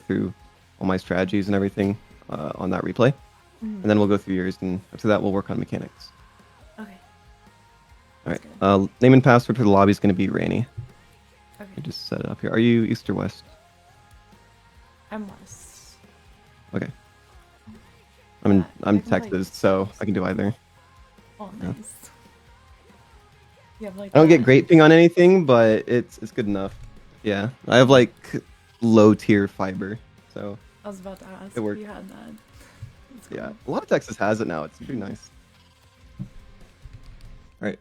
through all my strategies and everything on that replay, and then we'll go through yours, and after that we'll work on mechanics. Okay. All right. Name and password for the lobby is going to be Ranny. Okay. I just set it up here. Are you east or west? I'm west. Okay. Yeah, I'm I can play Texas, so I can do either. Oh, Yeah. nice. You have like I don't get that. great ping on anything, but it's good enough. Yeah, I have like low tier fiber, so I was about to ask it if works. you had that. That's Yeah, cool. a lot of Texas has it now. It's pretty nice. All right.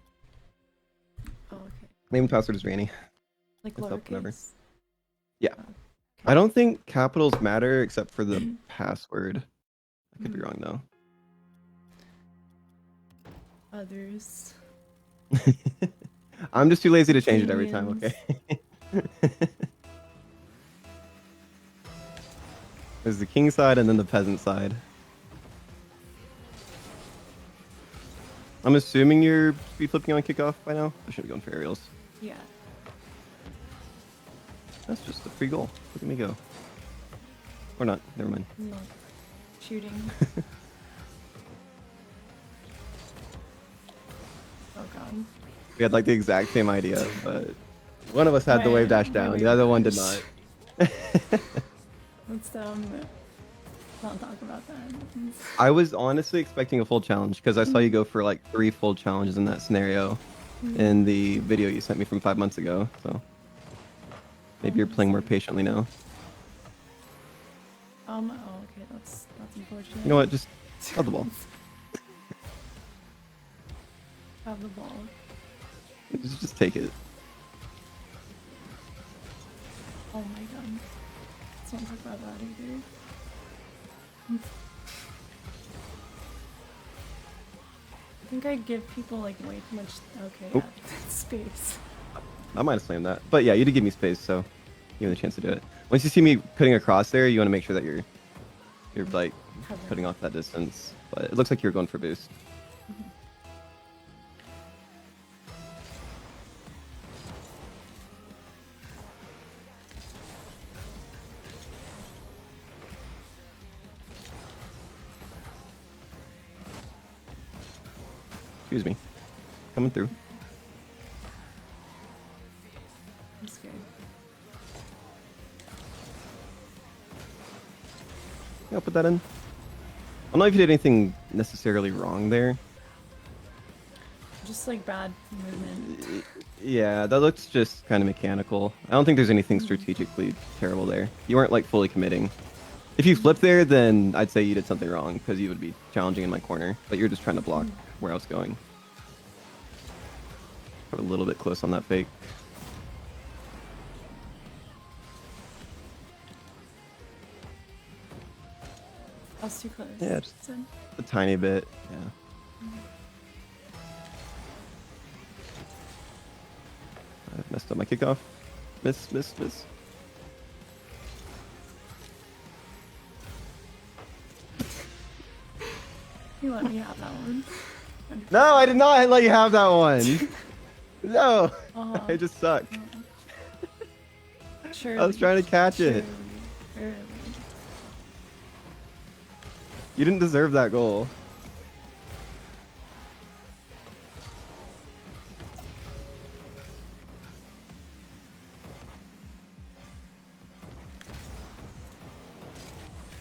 Oh, okay. Name and password is Ranny. Like It's up whenever. lowercase. Yeah. Oh, okay. I don't think capitals matter except for the password. I could be wrong though. Others. I'm just too lazy to change it every time. Aliens. Okay. There's the king side and then the peasant side. I'm assuming you're speed flipping on kickoff by now. I should be going for aerials. Yeah. That's just a free goal. Look at me go. Or not. Never mind. No. Shooting. Oh god. We had like the exact same idea, but one of us had the wave dash down. The other one did not. Let's not talk about that. I was honestly expecting a full challenge because I saw you go for like 3 full challenges in that scenario in the video you sent me from 5 months ago. So maybe you're playing more patiently now. Oh, okay, that's unfortunate. You know what? Just have the ball. Have the ball. Just take it. Oh my god. Let's not talk about that either. I think I give people like way too much space. I might have slammed that, but yeah, you did give me space, so you have the chance to do it. Once you see me cutting across there, you want to make sure that you're like cutting off that distance. But it looks like you're going for boost. Excuse me. Coming through. I'm scared. Yeah, I'll put that in. I don't know if you did anything necessarily wrong there. Just like bad movement. Yeah, that looks just kind of mechanical. I don't think there's anything strategically terrible there. You weren't like fully committing. If you flipped there, then I'd say you did something wrong because you would be challenging in my corner, but you're just trying to block where I was going. Got a little bit close on that fake. I was too close. Yeah, just a tiny bit. Yeah. I messed up my kickoff. Miss. You let me have that one. No, I did not let you have that one. No, I just suck. Surely, I was trying to catch it. Surely. You didn't deserve that goal.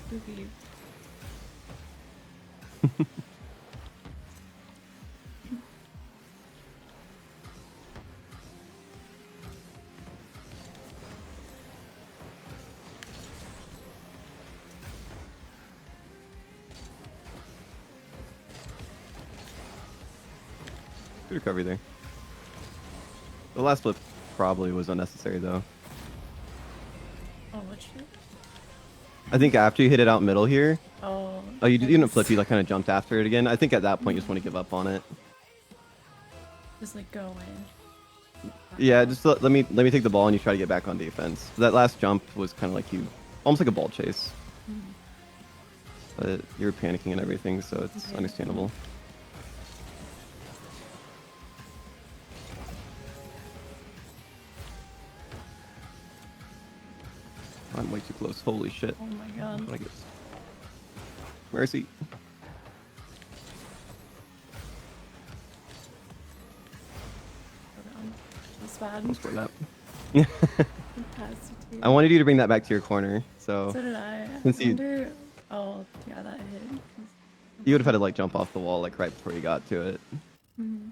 Spooky. Good recovery there. The last flip probably was unnecessary though. Oh, what shit? I think after you hit it out middle here. Oh. Oh, you didn't flip. You like kind of jumped after it again. I think at that point you just want to give up on it. Just like go in. Yeah, just let me take the ball and you try to get back on defense. That last jump was kind of like you, almost like a ball chase. But you were panicking and everything, so it's understandable. I'm like too close. Holy shit. Oh my god. What I get? Mercy. Hold on. That's bad. Let's score that. Pass you I wanted you to bring that back to your corner, so So did I. since I you wonder... Oh, yeah, that hit. you would have had to like jump off the wall like right before you got to it. Mhm.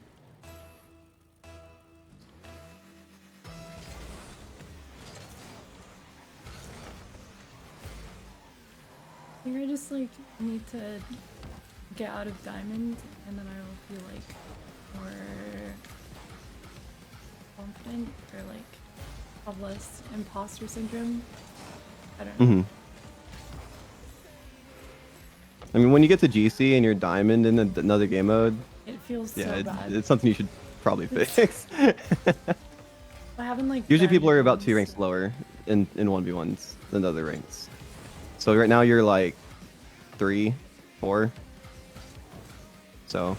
I think I just like need to get out of diamond and then I will feel like more confident or like have less imposter syndrome. I don't know. Mm-hmm. I mean, when you get to GC and you're diamond in another game mode, It feels yeah, so bad. it's something you should probably fix. I haven't like Usually people are about diamond 2 ranks lower in 1v1s than other ranks. So right now you're like 3, 4. So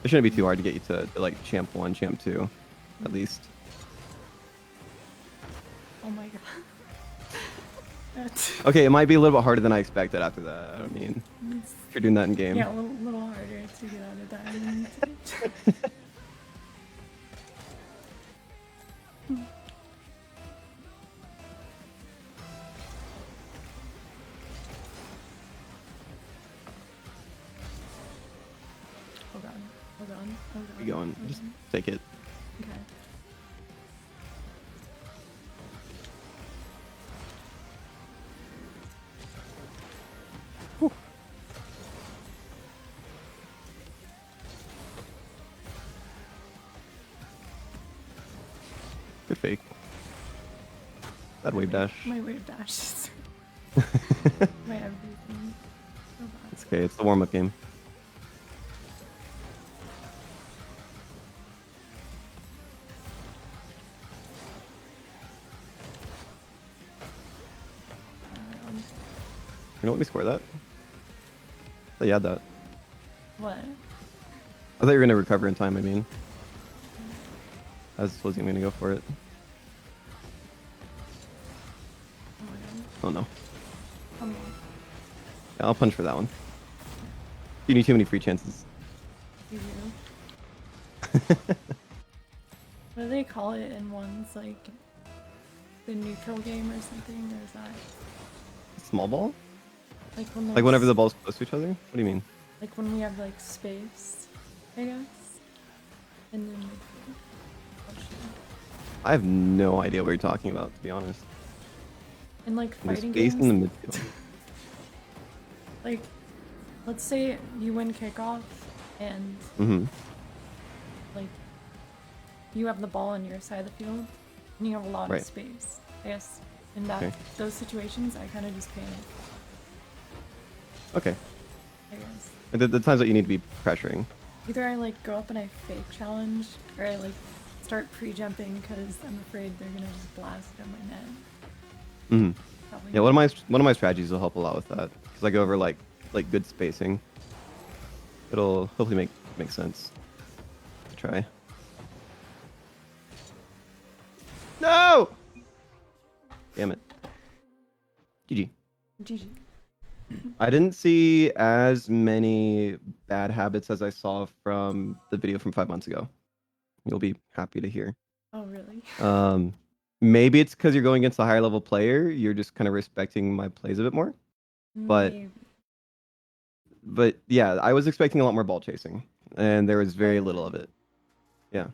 it shouldn't be too hard to get you to like champ 1, champ 2, at least. Oh my god. That's Okay, it might be a little bit harder than I expected after that. I mean, if you're doing that in game. yeah, a little harder to get out of diamond. Hold on, hold on, hold on. Keep going. hold Just on. take it. Okay. Good fake. That wave dash. My wave dash is my everything. So bad. It's okay. It's the warm-up game. You know, let me score that. Oh, you had that. What? I thought you were gonna recover in time. I mean, I wasn't gonna go for it. Oh my god. Oh no. Come on. Yeah, I'll punch for that one. You need too many free chances. You do. What do they call it in ones like the neutral game or something? Or is that Small ball? like when Like whenever there's- the ball's close to each other? What do you mean? like when we have like space, I guess. And then like, oh, shit. I have no idea what you're talking about, to be honest. In like There's fighting space games, in the midfield. like let's say you win kickoff and Mm-hmm. like you have the ball on your side of the field and you have a lot Right. of space. I guess in that Okay. those situations I kind of just panic, Okay. I guess. The times that you need to be pressuring. Either I like go up and I fake challenge or I like start pre-jumping because I'm afraid they're gonna just blast it on my net. Mm-hmm. Probably Yeah, one of my strategies will help a lot with that because I go over like good spacing. It'll hopefully make sense to try. No! Damn it. GG. GG. I didn't see as many bad habits as I saw from the video from 5 months ago. You'll be happy to hear. Oh really? Maybe it's because you're going against a higher level player. You're just kind of respecting my plays a bit more. But Maybe. But yeah, I was expecting a lot more ball chasing, and there was very little of it. Yeah.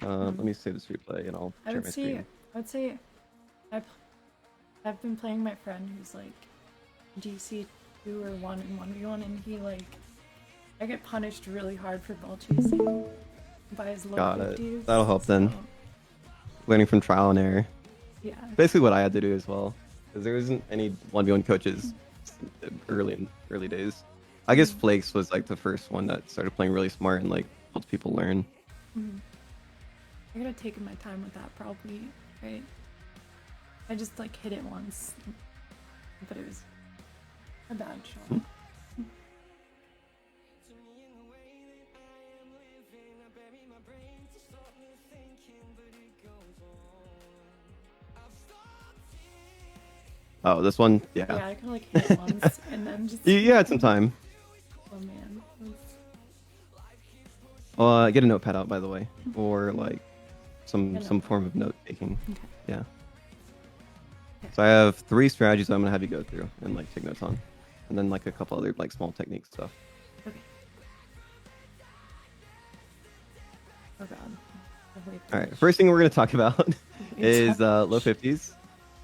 Let me save this replay, and I'll I share would my say screen. I've been playing my friend who's like GC 2 or 1 in 1v1 and he like I get punished really hard for ball chasing by his low Got it. 50s. That'll help then. so, Learning from trial and error. Yeah. Basically, what I had to do as well, because there isn't any 1v1 coaches early days. I guess Flakes was like the first one that started playing really smart and like helped people learn. Mhm. I could have taken my time with that probably, right? I just like hit it once, but it was a bad shot. Oh, this one? Yeah, Yeah. I kind of like hit it once and then just. You had some time. Oh man. Get a notepad out, by the way, or like some notepad. form of note taking. Okay. Yeah. Okay. So I have 3 strategies I'm gonna have you go through and like take notes on, and then like a couple other like small technique stuff. Okay. Oh god. All right. First thing we're gonna talk about is low 50s.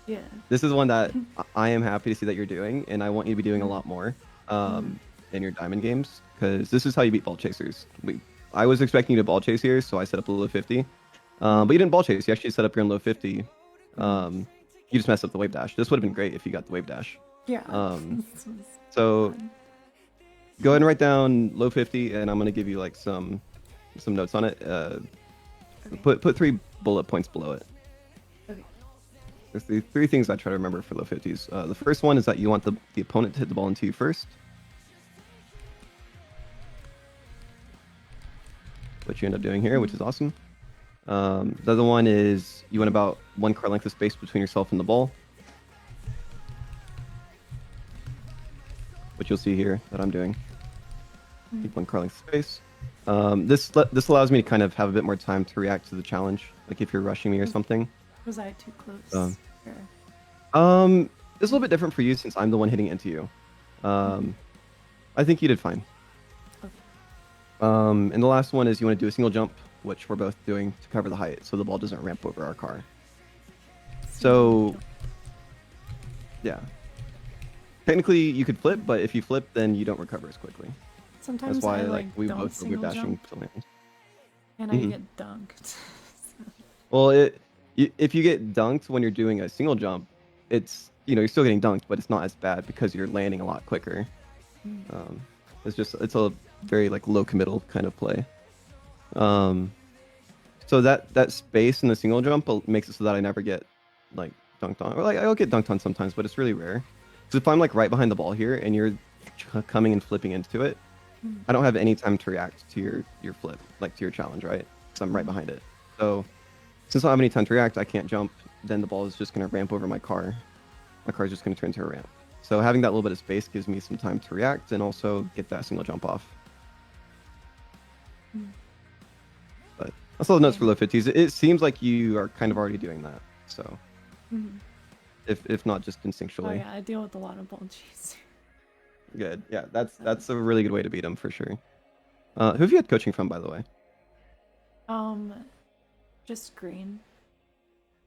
Yeah. This is one that I am happy to see that you're doing, and I want you to be doing a lot more in your diamond games, because this is how you beat ball chasers. I was expecting you to ball chase here, so I set up a low 50. But you didn't ball chase. You actually set up your own low 50. You just messed up the wave dash. This would have been great if you got the wave dash. Yeah. So go ahead and write down low 50, and I'm gonna give you like some notes on it. Okay. Put 3 bullet points below it. Okay. There's the 3 things I try to remember for low 50s. The first one is that you want the opponent to hit the ball into you first, which you end up doing here, which is awesome. The other one is you want about 1 card length of space between yourself and the ball, which you'll see here that I'm doing. Keep 1 card length of space. This allows me to kind of have a bit more time to react to the challenge, like if you're rushing me or something. Was I too close? It's a little bit different for you since I'm the one hitting into you. I think you did fine. Okay. And the last one is you want to do a single jump, which we're both doing to cover the height, so the ball doesn't ramp over our car. So, yeah. Technically, you could flip, but if you flip, then you don't recover as quickly. Sometimes That's why I like we don't both were single dashing. jump, and I get dunked. Well, if you get dunked when you're doing a single jump, it's you're still getting dunked, but it's not as bad because you're landing a lot quicker. It's a very like low committal kind of play. So that space in the single jump makes it so that I never get like dunked on, or like I'll get dunked on sometimes, but it's really rare. Because if I'm like right behind the ball here and you're coming and flipping into it, I don't have any time to react to your flip, like to your challenge, right? Because I'm right behind it. So since I don't have any time to react, I can't jump. Then the ball is just going to ramp over my car. My car is just going to turn into a ramp. So having that little bit of space gives me some time to react and also get that single jump off. But that's all the notes for low 50s. It seems like you are kind of already doing that. So if not just instinctually. Oh yeah, I deal with a lot of ball chasers. Good. Yeah, that's a really good way to beat them for sure. Who have you had coaching from, by the way? Just Green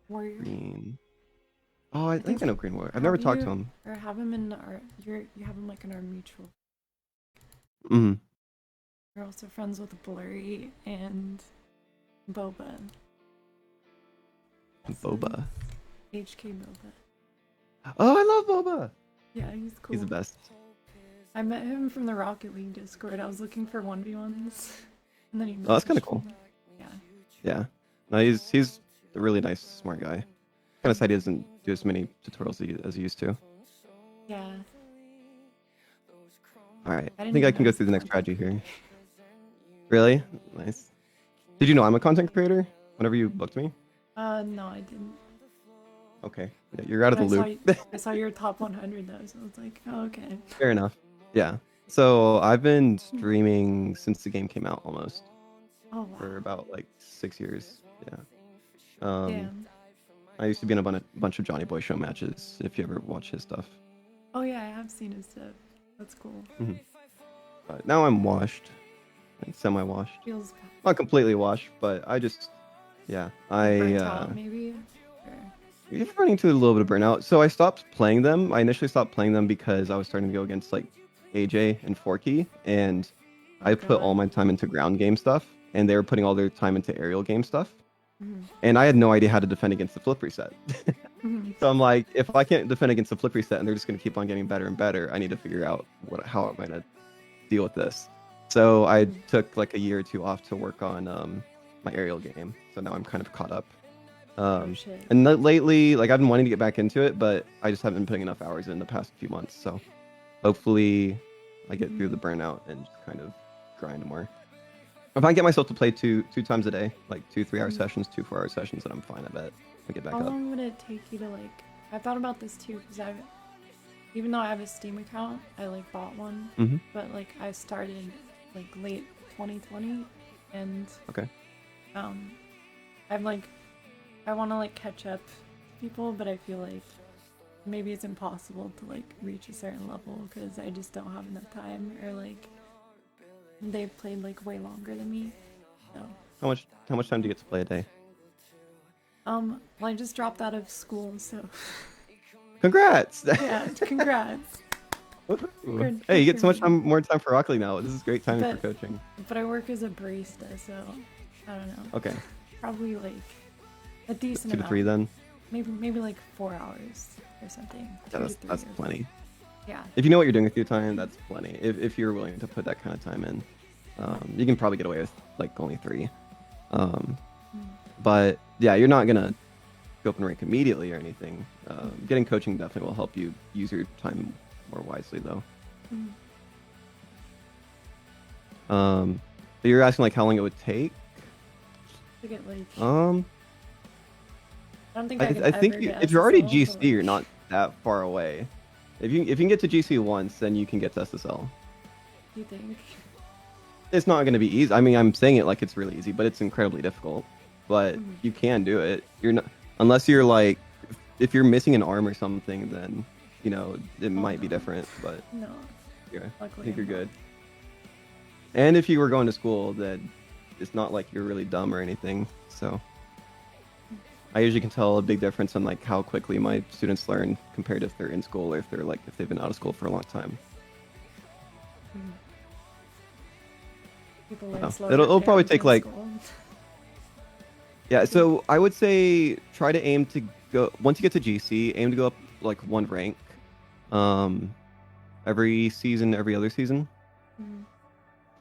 Warrior. Green. Oh, I think I know Green Warrior. I've never talked to him. Or have him in our you have him like in our mutual. We're also friends with Blurry and Boba. Boba. HK Boba. Oh, I love Boba. Yeah, he's cool. He's the best. I met him from the Rocket League Discord. I was looking for 1v1s, and then he. Oh, that's kind of cool. Yeah. Yeah. No, he's a really nice, smart guy. Kind of sad he doesn't do as many tutorials as he used to. Yeah. All right. I think I can go through the next strategy here. Really? Nice. Did you know I'm a content creator? Whenever you booked me? No, I didn't. Okay. Yeah, you're out of the loop. I saw your top 100 though, so I was like, oh, okay. Fair enough. Yeah. So I've been streaming since the game came out almost. Oh wow. For about like 6 years. Yeah. Damn. I used to be in a bunch of Johnny Boy show matches. If you ever watch his stuff. Oh yeah, I have seen his stuff. That's cool. But now I'm washed, like semi-washed. Feels bad. Not completely washed, but I just, yeah, Burnt out, maybe. You're running into a little bit of burnout. So I stopped playing them. I initially stopped playing them because I was starting to go against like AJ and Forky, and I put all my time into ground game stuff, and they were putting all their time into aerial game stuff. And I had no idea how to defend against the flip reset. So I'm like, if I can't defend against the flip reset and they're just going to keep on getting better and better, I need to figure out how I'm going to deal with this. So I took like a year or 2 off to work on my aerial game. So now I'm kind of caught up. And lately, like I've been wanting to get back into it, but I just haven't been putting enough hours in the past few months. So hopefully I get through the burnout and just kind of grind more. If I get myself to play two times a day, like 2 3-hour sessions, 2 4-hour sessions, then I'm fine. I bet I get back up. How long would it take you to like I thought about this too because even though I have a Steam account, I like bought one, Mm-hmm. but like I started like late 2020, and Okay. um, I'm like I want to like catch up to people, but I feel like maybe it's impossible to like reach a certain level because I just don't have enough time, or like they've played like way longer than me. So How much time do you get to play a day? well, I just dropped out of school, so Congrats! yeah, congrats. Woohoo. Good, Hey, good you get for so much me. more time for Rocket League now. This is great timing for But coaching. I work as a barista, so I don't know. Okay, Probably like a decent 2 to 3 amount. then. Maybe like 4 hours or something. Yeah, 2 to 3 that's or plenty. yeah. If you know what you're doing with your time, that's plenty. If you're willing to put that kind of time in, you can probably get away with like only 3. Um, Mm. but yeah, you're not gonna go up and rank immediately or anything. Getting coaching definitely will help you use your time more wisely, though. Mm. But you're asking like how long it would take. To get like Um, I don't think I, I could I think ever get if you're already SSL, GC, but like you're not that far away. If you can get to GC once, then you can get to SSL. you think It's not going to be easy. I mean, I'm saying it like it's really easy, but it's incredibly difficult. But mm. you can do it. You're not unless you're like if you're missing an arm or something, then it Oh might be no. different. But No. yeah, I Luckily think you're I'm not. good. And if you were going to school, then it's not like you're really dumb or anything. So I usually can tell a big difference on like how quickly my students learn compared to if they're in school or if they've been out of school for a long time. Mm. People learn Oh, slower it'll if they probably haven't been take in like school. yeah. I think So I would say try to aim to go once you get to GC, aim to go up like 1 rank, um, every season, every other season. mm,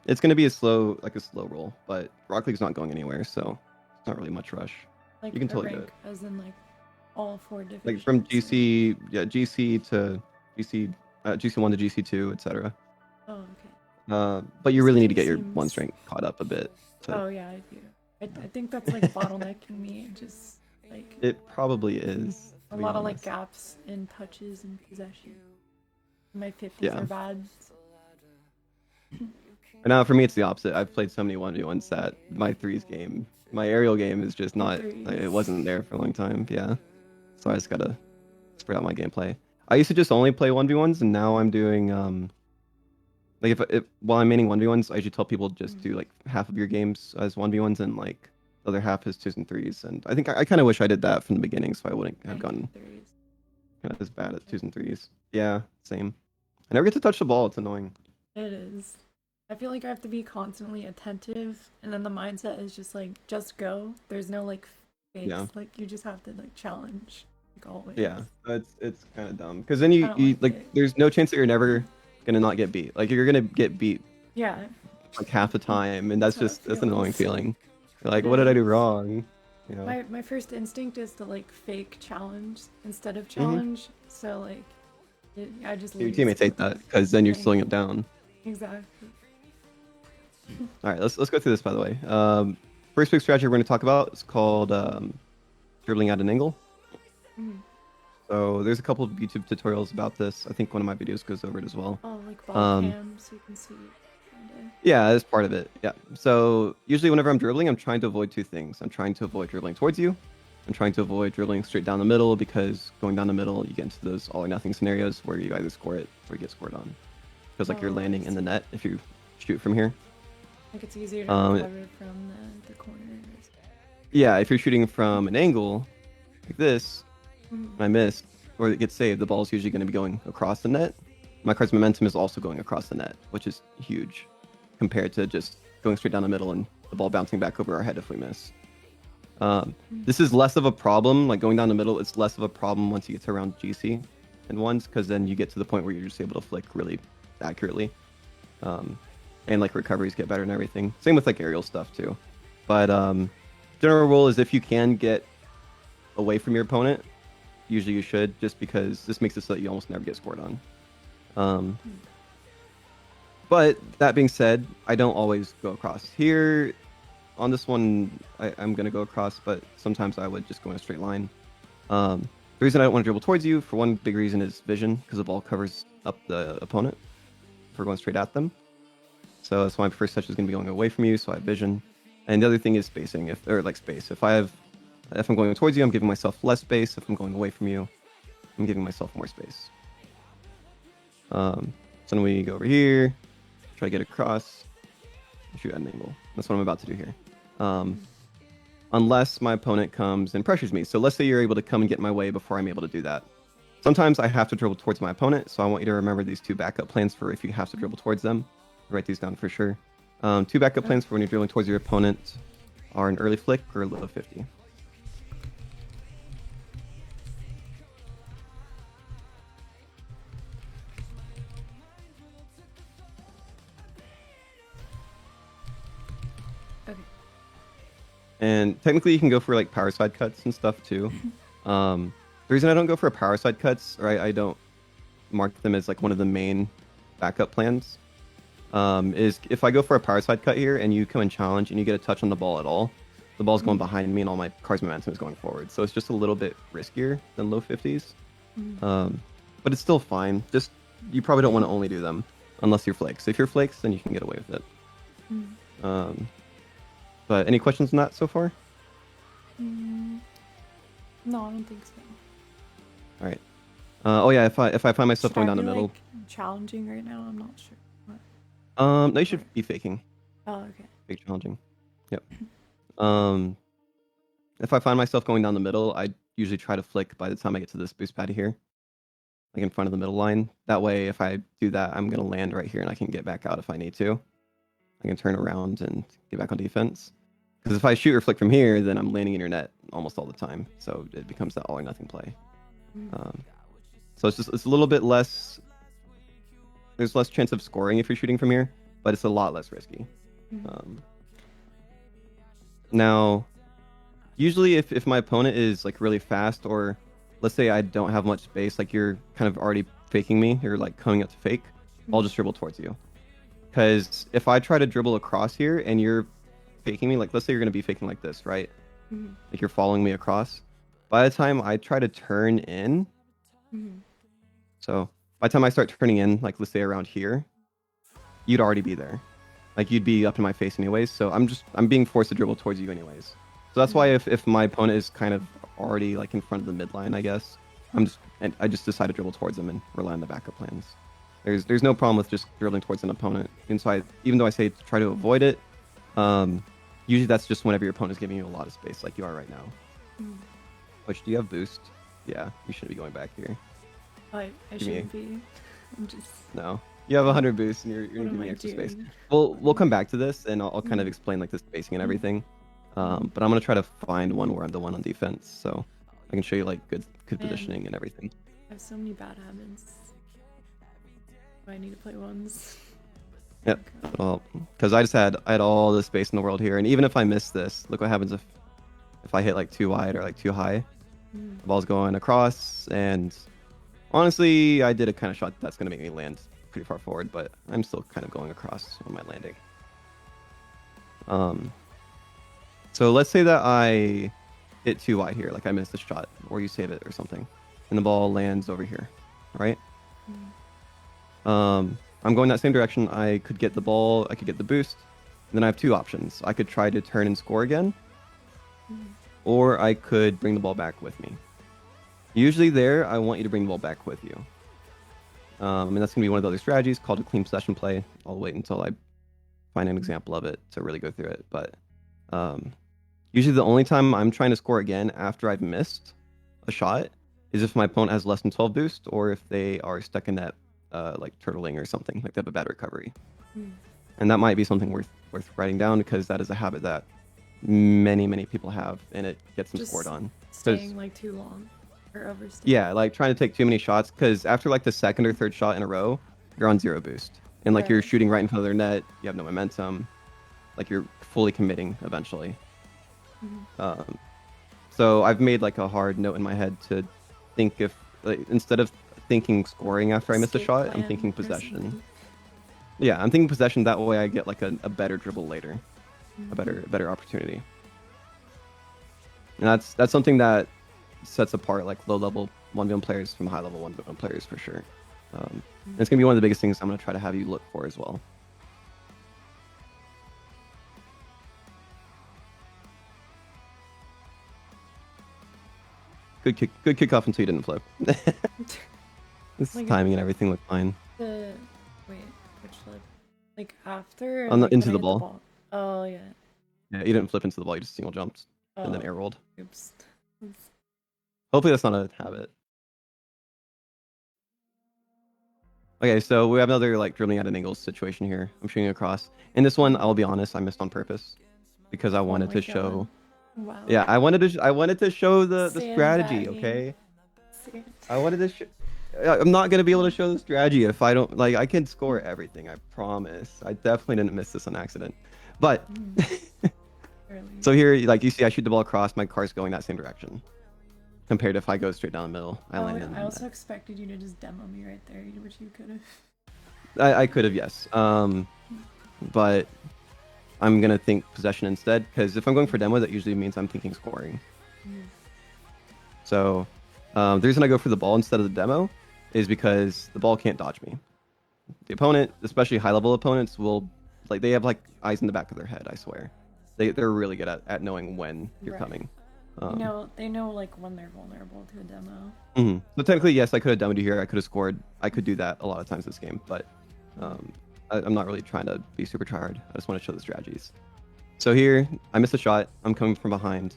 It's gonna be a slow roll, but Rock League's not going anywhere, so it's not really much rush. like You can a totally do rank it. as in like all 4 Like from divisions or GC, yeah, GC to GC, GC1 to GC2, etc. oh okay. But you really need to GC2 get your one seems strength caught up a bit. oh yeah, I do. I think that's like bottlenecking me, just like It probably is, a to be lot of like honest. gaps in touches and possession. My 50s Yeah. are bad. And now for me, it's the opposite. I've played so many 1v1s that my threes game, my aerial game is just not. It Threes. wasn't there for a long time. Yeah. So I just gotta spread out my gameplay. I used to just only play 1v1s, and now I'm doing like if while I'm maining 1v1s, I usually tell people just Mm, do like half of your games as 1v1s and like the other half is 2s and 3s. And I think I kind of wish I did that from the beginning, so I wouldn't I have hate gone threes. kind of as bad at 2s and 3s. Yeah, same. I never get to touch the ball. It's annoying. It is. I feel like I have to be constantly attentive, and then the mindset is just like, just go. There's no like fakes. Yeah. Like you just have to like challenge, like always. Yeah, it's kind of dumb because then I you don't you like like it. there's no chance that you're never gonna not get beat. Like you're gonna get beat Yeah, like half the time, and that's how it that's an annoying feels. feeling. You're like, It what did I do is. wrong? You know. My first instinct is to like fake challenge instead of hmm challenge. So like, I just Your lose teammates to hate the that because then you're slowing thing. it down. Exactly. All right, let's go through this by the way. First big strategy we're going to talk about is called dribbling at an angle. Mm. So there's a couple of YouTube tutorials about this. I think one of my videos goes over it as well. Oh, like ball Um, cam, so you can see kinda. Yeah, that's part of it. Yeah. So usually whenever I'm dribbling, I'm trying to avoid 2 things. I'm trying to avoid dribbling towards you. I'm trying to avoid dribbling straight down the middle because going down the middle, you get into those all or nothing scenarios where you either score it or you get scored on. Because like you're Oh, I landing in the see. net if you shoot from here. Like it's easier to Um, recover from the corners. yeah, if you're shooting from an angle like this, Mm. and I miss or it gets saved, the ball's usually going to be going across the net. My card's momentum is also going across the net, which is huge compared to just going straight down the middle and the ball bouncing back over our head if we miss. This is less of a problem, like going down the middle, it's less of a problem once you get to around GC and ones, because then you get to the point where you're just able to flick really accurately. And like recoveries get better and everything. Same with like aerial stuff too. But general rule is if you can get away from your opponent, usually you should, just because this makes it so that you almost never get scored on. But that being said, I don't always go across. Here, on this one, I'm going to go across, but sometimes I would just go in a straight line. The reason I don't want to dribble towards you, for one big reason, is vision, because the ball covers up the opponent if we're going straight at them. So that's why my first touch is going to be going away from you, so I have vision. And the other thing is spacing, space. If I'm going towards you, I'm giving myself less space. If I'm going away from you, I'm giving myself more space. So then we go over here, try to get across, shoot at an angle. That's what I'm about to do here. Unless my opponent comes and pressures me. So let's say you're able to come and get in my way before I'm able to do that. Sometimes I have to dribble towards my opponent, so I want you to remember these 2 backup plans for if you have to dribble towards them. Write these down for sure. 2 backup plans for when you're dribbling towards your opponent are an early flick or a low 50. Okay. And technically you can go for like power side cuts and stuff too. The reason I don't go for power side cuts, or I don't mark them as like one of the main backup plans, is if I go for a power side cut here and you come and challenge and you get a touch on the ball at all, the ball's going behind me and all my car's momentum is going forward. So it's just a little bit riskier than low 50s. But it's still fine. Just, you probably don't want to only do them unless you're flakes. If you're flakes, then you can get away with it. But any questions on that so far? No, I don't think so. All right. Oh yeah, if I find myself Should going I down the be, middle, like, challenging right now? I'm not sure. What? no, you should be faking. Oh, okay. Fake challenging. Yep. If I find myself going down the middle, I usually try to flick by the time I get to this boost pad here, like in front of the middle line. That way, if I do that, I'm gonna land right here and I can get back out if I need to. I can turn around and get back on defense. Because if I shoot or flick from here, then I'm landing in your net almost all the time. So it becomes that all or nothing play. So it's a little bit less. There's less chance of scoring if you're shooting from here, but it's a lot less risky. Now, usually if my opponent is like really fast, or let's say I don't have much space, like you're kind of already faking me, you're like coming up to fake, I'll just dribble towards you. Because if I try to dribble across here and you're faking me, like let's say you're going to be faking like this, right? Like you're following me across. By the time I try to turn in, so by the time I start turning in, like let's say around here, you'd already be there. Like you'd be up in my face anyways. So I'm being forced to dribble towards you anyways. So that's why if my opponent is kind of already like in front of the midline, I guess, I just decide to dribble towards them and rely on the backup plans. There's no problem with just dribbling towards an opponent. And so even though I say try to avoid it, usually that's just whenever your opponent is giving you a lot of space, like you are right now. Which, do you have boost? Yeah, you shouldn't be going back here. I shouldn't be. I'm just. No, you have 100 boost, and you're gonna give me extra space. We'll come back to this, and I'll kind of explain like the spacing and everything. But I'm gonna try to find one where I'm the one on defense, so I can show you like good positioning and everything. I have so many bad habits. I need to play ones. Yep. Well, because I had all the space in the world here, and even if I miss this, look what happens if I hit like too wide or like too high. The ball's going across, and honestly, I did a kind of shot that's gonna make me land pretty far forward, but I'm still kind of going across on my landing. So let's say that I hit too wide here, like I missed a shot, or you save it or something, and the ball lands over here, right? I'm going that same direction. I could get the ball, I could get the boost, and then I have 2 options. I could try to turn and score again, or I could bring the ball back with me. Usually there, I want you to bring the ball back with you. And that's going to be one of the other strategies called a clean possession play. I'll wait until I find an example of it to really go through it. But usually the only time I'm trying to score again after I've missed a shot is if my opponent has less than 12 boost, or if they are stuck in that like turtling or something, like they have a bad recovery. And that might be something worth writing down, because that is a habit that many people have, and it gets them scored on. Staying like too long or overstaying. Yeah, like trying to take too many shots, because after like the second or third shot in a row, you're on 0 boost, and like you're shooting right in front of their net. You have no momentum. Like you're fully committing eventually. So I've made like a hard note in my head to think, if like, instead of thinking scoring after I miss a shot, I'm thinking possession. Yeah, I'm thinking possession. That way I get like a better dribble later, a better opportunity. And that's something that sets apart like low level 1v1 players from high level 1v1 players for sure. And it's gonna be one of the biggest things I'm gonna try to have you look for as well. Good kickoff until you didn't flip. This Like, timing and everything looked fine. Wait, which flip? Like after? Or On the, like into when I the hit ball. Oh yeah. Yeah, you didn't flip into the ball. You just single jumped and then Oh, air rolled. oops. Hopefully that's not a habit. Okay, so we have another like dribbling at an angle situation here. I'm shooting across. In this one, I'll be honest, I missed on purpose because I wanted my to God. show. Wow. Yeah, I wanted to show the strategy. Sandbagging. Okay. I wanted to. I'm not gonna be able to show the strategy if I don't like. I can score everything. I promise. I definitely didn't miss this on accident. But so here, like you see, I shoot the ball across. My car's going that same direction. Compared to if I go straight down the middle, I land in. I also expected you to just demo me right there, which you could have. I could have, yes. But I'm gonna think possession instead because if I'm going for demo, that usually means I'm thinking scoring. So the reason I go for the ball instead of the demo is because the ball can't dodge me. The opponent, especially high-level opponents, will like they have like eyes in the back of their head. I swear, they're really good at knowing when you're coming. They know like when they're vulnerable to a demo. So technically, yes, I could have demoed you here. I could have scored. I could do that a lot of times this game, but I'm not really trying to be super tryhard. I just want to show the strategies. So here, I missed a shot. I'm coming from behind.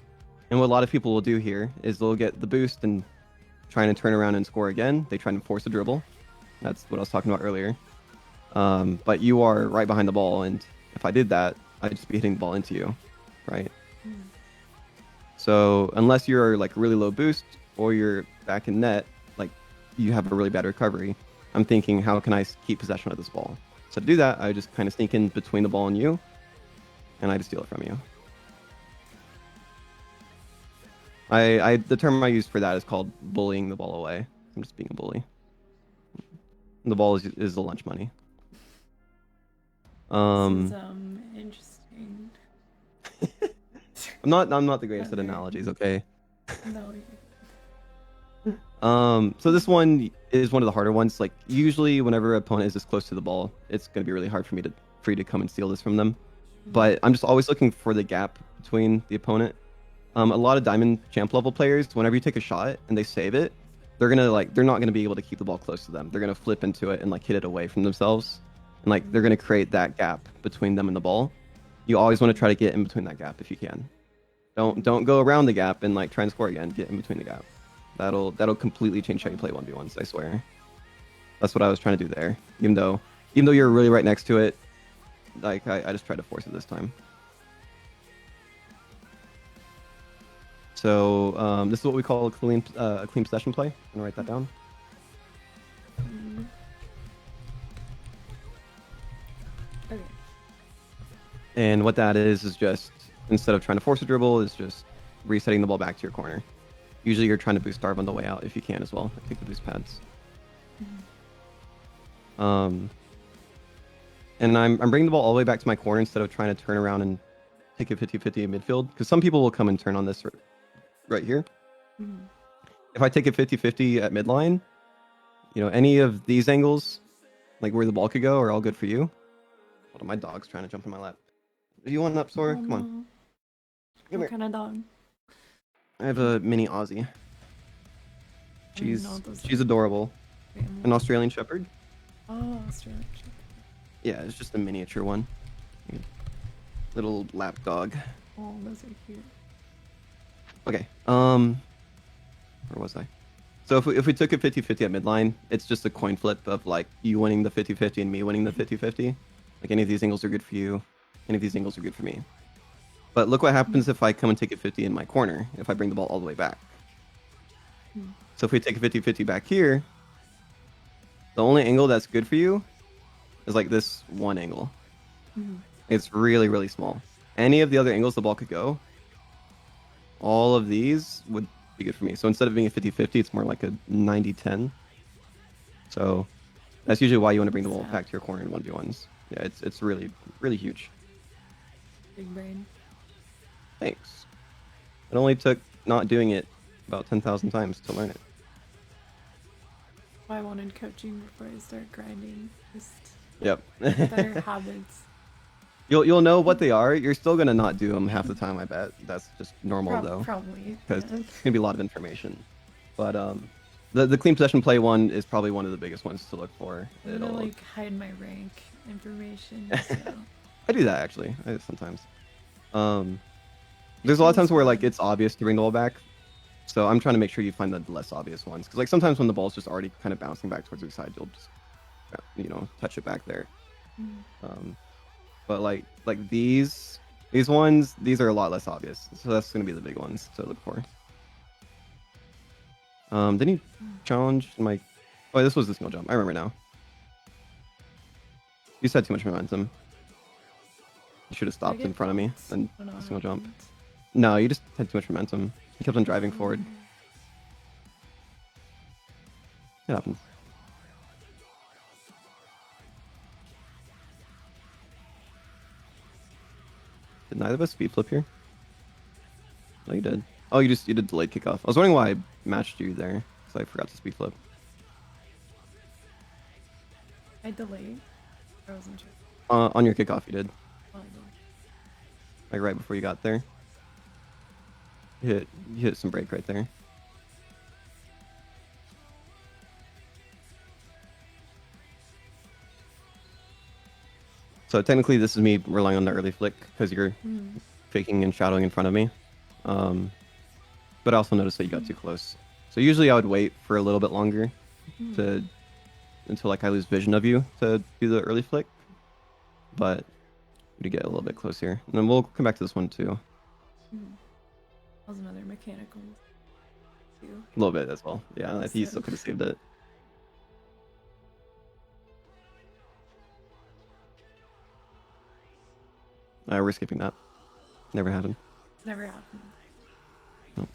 And what a lot of people will do here is they'll get the boost and trying to turn around and score again. They try and force a dribble. That's what I was talking about earlier. But you are right behind the ball, and if I did that, I'd just be hitting the ball into you, right? So unless you're like really low boost or you're back in net, like you have a really bad recovery, I'm thinking, how can I keep possession of this ball? So to do that, I just kind of sneak in between the ball and you, and I just steal it from you. The term I use for that is called bullying the ball away. I'm just being a bully. The ball is the lunch money. This is interesting. I'm not the greatest at analogies, okay? No. So this one is one of the harder ones. Like usually whenever an opponent is this close to the ball, it's gonna be really hard for you to come and steal this from them. But I'm just always looking for the gap between the opponent. A lot of diamond champ level players, whenever you take a shot and they save it, they're not gonna be able to keep the ball close to them. They're gonna flip into it and like hit it away from themselves. And like they're gonna create that gap between them and the ball. You always want to try to get in between that gap if you can. Don't go around the gap and like try and score again. Get in between the gap. That'll completely change how you play 1v1s, I swear. That's what I was trying to do there. Even though you're really right next to it, like I just tried to force it this time. So this is what we call a clean possession play. I'm gonna write that down. Okay. And what that is just instead of trying to force a dribble, is just resetting the ball back to your corner. Usually you're trying to boost starve on the way out if you can as well. I take the boost pads. And I'm bringing the ball all the way back to my corner instead of trying to turn around and take a 50-50 in midfield. Because some people will come and turn on this right here. If I take a 50-50 at midline, any of these angles, like where the ball could go, are all good for you. Hold on, my dog's trying to jump in my lap. Do you want an up, Sora? Come on. Come what kind of dog? I have a mini Aussie. She's adorable. An Australian Shepherd. Oh, Australian Shepherd. Yeah, it's just a miniature one. Little lap dog. Oh, those are cute. Okay. Where was I? So if we took a 50-50 at midline, it's just a coin flip of like you winning the 50-50 and me winning the 50-50. Like any of these angles are good for you, any of these angles are good for me. But look what happens if I come and take a 50 in my corner, if I bring the ball all the way back. So if we take a 50-50 back here, the only angle that's good for you is like this one angle. It's really, really small. Any of the other angles the ball could go, all of these would be good for me. So instead of being a 50-50, it's more like a 90-10. So that's usually why you want to bring the ball back to your corner in 1v1s. Yeah, it's really, really huge. Big brain. Thanks. It only took not doing it about 10,000 times to learn it. I wanted coaching before I start grinding. Just Yep. better habits. You'll know what they are. You're still gonna not do them half the time. I bet that's just normal though, Probably. because Yeah. it's gonna be a lot of information. But the clean possession play one is probably one of the biggest ones to look for. I'm gonna like hide my rank information. So. I do that actually sometimes. It There's a lot of feels times where like fun. it's obvious to bring the ball back, so I'm trying to make sure you find the less obvious ones. Because like sometimes when the ball's just already kind of bouncing back towards the side, you'll just touch it back there. But like these ones, these are a lot less obvious, so that's gonna be the big ones to look for. Didn't you challenge my? Oh, this was the single jump. I remember now. You said too much momentum. You should have stopped in front of me and single jump. No, you just had too much momentum. You kept on driving forward. It happens. Did neither of us speed flip here? No, you did. Oh, you did delayed kickoff. I was wondering why I matched you there, because I forgot to speed flip. I delayed. I wasn't sure. On your kickoff, you did. Oh, I did. Like right before you got there. You hit some brake right there. So technically, this is me relying on the early flick because you're faking and shadowing in front of me. But I also noticed that you got too close. So usually I would wait for a little bit longer until like I lose vision of you to do the early flick. But we get a little bit close here, and then we'll come back to this one too. That was another mechanical. Too. A little bit as well. Yeah, I think you still could have saved it. We're skipping that. Never happened. Never happened. No.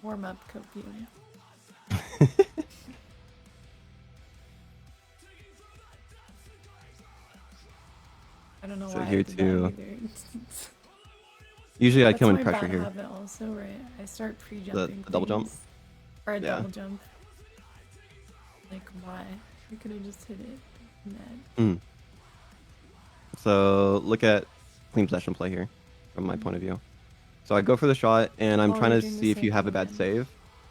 Warm up copium. I don't know So why here I did too. that either. Usually I That's come in my pressure bad here. habit also, right? I start pre-jumping The double jump? things. Or a Yeah. double jump. Like, why? I could have just hit it. So look at clean possession play here, from my point of view. So I go for the shot, and I'm trying you're to doing the see if you same have a thing bad again. save.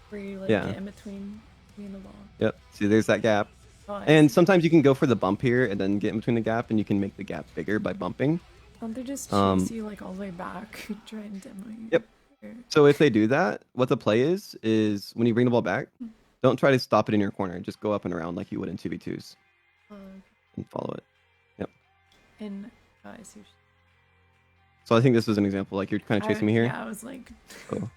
Where you like Yeah. get in between me and the ball. Yep. See, there's that gap. Oh, I And see. sometimes you can go for the bump here and then get in between the gap, and you can make the gap bigger by bumping. Don't they just chase you like all the way back? Try and demo you. Yep. So if they do that, what the play is when you bring the ball back, don't try to stop it in your corner. Just go up and around like you would in 2v2s and follow it. Yep. And I see. So I think this is an example. Like you're kind of chasing me here. Yeah, I was like. Oh.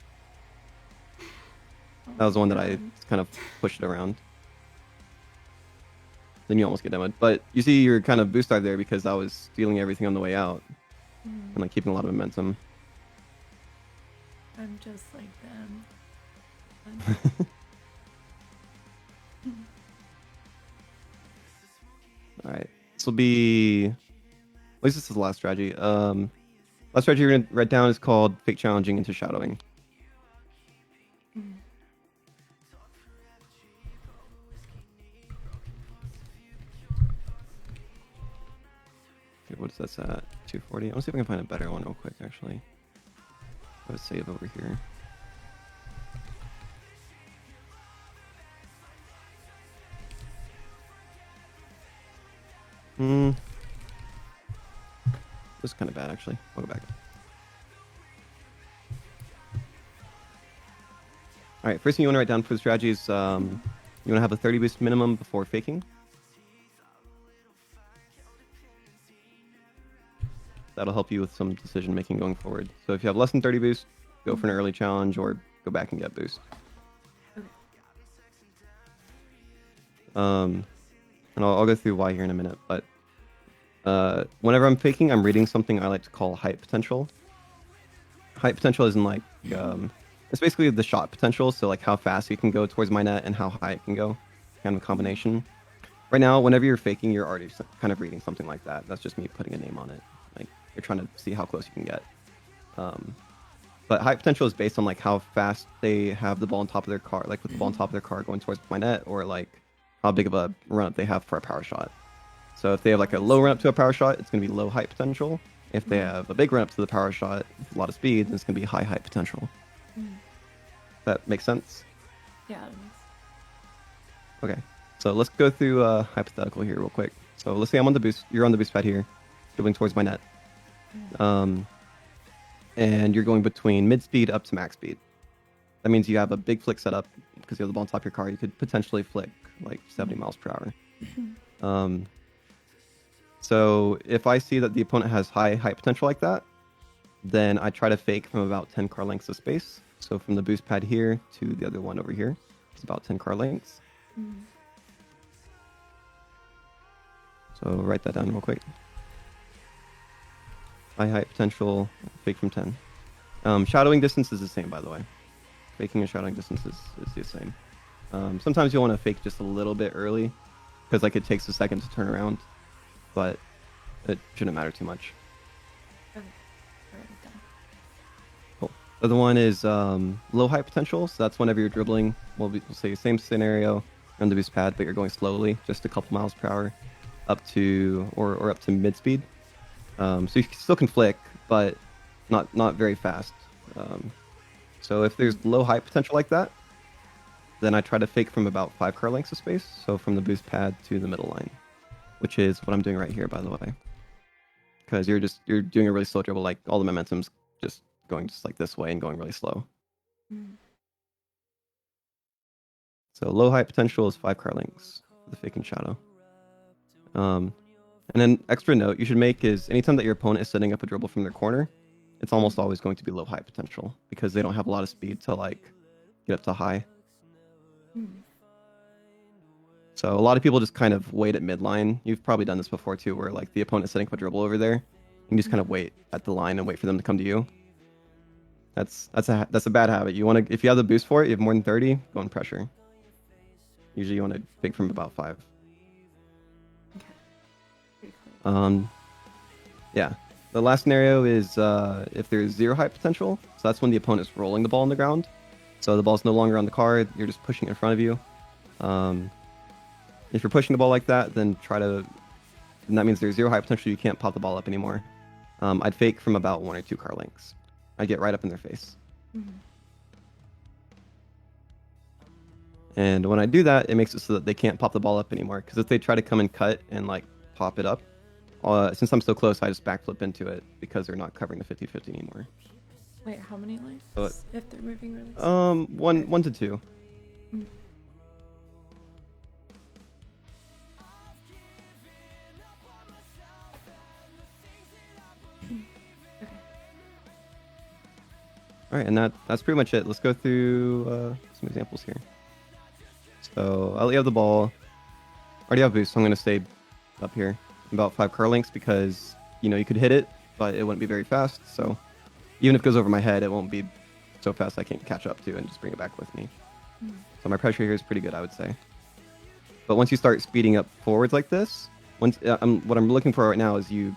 That was the one that I kind of pushed it around. Then you almost get demoed. But you see you're kind of boost dive there because I was stealing everything on the way out. And like keeping a lot of momentum. I'm just like them. Alright. This will be... At least this is the last strategy. Last strategy you're going to write down is called fake challenging into shadowing. Okay, what is that at? 240? I want to see if I can find a better one real quick, actually. Let's save over here. This is kind of bad, actually. I'll go back. Alright, first thing you want to write down for the strategy is you want to have a 30 boost minimum before faking. That'll help you with some decision making going forward. So if you have less than 30 boost, go for an early challenge or go back and get boost. And I'll go through why here in a minute, but whenever I'm faking, I'm reading something I like to call height potential. Height potential isn't like it's basically the shot potential, so like how fast you can go towards my net and how high it can go, kind of a combination. Right now, whenever you're faking, you're already kind of reading something like that. That's just me putting a name on it. Like you're trying to see how close you can get. But height potential is based on like how fast they have the ball on top of their car, like with the ball on top of their car going towards my net, or like how big of a run up they have for a power shot. So if they have like a low run up to a power shot, it's going to be low height potential. If they have a big run up to the power shot with a lot of speed, then it's going to be high height potential. That makes sense? Yeah, it makes. Okay. So let's go through hypothetical here real quick. So let's say I'm on the boost. You're on the boost pad here, dribbling towards my net. And you're going between mid speed up to max speed. That means you have a big flick setup because you have the ball on top of your car. You could potentially flick like 70 miles per hour. So if I see that the opponent has high height potential like that, then I try to fake from about 10 car lengths of space. So from the boost pad here to the other one over here, it's about 10 car lengths. So write that down real quick. High height potential, fake from 10. Shadowing distance is the same, by the way. Faking and shadowing distance is the same. Sometimes you'll want to fake just a little bit early, because like it takes a second to turn around, but it shouldn't matter too much. Okay. Write it down. Cool. The other one is low height potential. So that's whenever you're dribbling. We'll say same scenario, you're on the boost pad, but you're going slowly, just a couple miles per hour, up to or up to mid speed. So you still can flick, but not very fast. So if there's low height potential like that, then I try to fake from about 5 car lengths of space. So from the boost pad to the middle line, which is what I'm doing right here, by the way. Because you're doing a really slow dribble, like all the momentum's just going just like this way and going really slow. So low height potential is 5 car lengths for the fake and shadow. And then extra note you should make is anytime that your opponent is setting up a dribble from their corner, it's almost always going to be low height potential because they don't have a lot of speed to like get up to high. So a lot of people just kind of wait at midline. You've probably done this before too, where like the opponent is setting up a dribble over there, you just kind of wait at the line and wait for them to come to you. That's a bad habit. You want to, if you have the boost for it, you have more than 30, go in pressure. Usually you want to fake from about 5. Yeah. The last scenario is if there's 0 height potential. So that's when the opponent's rolling the ball on the ground. So the ball's no longer on the card. You're just pushing it in front of you. If you're pushing the ball like that, then and that means there's 0 height potential. You can't pop the ball up anymore. I'd fake from about 1 or 2 car lengths. I'd get right up in their face. And when I do that, it makes it so that they can't pop the ball up anymore. Because if they try to come and cut and like pop it up, since I'm so close, I just backflip into it because they're not covering the 50-50 anymore. Wait, how many lengths? So if they're moving really slow? 1 to 2. Okay. All right, and that's pretty much it. Let's go through some examples here. So I'll have the ball. Already have boost, so I'm going to stay up here about 5 car lengths because you could hit it, but it wouldn't be very fast. So even if it goes over my head, it won't be so fast I can't catch up to and just bring it back with me. So my pressure here is pretty good, I would say. But once you start speeding up forwards like this, what I'm looking for right now is you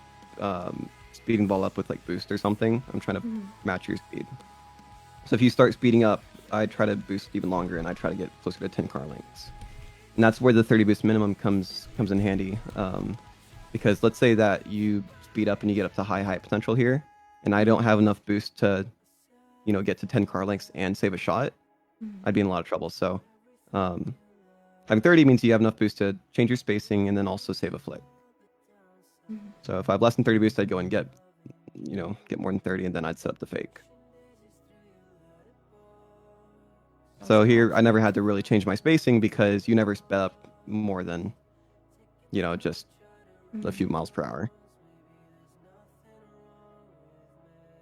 speeding the ball up with like boost or something. I'm trying to match your speed. So if you start speeding up, I try to boost even longer and I try to get closer to 10 car lengths. And that's where the 30 boost minimum comes in handy. Because let's say that you speed up and you get up to high height potential here, and I don't have enough boost to, get to 10 car lengths and save a shot, I'd be in a lot of trouble. So having 30 means you have enough boost to change your spacing and then also save a flick. So if I have less than 30 boost, I'd go and get more than 30, and then I'd set up the fake. So here, I never had to really change my spacing because you never sped up more than, just a few miles per hour.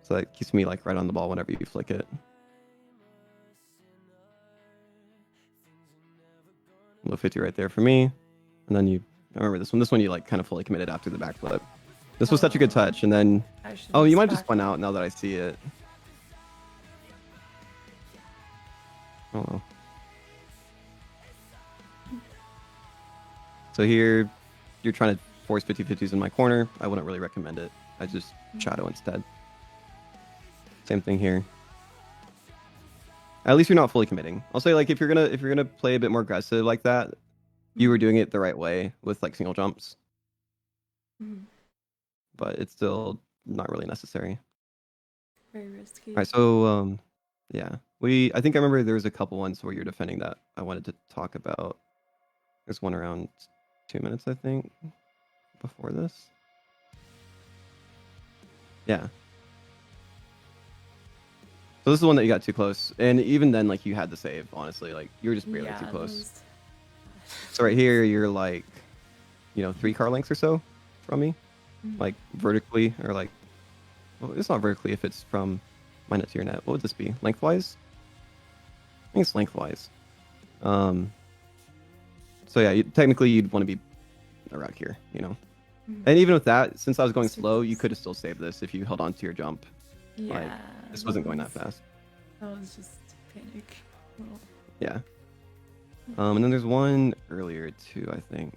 So that keeps me like right on the ball whenever you flick it. Low 50 right there for me. And then I remember this one. This one you like kind of fully committed after the backflip. This was such a good touch. And then, you might just went out now that I see it. I don't know. So here, you're trying to force 50-50s in my corner. I wouldn't really recommend it. I just shadow instead. Same thing here. At least you're not fully committing. I'll say like if you're gonna play a bit more aggressive like that, you were doing it the right way with like single jumps, Mm, but it's still not really necessary. very risky. All right, so yeah, I think I remember there was a couple ones where you're defending that I wanted to talk about. There's one around 2 minutes, I think, before this. Yeah. So this is the one that you got too close, and even then, like you had to save. Honestly, like you were just barely too close. So right here, you're like, 3 car lengths or so from me, like vertically, or like, well, it's not vertically if it's from my net to your net. What would this be? Lengthwise? I think it's lengthwise. So yeah, technically you'd want to be around here, And even with that, since I was going slow, you could have still saved this if you held on to your jump. Yeah. Like, this wasn't going that fast. That was just panic. Well, Yeah. And then there's one earlier too, I think.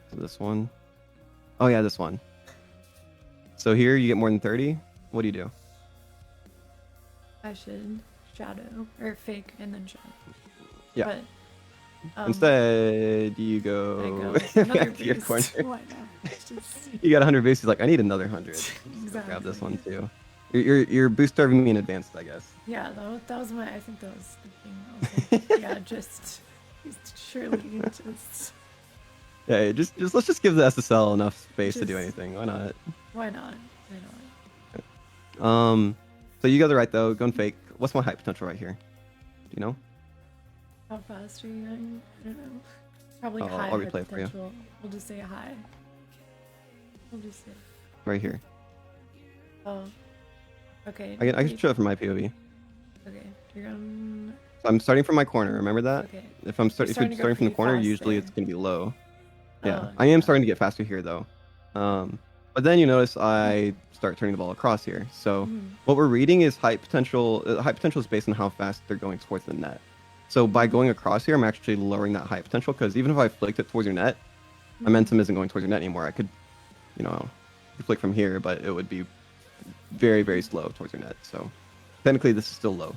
So this one. Oh yeah, this one. So here you get more than 30. What do you do? I should shadow or fake and then shadow. Yeah. But instead, you go, I go with another back to your boost. corner. Why not? Just You got 100 boosts. He's like, I need another 100. exactly. Grab this one too. You're boost starving me in advance, I guess. Yeah, that was my. I think that was the thing. I was like, yeah, just surely just. Yeah, just let's just give the SSL enough space to do anything. Why not? Why not? So you guys are right though. Going fake. What's my height potential right here? Do you know? How fast are you going? I don't know. Probably high. I'll replay it for you. Potential. We'll just say high. We'll just say. Right here. Oh. Okay. I can show it from my POV. Okay. You're going. So I'm starting from my corner. Remember that? Okay. If you're starting from the corner, usually it's gonna be low. Yeah, I am starting to get faster here though. But then you notice I start turning the ball across here. So what we're reading is height potential. Height potential is based on how fast they're going towards the net. So by going across here, I'm actually lowering that height potential because even if I flicked it towards your net, momentum isn't going towards your net anymore. I could, flick from here, but it would be very, very slow towards your net. So technically this is still low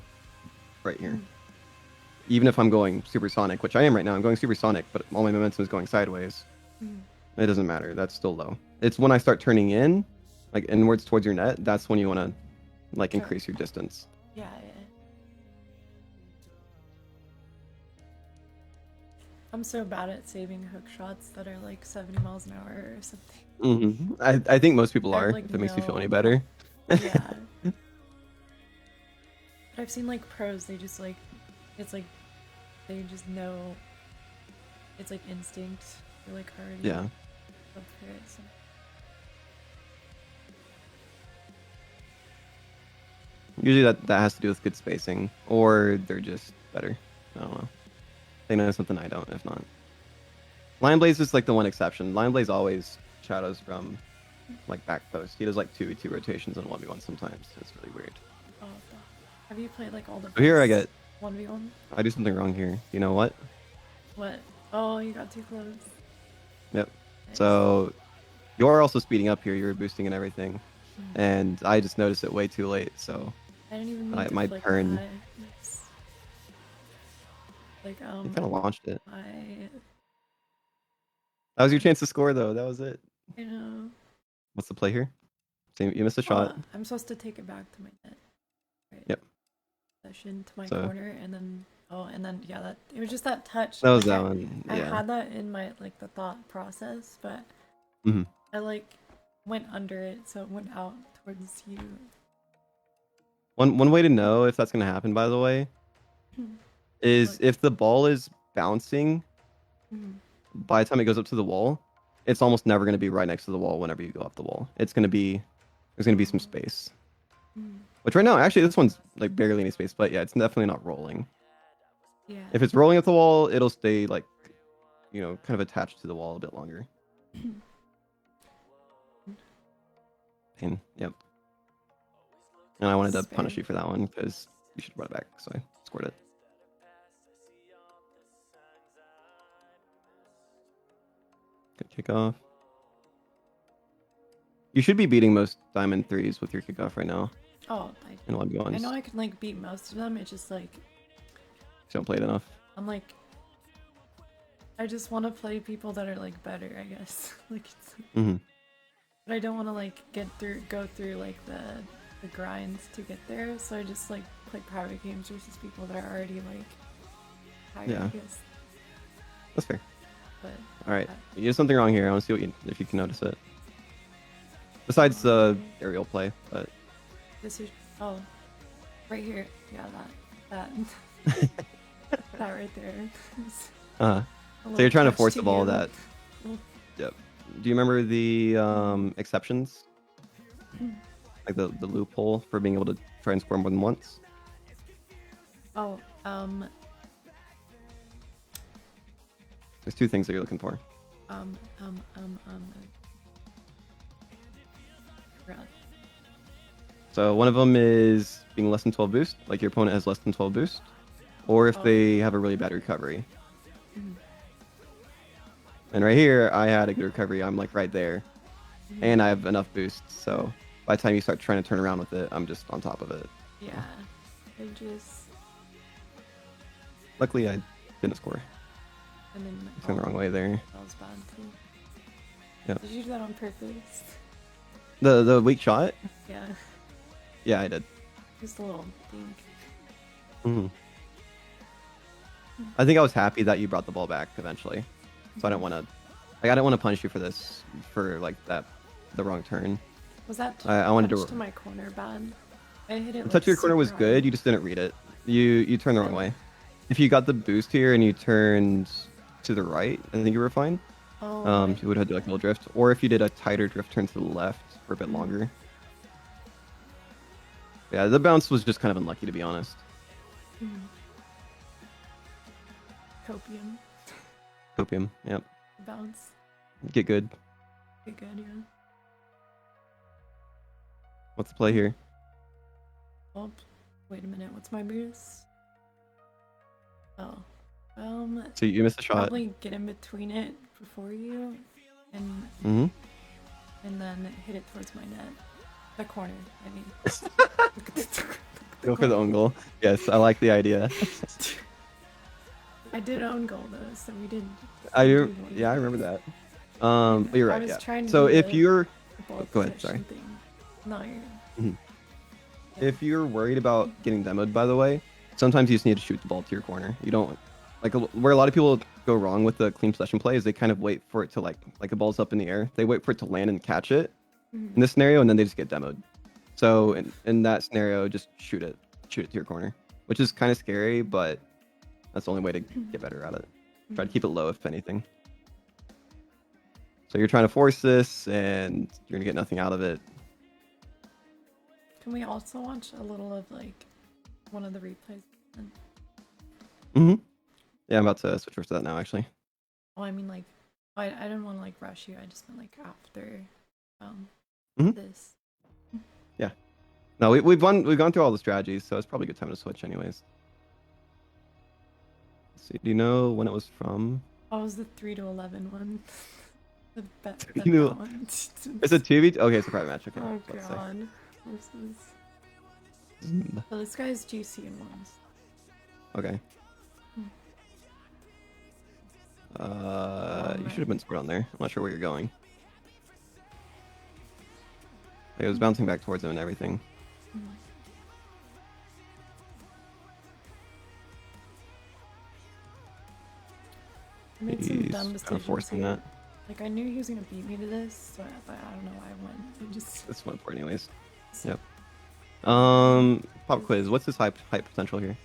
right here. Even if I'm going supersonic, which I am right now, I'm going supersonic, but all my momentum is going sideways. It doesn't matter. That's still low. It's when I start turning in, like inwards towards your net, that's when you want to like increase your distance. Yeah. I'm so bad at saving hook shots that are like 70 miles an hour or something. I think most people are, like, if it makes you feel any better. Yeah. But I've seen like pros, they just like, it's like, they just know, it's like instinct. They're like already Yeah. up for it. So. Usually that has to do with good spacing, or they're just better. I don't know. They know something I don't, if not. Lion Blaze is like the one exception. Lion Blaze always shadows from like back post. He does like 2v2 rotations and 1v1 sometimes. It's really weird. Oh, have you played like all the So here I get 1v1? I do something wrong here. You know what? What? Oh, you got too close. Yep. Nice. So you're also speeding up here. You're boosting and everything. And I just noticed it way too late, so I didn't even need to my flick turn. that. Like You kind of launched it. I That was your chance to score, though. That was it. I know. What's the play here? You missed a shot. I'm supposed to take it back to my net. Right. Yep. Possession to my corner, and then yeah, that it was just that touch. That was like, that one. Yeah. I had that in my like the thought process, but I like went under it, so it went out towards you. One way to know if that's gonna happen, by the way, is if the ball is bouncing by the time it goes up to the wall, it's almost never gonna be right next to the wall whenever you go up the wall. There's gonna be some space. Which right now, actually, this one's like barely any space, but yeah, it's definitely not rolling. Yeah. If it's rolling at the wall, it'll stay like, kind of attached to the wall a bit longer. Pain. Yep. And I wanted to punish you for that one because you should run it back, so I scored it. Good kickoff. You should be beating most diamond threes with your kickoff right now. Oh, in 1v1s. I know I can like beat most of them. It's just like Just don't play it enough. I'm like I just want to play people that are like better, I guess. Like it's, Mm-hmm. but I don't want to like go through like the grinds to get there. So I just like play private games versus people that are already like higher, Yeah. I guess. That's fair. But All right, you did something wrong here. I want to see if you can notice it. Besides the aerial play, but this is right here. Yeah, that that right there. uh, so you're trying to force the ball that. Yep. Do you remember the exceptions, like the loophole for being able to try and score more than once? Oh, There's two things that you're looking for. forgot. So one of them is being less than 12 boost, like your opponent has less than 12 boost, or if they have a really bad recovery. Mhm. And right here, I had a good recovery. I'm like right there, and I have enough boosts. So by the time you start trying to turn around with it, I'm just on top of it. Yeah, I just Luckily, I didn't score. and then I turned the wrong way there. that was bad too. Yep. Did you do that on purpose? The weak shot? Yeah, Yeah, I did. just a little dink. hmm I think I was happy that you brought the ball back eventually. So I don't want to, like, I don't want to punish you for this, for like that, the wrong turn. Was that I wanted touch to. to my corner bad? I hit it. The touch of your corner was good. You just didn't read it. You turned the wrong way. If you got the boost here and you turned to the right, I think you were fine. Oh, You would have to like a little drift, or if you did a tighter drift turn to the left for a bit longer. Yeah, the bounce was just kind of unlucky, to be honest. Copium Copium, yep. bounce. Get good. Be good, yeah. What's the play here? Oh, wait a minute. What's my boost? Oh, So you missed a shot. probably get in between it before you, and Mm-hmm. and then hit it towards my net. The corner, I mean. Go for the own goal. Yes, I like the idea. I did own goal though, so we did. I do remember that. But you're I right. was Yeah. trying to So do if the you're, ball go ahead. possession Sorry. thing. No, you're. Mhm. If you're worried about getting demoed, by the way, sometimes you just need to shoot the ball to your corner. You don't like where a lot of people go wrong with the clean possession play is they kind of wait for it to like the ball's up in the air. They wait for it to land and catch it in this scenario, and then they just get demoed. So in that scenario, just shoot it to your corner, which is kind of scary, but that's the only way to get better at it. Try to keep it low, if anything. So you're trying to force this, and you're gonna get nothing out of it. Can we also watch a little of like one of the replays? Yeah, I'm about to switch over to that now, actually. Oh, I mean like, I didn't want to like rush you. I just meant like after, this. Yeah. No, we've gone through all the strategies, so it's probably a good time to switch, anyways. Let's see. Do you know when it was from? Oh, it was the 3 to 11 one. The bet You know- that one. It's a 2v. Okay, it's a private match. Okay. Oh let's say. god. This is. Mm, So this guy's GC in ones. Okay. You should have been squared on there. I'm not sure where you're going. It was bouncing back towards him and everything. I made some He's dumb kind decisions of forcing here. that. Like I knew he was gonna beat me to this, so I don't know why I went. I just This one for anyways. so- Yep. Pop quiz. What's his height potential here?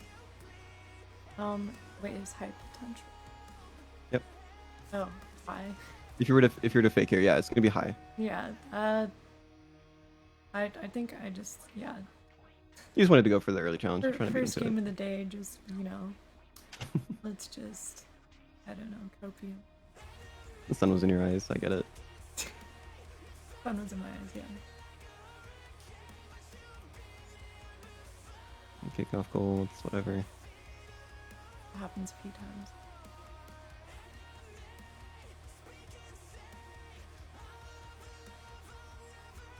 wait, his high potential. Yep. Oh, high. If you were to fake here, yeah, it's gonna be high. Yeah. I think I just You just wanted to go for the early challenge. Trying to beat first into game it. of the day, just let's just I don't know, copium. The sun was in your eyes. I get it. Fun was in my eyes, yeah. Kick off goals, whatever. It happens a few times.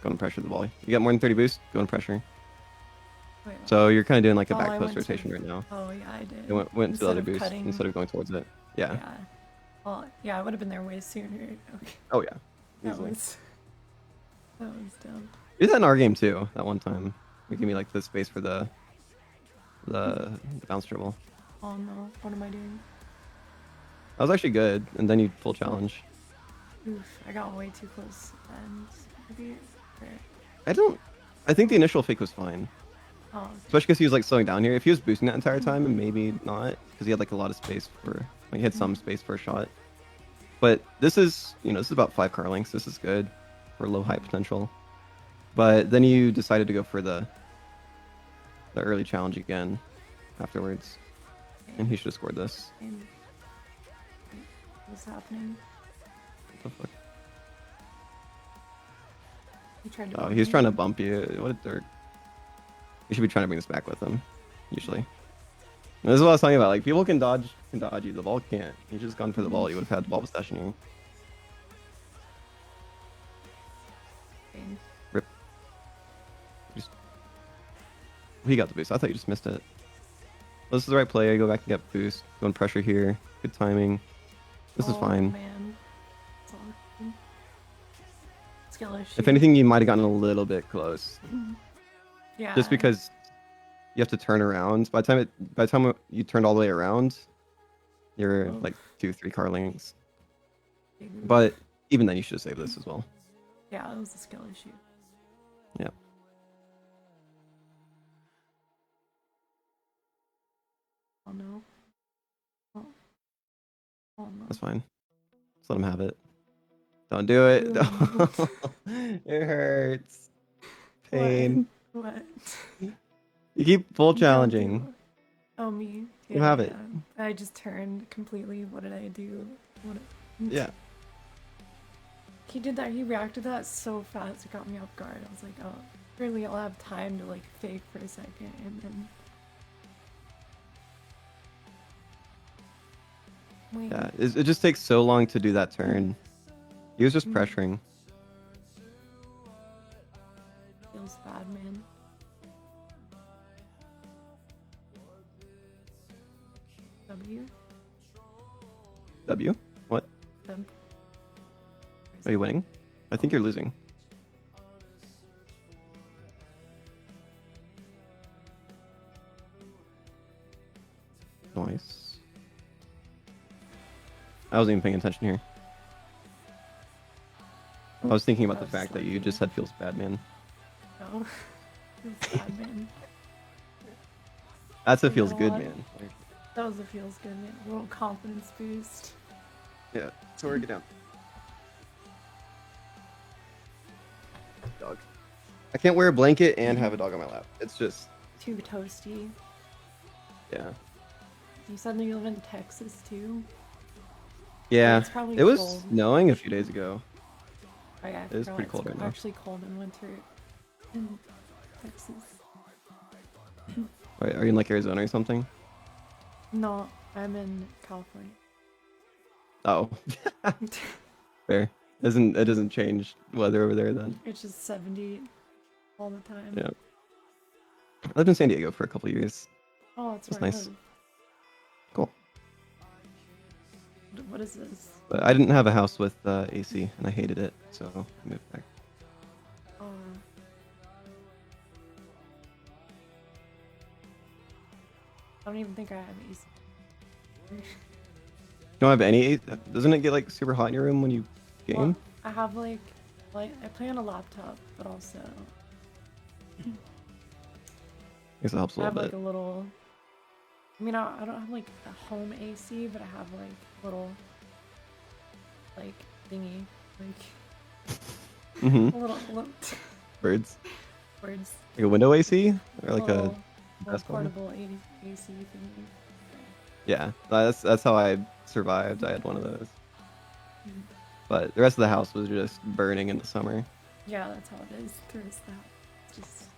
Go and pressure the ball. You got more than 30 boost. Go and pressure. So you're kind of doing like a Oh, back I post went to. rotation right now. Oh yeah, I did. It went to the Instead other of boost cutting. instead of going towards it. Yeah. Yeah. Well, yeah, I would have been there way sooner. Okay. Oh yeah. That Easily. was dumb. We did that in our game too. That one time, you give me like the space for the bounce dribble. Oh no, what am I doing? That was actually good, and then you full challenge. Oof, I got way too close and maybe. Or, I don't. I think the initial fake was fine, oh, okay. especially because he was like slowing down here. If he was boosting that entire time, maybe not, because he had like a lot of space for. Like, he had some space for a shot. But this is, this is about 5 car lengths. This is good for low height potential. But then you decided to go for the early challenge again afterwards, and he should have scored this. And what's happening? What the fuck? He tried to. Oh, he was trying to bump you. What a dirt. You should be trying to bring this back with him, usually. And this is what I was talking about. Like, people can dodge you. The ball can't. You just gone for the ball. You would have had the ball possession here. Rip. He got the boost. I thought you just missed it. Well, this is the right play. I go back and get boost. Going pressure here. Good timing. This is fine. Man. It's all skill issue. If anything, you might have gotten a little bit close. Yeah. Just because you have to turn around. By the time you turned all the way around, you're like 2-3 car lengths. But even then, you should have saved this as well. Yeah, it was a skill issue. Yeah. Oh no. Oh no. That's fine. Just let him have it. Don't do it. It hurts. Pain. What? You keep full Don't challenging. do- Oh, me. You have it. I just turned completely. What did I do? What? Yeah. He did that. He reacted to that so fast. It got me off guard. I was like, oh, surely I'll have time to like fake for a second, and then. Wait. Yeah. It just takes so long to do that turn. He was just Mm. pressuring. Feels bad, man. W. W? What? W. Are you winning? I think you're losing. Nice. I wasn't even paying attention here. I was thinking about the fact that you just said feels bad, man. No. Feels bad, man. That's a You feels know good, what? man. That was a feels good, man. A little confidence boost. Yeah. Sorry, get down. Dog. I can't wear a blanket and have a dog on my lap. It's just, Too toasty. yeah. You said that you live in Texas too? Yeah. It's probably It was cold. snowing a few days ago. Oh, yeah, I It is forgot pretty cold it's right now. actually cold in winter in Texas. Wait, are you in like Arizona or something? No, I'm in California. Oh. Fair. It doesn't change weather over there then. It's just 70 all the time. Yeah. I lived in San Diego for a couple years. Oh, that's That's where nice. I live. Cool. What is this? But I didn't have a house with AC and I hated it, so I moved back. Oh. I don't even think I have AC. You don't have any AC? Doesn't it get like super hot in your room when you game? Well, I have like I play on a laptop, but also I guess it helps a I have little like bit. a little. I mean, I don't have like a home AC, but I have like little like thingy, like Mm-hmm. a little Birds. words. Like a window AC? Or like little, a little desk one? portable AC thingy. Yeah, that's how I survived. I had one of those. Mhm. But the rest of the house was just burning in the summer. Yeah, that's how it is. There is that. It's just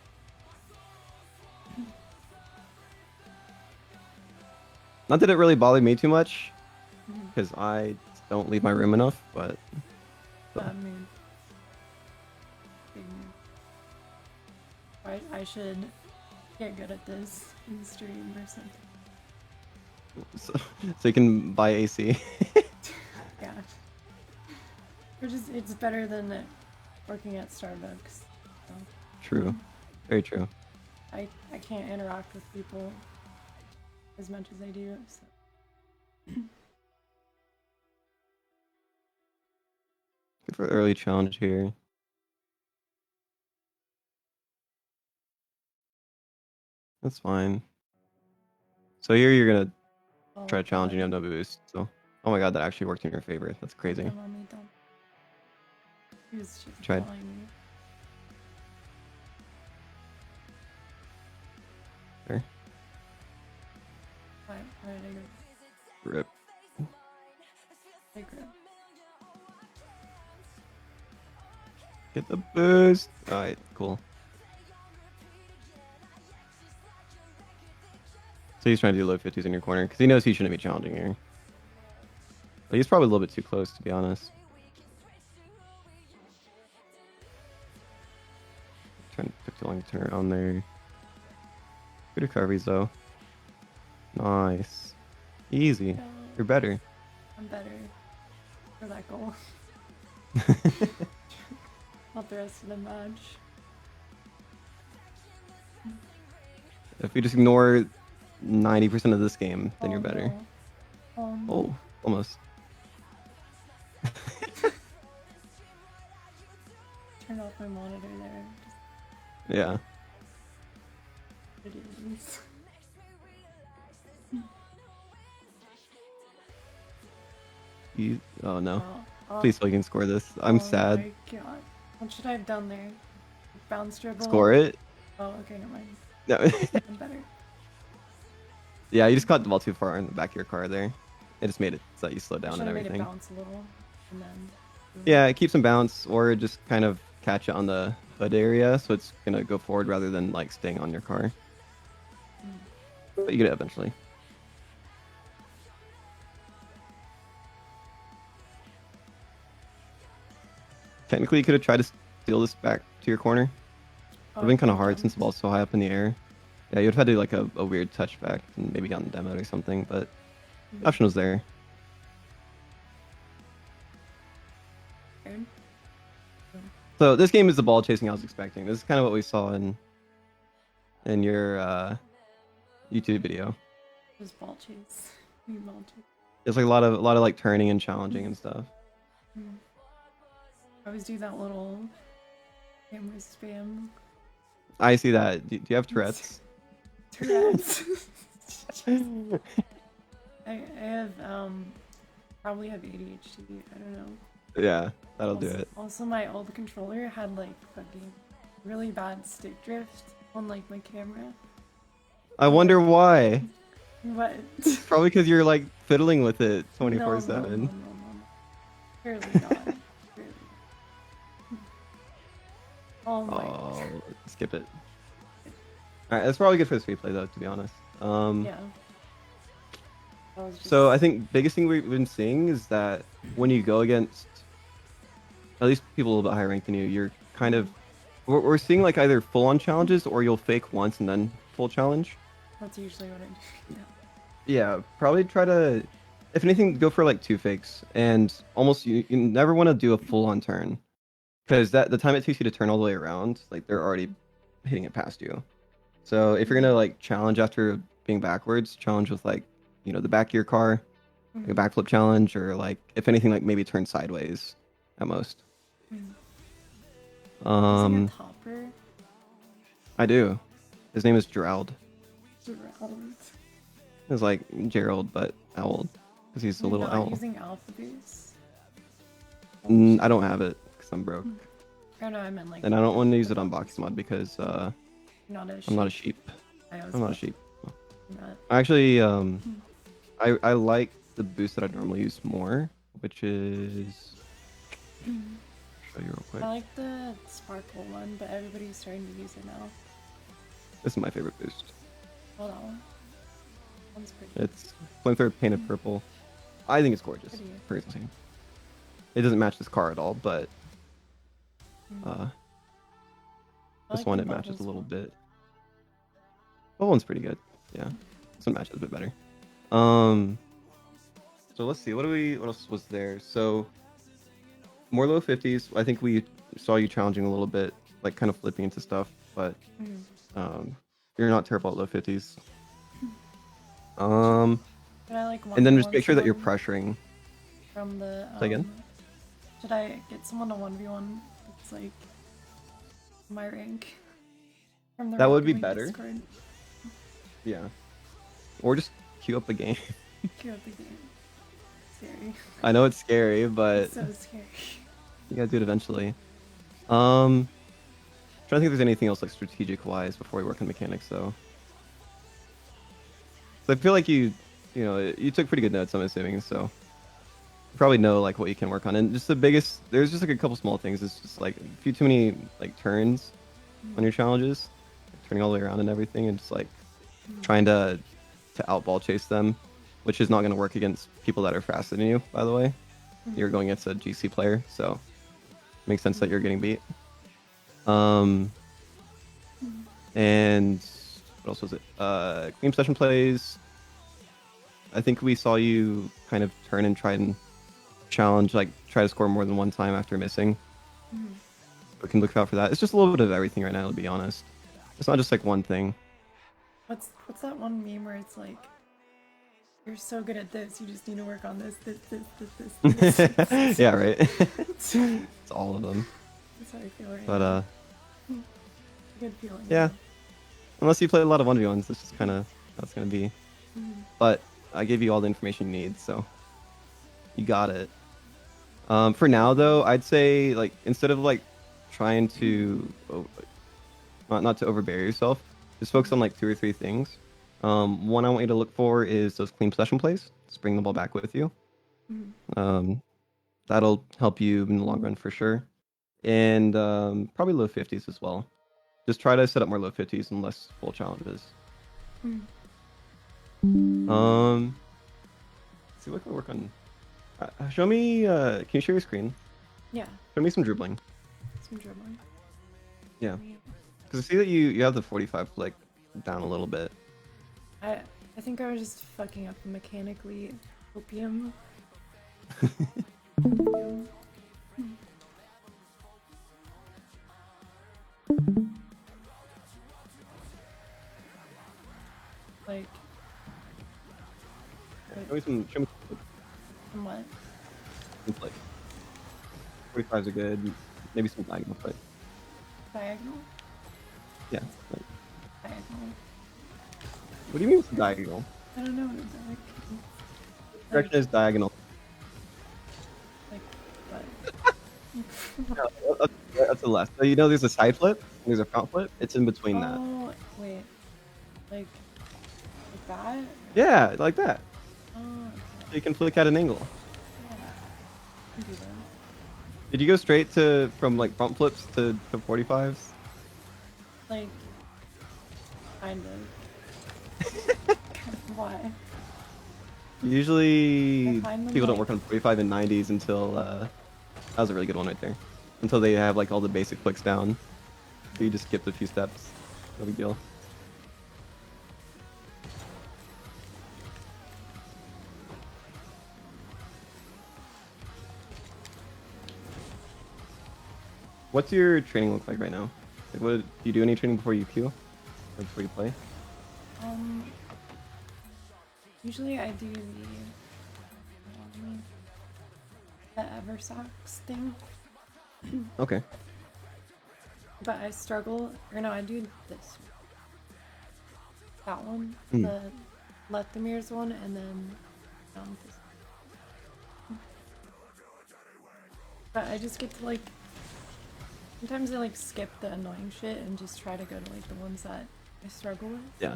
Not that it really bothered me too much, Mhm. because I don't leave my room enough, but bad mood. Big mood. I should get good at this in stream or something. So you can buy AC. Yeah. Or just it's better than working at Starbucks. So, True. Very true. I can't interact with people as much as I do. So. Good for early challenge here. That's fine. So here you're gonna try to challenge and you have no boost. So, oh my god, that actually worked in your favor. That's crazy. He was just Tried. following me. There. Why did I go? Rip. I grip. Get the boost. Alright, cool. So he's trying to do low 50s in your corner because he knows he shouldn't be challenging here. But he's probably a little bit too close, to be honest. Trying to took too long to turn around there. Good recoveries though. Nice. Easy. You're better. I'm better for that goal. Not the rest of the match. If you just ignore 90% of this game, then you're better. No. Oh, almost. Turn off my monitor there. Yeah. It is. Oh no. Oh, Please, so you can score this. I'm sad. My God. What should I have done there? Bounce dribble? Score it? Oh, okay, never mind. No. I'm better. Yeah, you just caught the ball too far in the back of your car there. It just made it so that you slowed down and Made everything. it bounce a little, and then. Yeah, it keeps them bounce or just kind of catch it on the hood area, so it's gonna go forward rather than like staying on your car. But you get it eventually. Technically, you could have tried to steal this back to your corner. Would have been kind of hard since the ball's so high up in the air. Yeah, you'd have had to do like a weird touchback and maybe gotten demoed or something, but the option was there. So this game is the ball chasing I was expecting. This is kind of what we saw in your YouTube video. Just ball chase. Ball chase. It's like a lot of like turning and challenging and stuff. I always do that little camera spam. I see that. Do you have Tourette's? Tourette's. I have probably have ADHD. I don't know. Yeah, that'll also, do it. Also, my old controller had like fucking really bad stick drift on like my camera. I wonder why. What? Probably because you're like fiddling with it 24/7. No. Clearly not. Clearly. Oh my. Oh, skip it. Alright, that's probably good for this replay though, to be honest. Yeah. So I think biggest thing we've been seeing is that when you go against at least people a little bit higher ranked than you, you're kind of we're seeing like either full on challenges or you'll fake once and then full challenge. That's usually what I do. Yeah, probably try to, if anything, go for like 2 fakes and almost you never want to do a full on turn because the time it takes you to turn all the way around, like they're already hitting it past you. So if you're gonna like challenge after being backwards, challenge with like the back of your car, like a backflip challenge, or like if anything, like maybe turn sideways at most. A topper? I do. His name is Gerald. Gerald. It's like Gerald, but owl, because he's a little not owl. Using Alpha Boost? I don't have it because I'm broke. Oh no, I meant like. And I don't want to use it on Box Mod because I'm not a sheep. I'm not a sheep. Actually, I like the boost that I normally use more, which is show you real quick. I like the sparkle one, but everybody's starting to use it now. This is my favorite boost. Oh, that one. One's pretty. It's flamethrower painted purple. I think it's gorgeous. Personally, it doesn't match this car at all, but this one it matches a little bit. Well, one's pretty good. Yeah, this one matches a bit better. Um, so let's see. What else was there? So more low 50s. I think we saw you challenging a little bit, like kind of flipping into stuff, but Mhm. um, you're not terrible at low 50s. Um, Should I like and then just 1v1 make sure that you're someone pressuring. from the Say again. should I get someone to 1v1 that's like my rank from the That would Rocket be League better. Discord? Yeah. Or just queue up the game. Queue up the game. Scary. I know it's scary, but It's so scary. you gotta do it eventually. Trying to think if there's anything else like strategic wise before we work on mechanics though. So I feel like you took pretty good notes, I'm assuming, so you probably know like what you can work on. And just there's just like a couple small things. It's just like a few too many like turns on your challenges, like, turning all the way around and everything, and just like trying to outball chase them, which is not going to work against people that are faster than you. By the way, you're going against a GC player, so it makes sense that you're getting beat. And what else was it? Game session plays. I think we saw you kind of turn and try and challenge, like try to score more than one time after missing. We can look out for that. It's just a little bit of everything right now, to be honest. It's not just like one thing. What's that one meme where it's like, you're so good at this, you just need to work on this. Yeah, right. It's all of them. That's how I feel right But now. Good feeling. yeah. Unless you play a lot of 1v1s, this is kind of how it's gonna be. But I gave you all the information you need, so you got it. For now, though, I'd say like instead of like trying to not to overbear yourself, just focus on like 2 or 3 things. One I want you to look for is those clean possession plays. Just bring the ball back with you. That'll help you in the long run for sure. And probably low 50s as well. Just try to set up more low 50s and less full challenges. Let's see what can we work on. Show me. Can you share your screen? Yeah, Show me some dribbling. some dribbling. Yeah, because I see that you have the 45 flick down a little bit. I think I was just fucking up mechanically. Opium. Like, Show me from what? some flick. 45s are good. Maybe some diagonal flick. Diagonal? Yeah. Like, Diagonal. what do you mean with diagonal? I don't know. Direction is diagonal. Like, what? No, that's the left. So you know there's a side flip, and there's a front flip. It's in between that. Oh, wait. Like that? Yeah, like that. Oh, okay. So you can flick at an angle. Yeah. I can do that. Did you go straight from like front flips to 45s? Like, kind of. Why? Usually I find them, people don't like- work on 45 and 90s until that was a really good one right there. Until they have like all the basic flicks down. So you just skipped a few steps. No big deal. What's your training look like right now? Like, do you do any training before you queue? Or before you play? Usually I do the Eversocks thing, Okay. but I struggle, or no, I do this. That one, Hmm. the Lethemire's one, and then this. But I just get to like, sometimes I like skip the annoying shit and just try to go to like the ones that I struggle with. Yeah.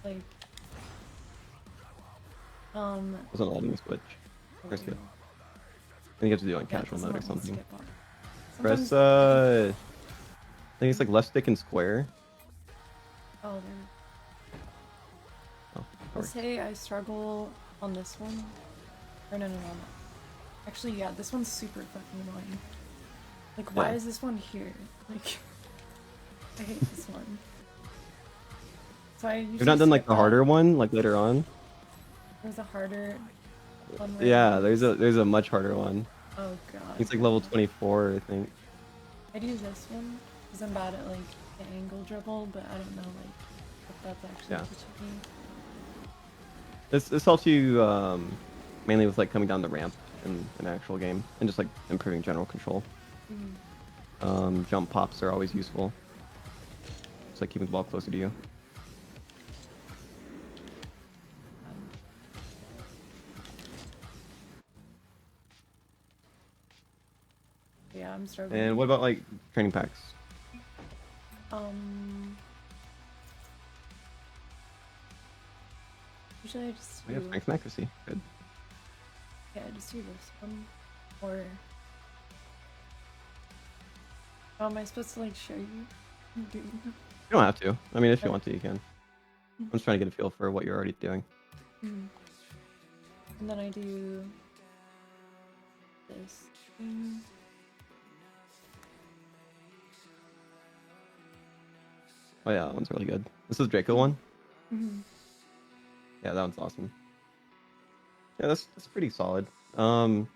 Like, Wasn't letting me switch. Press skip. I think you have to do it on casual mode or something. Press I think it's like left stick and square. Oh, there. Oh, I'll say I struggle on this one. Or no. Actually, yeah, this one's super fucking annoying. Like, why Yeah. is this one here? Like, I hate this one. So I You've usually not done like skip the that. harder one, like later on. There's a harder one where Yeah, I there's a much harder one. Oh I think god. it's like level 24, I think. I'd use this one because I'm bad at like the angle dribble, but I don't know like if that's actually Yeah. teaching me. This helps you mainly with like coming down the ramp in an actual game and just like improving general control. Jump pops are always useful. It's like keeping the ball closer to you. Yeah, I'm struggling. And what about like training packs? Usually I just We have do strength and accuracy. Good. yeah, I just do this one. Or how am I supposed to like show you doing them? You don't have to. I mean, if you Okay. want to, you can. I'm just trying to get a feel for what you're already doing. And then I do this thing. Oh yeah, that one's really good. This is Draco one. Mm-hmm. Yeah, that one's awesome. Yeah, that's pretty solid. Let's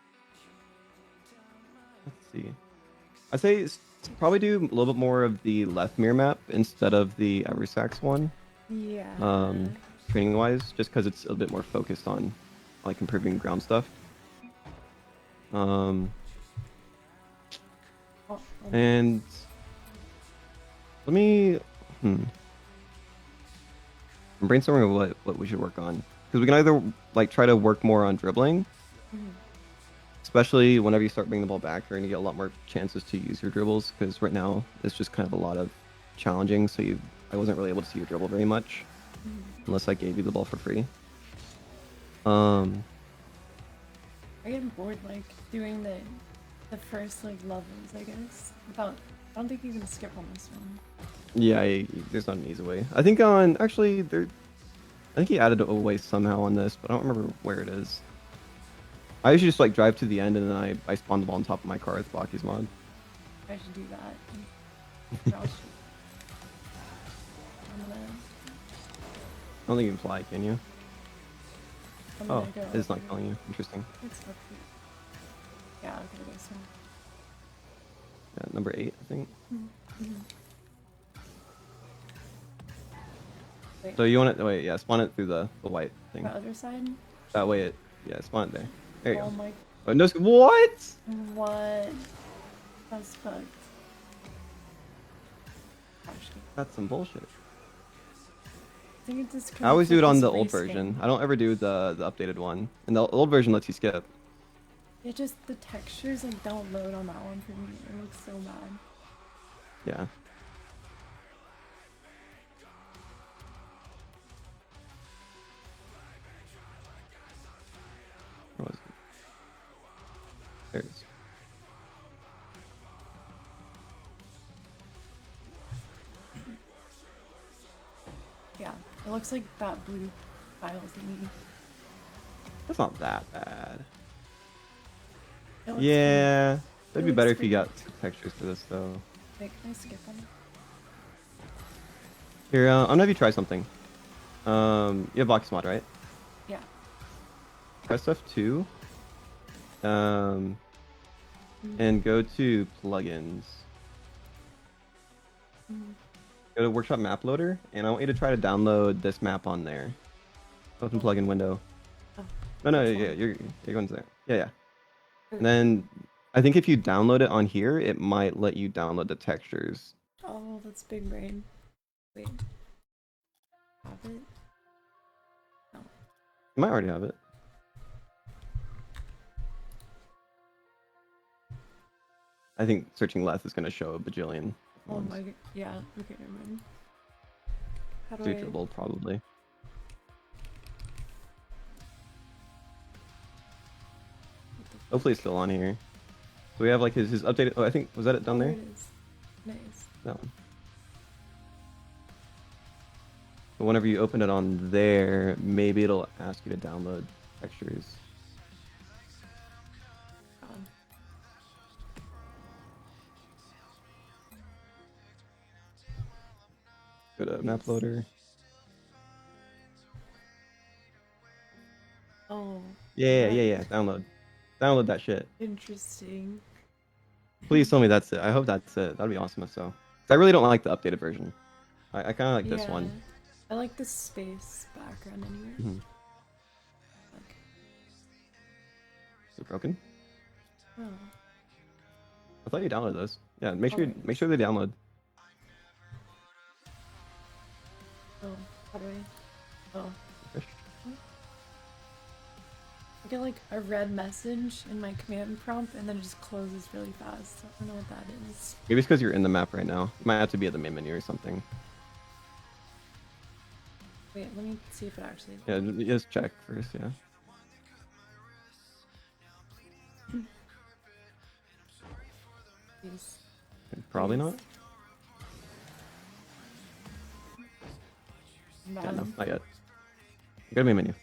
see. I'd say probably do a little bit more of the left mirror map instead of the Eversax one. Yeah. Training wise, just because it's a bit more focused on like improving ground stuff. Oh, And let me. I'm brainstorming what we should work on because we can either like try to work more on dribbling, especially whenever you start bringing the ball back, you're gonna get a lot more chances to use your dribbles because right now it's just kind of a lot of challenging. So I wasn't really able to see your dribble very much unless I gave you the ball for free. I get bored like doing the first like levels, I guess. I don't think you can skip on this one. Yeah, there's not an easy way. I think on actually there, I think he added a way somehow on this, but I don't remember where it is. I usually just like drive to the end and then I spawn the ball on top of my car with Blocky's mod. I should do that. Josh, I don't think you can fly, can you? I'm Oh, gonna go it's not over. killing you. Interesting. It's up here. Yeah, okay, this one. Yeah, number 8, I think. Wait, So you want it? Wait, yeah, spawn it through the white thing. the other side? That way it, yeah, spawn it there. There you Oh go. my, Oh, no, what? what? That's fucked. Gosh, That's some bullshit. I think it's just I always do it on the old reskin. version. I don't ever do the updated one. And the old version lets you skip. It just, the textures like don't load on that one for me. It looks so bad. Yeah. Where was it? There it is. Yeah, it looks like that blue file thingy. That's not that bad. It looks Yeah. It'd It be better looks if you good. got textures for this, though. Wait, can I skip them? Here, I'm gonna have you try something. You have Box Mod, right? Yeah. Press F2. And go to plugins. Go to Workshop Map Loader, and I want you to try to download this map on there. Open plugin window. Oh, No, which yeah, one? you're going there. Yeah. And then I think if you download it on here, it might let you download the textures. Oh, that's big brain. Wait. Have it? No. You might already have it. I think searching left is going to show a bajillion Oh ones. my god. Yeah, okay, never mind. How do Do I... dribble, probably. Hopefully it's still on here. So we have like his updated. Oh, I think was that it down There there? it is. Nice. That one. But whenever you open it on there, maybe it'll ask you to download textures. God. Go to map loader. Yeah. Download that shit. Interesting. Please tell me that's it. I hope that's it. That'd be awesome if so. 'Cause I really don't like the updated version. I kind of like this Yeah. one. I like the space background anyway. Mm-hmm. Like, Is it broken? oh. I thought you downloaded those. Yeah, Okay. make sure they download. Oh, how do I? Oh. Fish. I get like a red message in my command prompt and then it just closes really fast. I don't know what that is. Maybe it's because you're in the map right now. You might have to be at the main menu or something. Wait, let me see if it actually. Yeah, just check first. Yeah. Please. Probably Please. not. Yeah, no, not yet. You gotta main menu.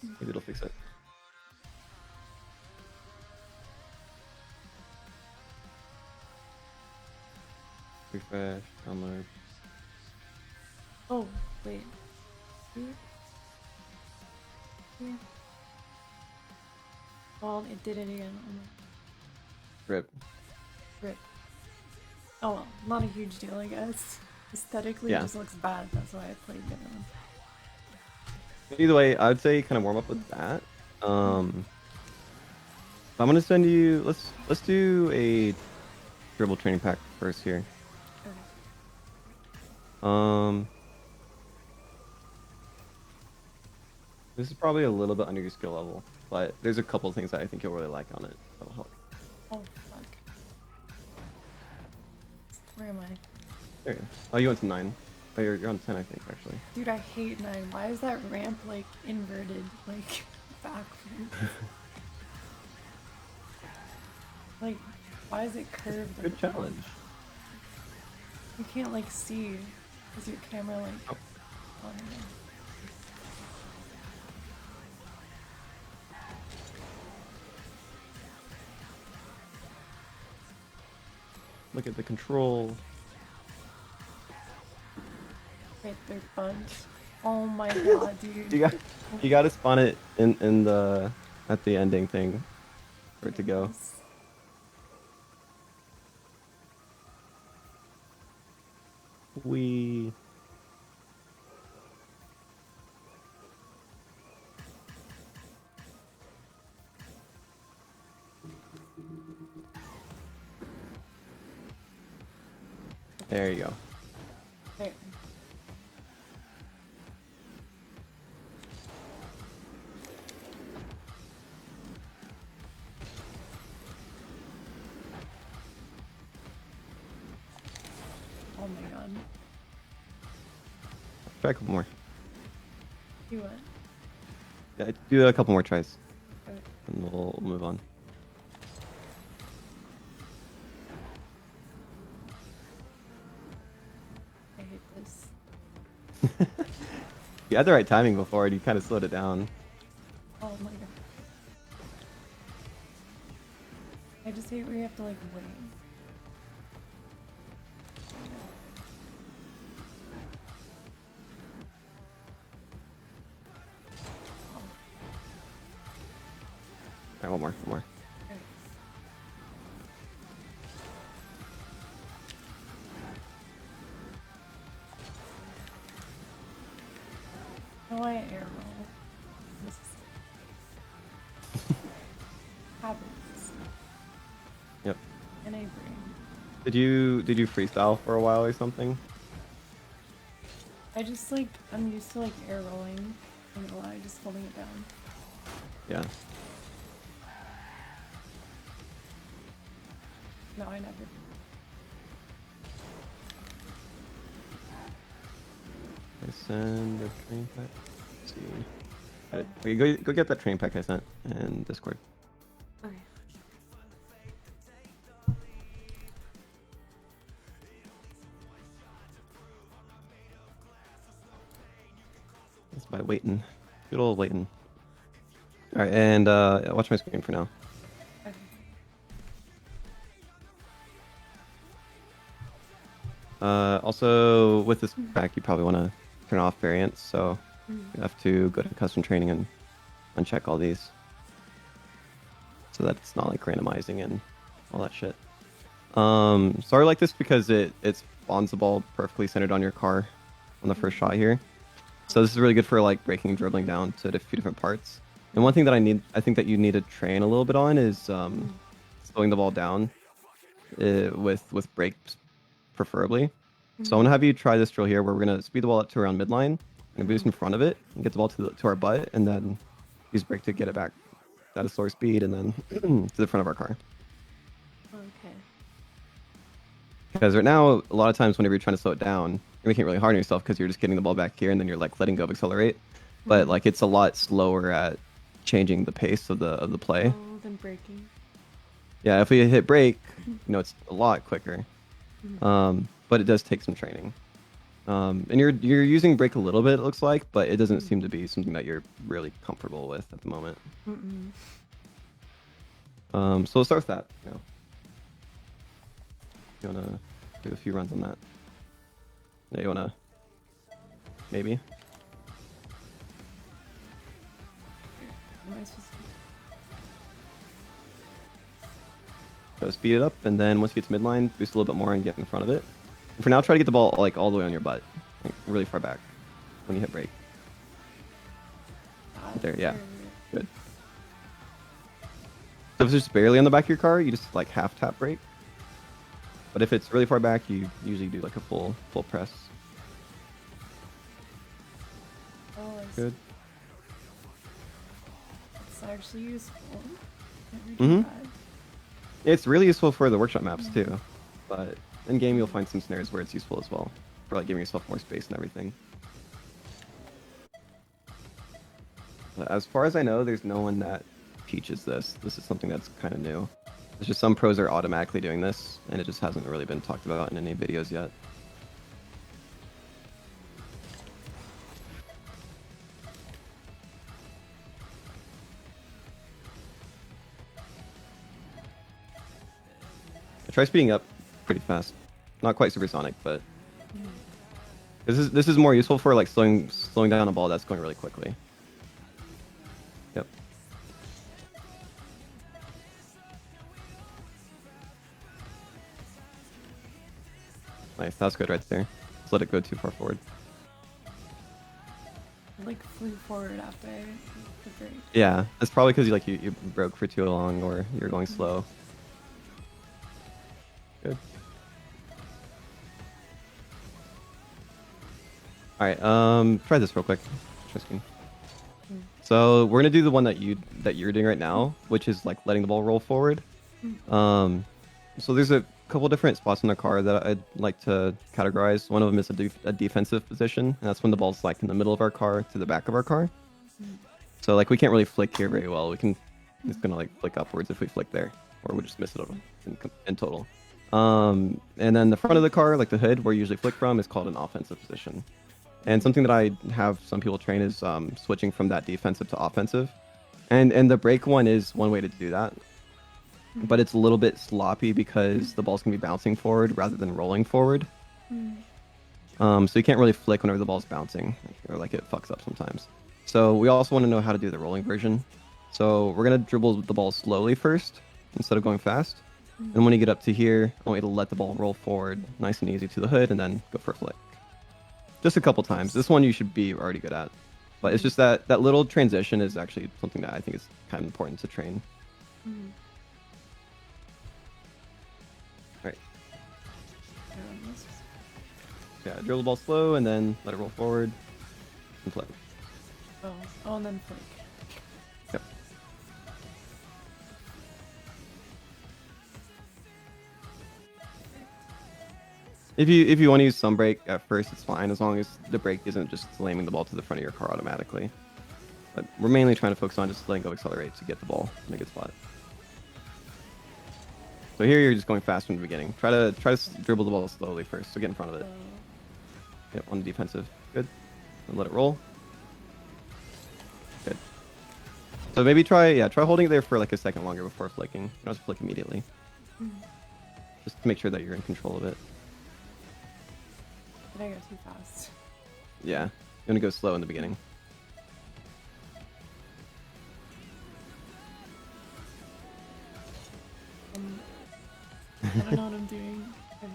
Maybe it'll fix it. Refresh, download. Oh, wait. Here? Here? Well, it did it again. Oh my. Rip. Rip. Oh well, not a huge deal, I guess. Aesthetically, Yeah. it just looks bad. That's why I played the other one. Either way, I would say kind of warm up with that. I'm gonna send you. Let's do a dribble training pack first here. Okay. This is probably a little bit under your skill level, but there's a couple things that I think you'll really like on it. That'll help. Oh fuck. Where am I? There you go. Oh, you went to 9. Oh, you're on 10, I think, actually. Dude, I hate 9. Why is that ramp like inverted? Like backwards? Like, why is it curved? Good challenge. You can't like see. Is your camera like? Oh. Oh, no. Look at the control. Wait, they're bugged. Oh my god, dude. You got to spawn it in the at the ending thing for it to go. Yes. We. There you go. There. Oh my god. Try a couple more. You what? Yeah, do a couple more tries, Okay. and we'll move on. I hate this. You had the right timing before, and you kind of slowed it down. Oh my god. I just hate where you have to like wait. All right, one more. Okay. How do I air roll? This is habits. Yep. And I bring. Did you freestyle for a while or something? I just like I'm used to like air rolling. I don't know why, just holding it down. Yeah. No, I never. I send the train pack. Let's see. Got it. Okay, go get that train pack I sent in Discord. Okay. That's by waiting. Good old waiting. All right, and watch my screen for now. Okay. Also, with this pack, you probably want to turn off variants, so Mm. you have to go to custom training and uncheck all these. so that it's not like randomizing and all that shit. So I like this because it spawns the ball perfectly centered on your car on the first shot here. So this is really good for like breaking and dribbling down to a few different parts. And one thing that I think that you need to train a little bit on is slowing the ball down with breaks preferably. So I'm gonna have you try this drill here where we're gonna speed the ball up to around midline and boost in front of it and get the ball to our butt and then use break to get it back at a slower speed and then to the front of our car. Okay. Because right now, a lot of times whenever you're trying to slow it down, you're making it really hard on yourself because you're just getting the ball back here and then you're like letting go of accelerate. But like it's a lot slower at changing the pace of the play. Oh, than breaking. Yeah, if we hit break, it's a lot quicker. But it does take some training. And you're using break a little bit, it looks like, but it doesn't seem to be something that you're really comfortable with at the moment. So let's start with that. You wanna do a few runs on that? Yeah, you wanna maybe? Am I supposed to... Go speed it up, and then once you get to midline, boost a little bit more and get in front of it. And for now, try to get the ball like all the way on your butt, like really far back when you hit break. There, yeah, good. So if it's just barely on the back of your car, you just like half tap break. But if it's really far back, you usually do like a full press. Oh, I see. Good. It's actually useful. It's really useful for the workshop maps too, but in game you'll find some scenarios where it's useful as well for like giving yourself more space and everything. But as far as I know, there's no one that teaches this. This is something that's kind of new. It's just some pros are automatically doing this, and it just hasn't really been talked about in any videos yet. I try speeding up pretty fast. Not quite supersonic, but this is more useful for like slowing down a ball that's going really quickly. Yep. Nice, that's good right there. Just let it go too far forward. I like flew forward after the break. Yeah, that's probably because you broke for too long or you're going slow. Good. All right, try this real quick. Interesting. So we're gonna do the one that you're doing right now, which is like letting the ball roll forward. So there's a couple different spots in the car that I'd like to categorize. One of them is a defensive position, and that's when the ball's like in the middle of our car to the back of our car. So like we can't really flick here very well. It's gonna like flick upwards if we flick there, or we'll just miss it in total. And then the front of the car, like the hood, where you usually flick from, is called an offensive position. And something that I have some people train is switching from that defensive to offensive. And the break one is one way to do that. But it's a little bit sloppy because the ball's going to be bouncing forward rather than rolling forward. So you can't really flick whenever the ball's bouncing, or like it fucks up sometimes. So we also want to know how to do the rolling version. So we're going to dribble the ball slowly first instead of going fast. And when you get up to here, I want you to let the ball roll forward nice and easy to the hood and then go for a flick. Just a couple times. This one you should be already good at. But it's just that little transition is actually something that I think is kind of important to train. Alright. Yeah, dribble the ball slow and then let it roll forward and flick. Oh, and then flick. Yep. If you want to use some brake at first, it's fine as long as the brake isn't just slamming the ball to the front of your car automatically. But we're mainly trying to focus on just letting go accelerate to get the ball in a good spot. So here you're just going fast from the beginning. Try to dribble the ball slowly first, so get in front of it. Yep, on the defensive. Good. And let it roll. Good. So maybe try holding it there for like a second longer before flicking. You don't have to flick immediately. Just to make sure that you're in control of it. Did I go too fast? Yeah, you want to go slow in the beginning. I don't know what I'm doing. Okay.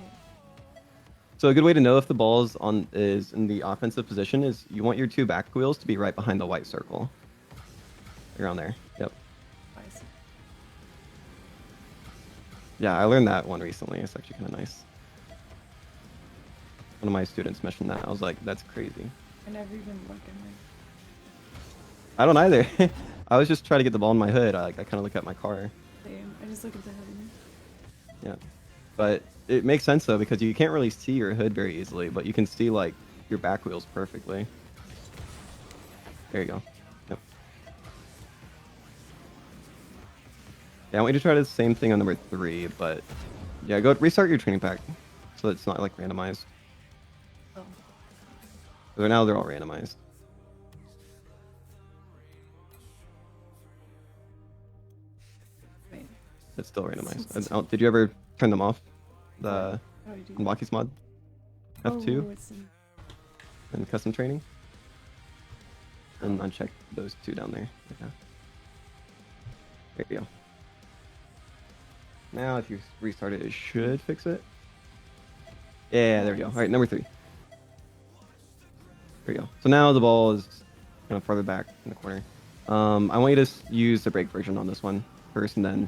So a good way to know if the ball is in the offensive position is you want your two back wheels to be right behind the white circle. Around there. Yep. I see. Yeah, I learned that one recently. It's actually kind of nice. One of my students mentioned that. I was like, that's crazy. I never even look at my. I don't either. I was just trying to get the ball in my hood. I kind of look at my car. Same. I just look at the hoodie. Yeah. But it makes sense though because you can't really see your hood very easily, but you can see like your back wheels perfectly. There you go. Yep. Yeah, I want you to try the same thing on number 3, but yeah, go restart your training pack so it's not like randomized. Oh. So now they're all randomized. Wait. It's still randomized. Did you ever turn them off? The How do you do? Unlockies mod? F2 Oh, it's in... and custom training? And uncheck those 2 down there. Yeah. There you go. Now if you restart it, it should fix it. Yeah, there we go. All right, number 3. There you go. So now the ball is kind of farther back in the corner. I want you to use the brake version on this one first, and then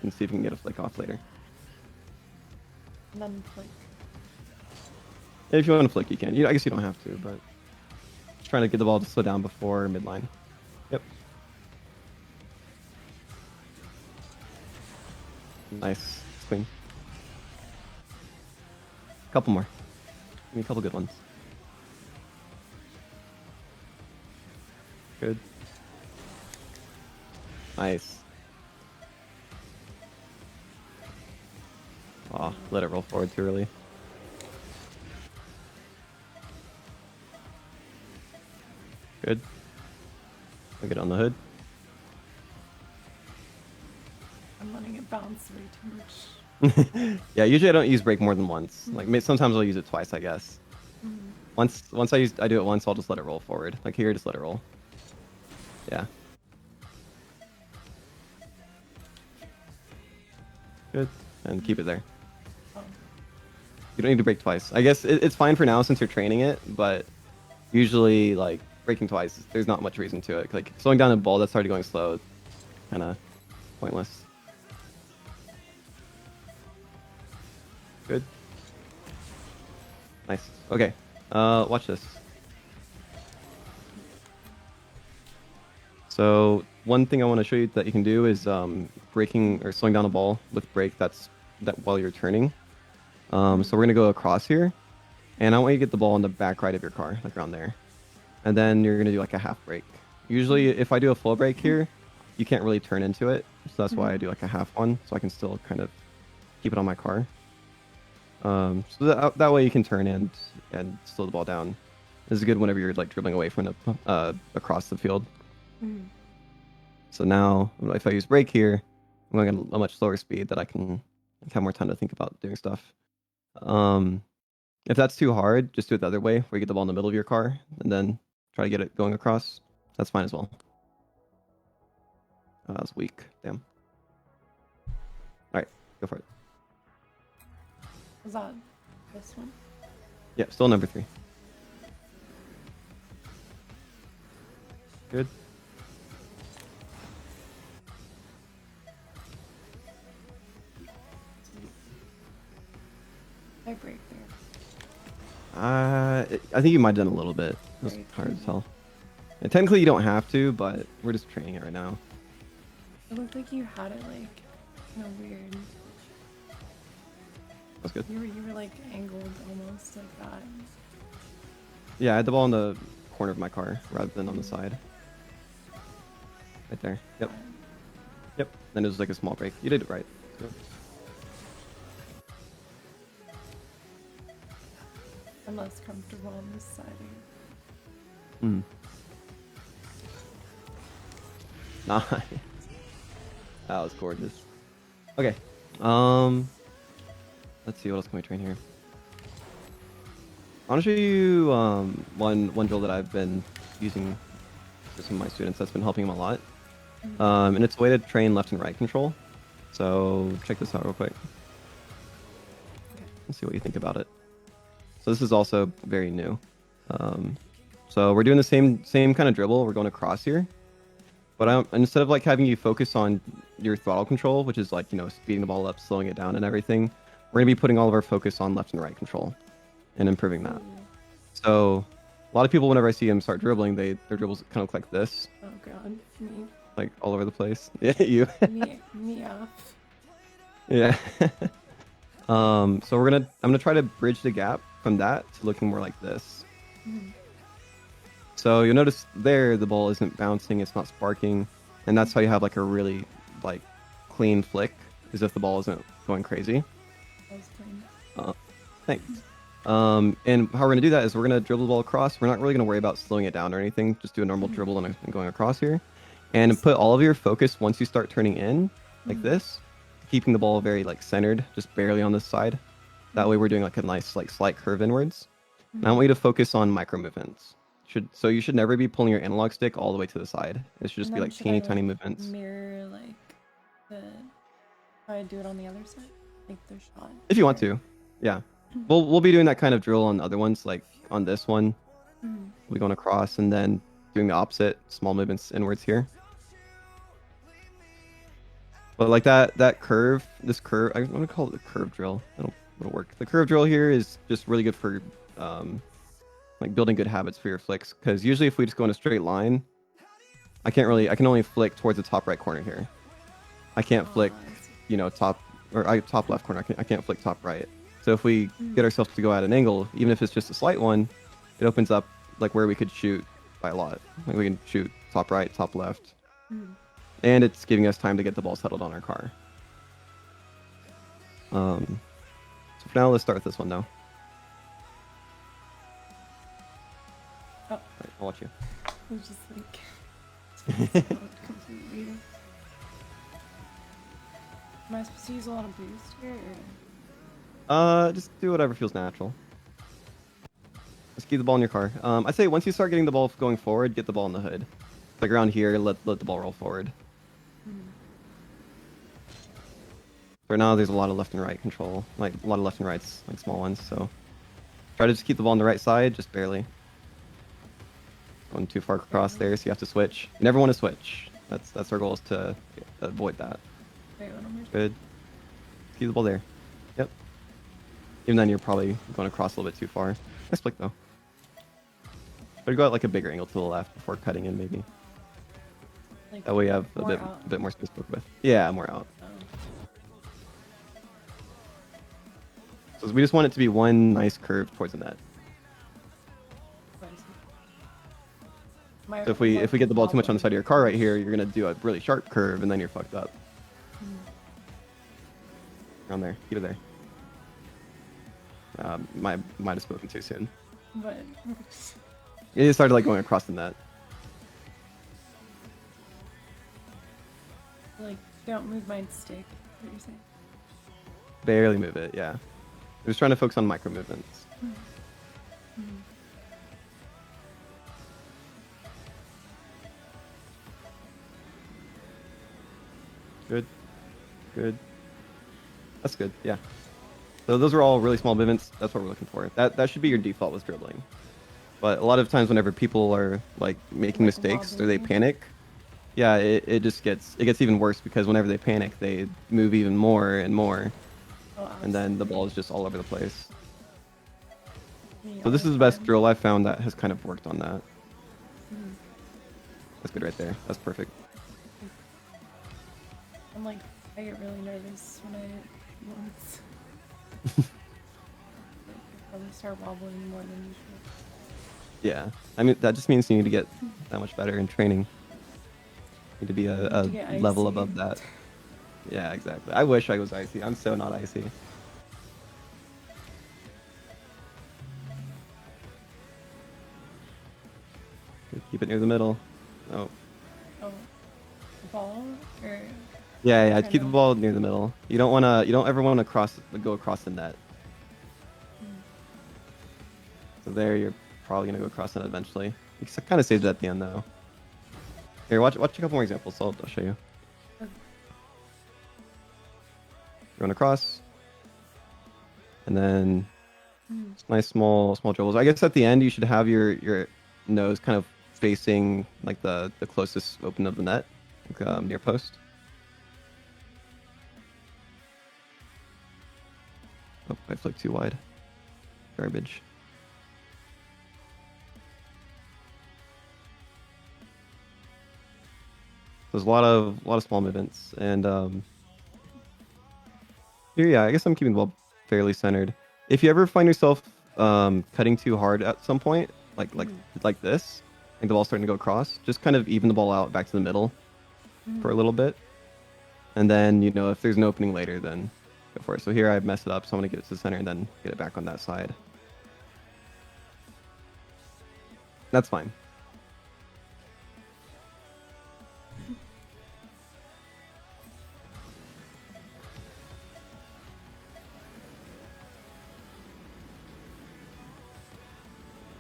see if you can get a flick off later. And then like. If you want to flick, you can. I guess you don't have to, but just trying to get the ball to slow down before midline. Yep. Nice. Swing. Couple more. Give me a couple good ones. Good. Nice. Aw, let it roll forward too early. Good. Look it on the hood. I'm letting it bounce way too much. Yeah, usually I don't use brake more than once. Like sometimes I'll use it twice, I guess. Once I do it once, I'll just let it roll forward. Like here, just let it roll. Yeah. Good. And keep it there. Oh. You don't need to brake twice. I guess it's fine for now since you're training it, but usually like braking twice, there's not much reason to it. Like slowing down a ball that's already going slow, kind of pointless. Good. Nice. Okay. Watch this. So one thing I want to show you that you can do is braking or slowing down a ball with brake that while you're turning. So we're gonna go across here, and I want you to get the ball in the back right of your car, like around there, and then you're gonna do like a half brake. Usually, if I do a full brake here, you can't really turn into it, so that's why I do like a half one, so I can still kind of keep it on my car. So that way you can turn and slow the ball down. This is good whenever you're like dribbling away from the across the field. So now if I use brake here, I'm going at a much slower speed that I can have more time to think about doing stuff. If that's too hard, just do it the other way, where you get the ball in the middle of your car and then try to get it going across. That's fine as well. Oh, that was weak. Damn. All right, go for it. Was that this one? Yeah, still number 3. Good. I break there. I think you might have done a little bit. It was Right. hard to tell. And technically, you don't have to, but we're just training it right now. It looked like you had it like kind of weird. That's good. You were like angled almost like that. Yeah, I had the ball in the corner of my car rather than on the side. Right there. Yep. Yep. Then it was like a small break. You did it right. Good. I'm less comfortable on this side. Nice. That was gorgeous. Okay. Let's see what else can we train here. I want to show you one drill that I've been using for some of my students that's been helping them a lot. And it's a way to train left and right control. So check this out real quick. and see what you think about it. So this is also very new. So we're doing the same kind of dribble. We're going across here, but instead of like having you focus on your throttle control, which is like speeding the ball up, slowing it down, and everything, we're gonna be putting all of our focus on left and right control, and improving that. So a lot of people, whenever I see them start dribbling, their dribbles kind of look like this, Oh god, me. like all over the place. Yeah, you. Me off. Yeah. So I'm gonna try to bridge the gap from that to looking more like this. So you'll notice there the ball isn't bouncing, it's not sparking, and that's how you have like a really like clean flick, as if the ball isn't going crazy. That was clean. Thanks. And how we're gonna do that is we're gonna dribble the ball across. We're not really gonna worry about slowing it down or anything. Just do a normal dribble and going across here, and put all of your focus once you start turning in, like this, keeping the ball very like centered, just barely on this side. That way we're doing like a nice like slight curve inwards. And I want you to focus on micro movements. So you should never be pulling your analog stick all the way to the side. It should just be like teeny tiny movements. Mirror like the how I do it on the other side, like the shot. If you want to, yeah. We'll be doing that kind of drill on other ones, like on this one. We'll be going across and then doing the opposite, small movements inwards here. But like that curve, this curve, I'm gonna call it the curve drill. It'll work. The curve drill here is just really good for like building good habits for your flicks. Because usually if we just go in a straight line, I can only flick towards the top right corner here. I can't flick, top left corner. I can't flick top right. So if we get ourselves to go at an angle, even if it's just a slight one, it opens up like where we could shoot by a lot. Like we can shoot top right, top left. And it's giving us time to get the ball settled on our car. So for now, let's start with this one though. Oh. Right, I'll watch you. It was just like completely. Am I supposed to use a lot of boost here? Or? Just do whatever feels natural. Just keep the ball in your car. I'd say once you start getting the ball going forward, get the ball in the hood. Like around here, let the ball roll forward. For now, there's a lot of left and right control, like a lot of left and rights, like small ones. So try to just keep the ball on the right side, just barely. Going too far across there, so you have to switch. You never want to switch. That's our goal, is to avoid that. Good. Keep the ball there. Yep. Even then, you're probably going across a little bit too far. Nice flick though. But go at like a bigger angle to the left before cutting in, maybe. Like That way you have a bit more space to work with. Yeah, more out. So we just want it to be one nice curve towards the net. So if we get the ball too much on the side of your car right here, you're gonna do a really sharp curve and then you're fucked up. Around there, keep it there. Might have spoken too soon. But It started like going across the net. like, don't move my stick. What you're saying? Barely move it, yeah. I was trying to focus on micro movements. Good. Good. That's good, yeah. So those are all really small movements. That's what we're looking for. That should be your default with dribbling. But a lot of times whenever people are like making mistakes or they panic, yeah, it gets even worse, because whenever they panic, they move even more and more. And then the ball is just all over the place. So this is the best drill I've found that has kind of worked on that. That's good right there. That's perfect. I'm like, I get really nervous when I once. Probably start wobbling more than usual. Yeah, I mean that just means you need to get that much better in training. You need to be a level above that. Yeah, exactly. I wish I was icy. I'm so not icy. Keep it near the middle. Oh. Oh, the ball or. Yeah. Keep the ball near the middle. You don't ever want to go across the net. So there, you're probably gonna go across the net eventually. You can kind of save it at the end though. Here, watch a couple more examples. I'll show you. Okay. Going across. and then Mm. nice small dribbles. I guess at the end you should have your nose kind of facing like the closest open of the net, like, near post. Oh, I flicked too wide. Garbage. There's a lot of small movements, and here, yeah, I guess I'm keeping the ball fairly centered. If you ever find yourself cutting too hard at some point, like like Mm. like this, like the ball's starting to go across, just kind of even the ball out back to the middle for a Mm. little bit, and then if there's an opening later, then go for it. So here I messed it up, so I'm gonna get it to the center and then get it back on that side. That's fine.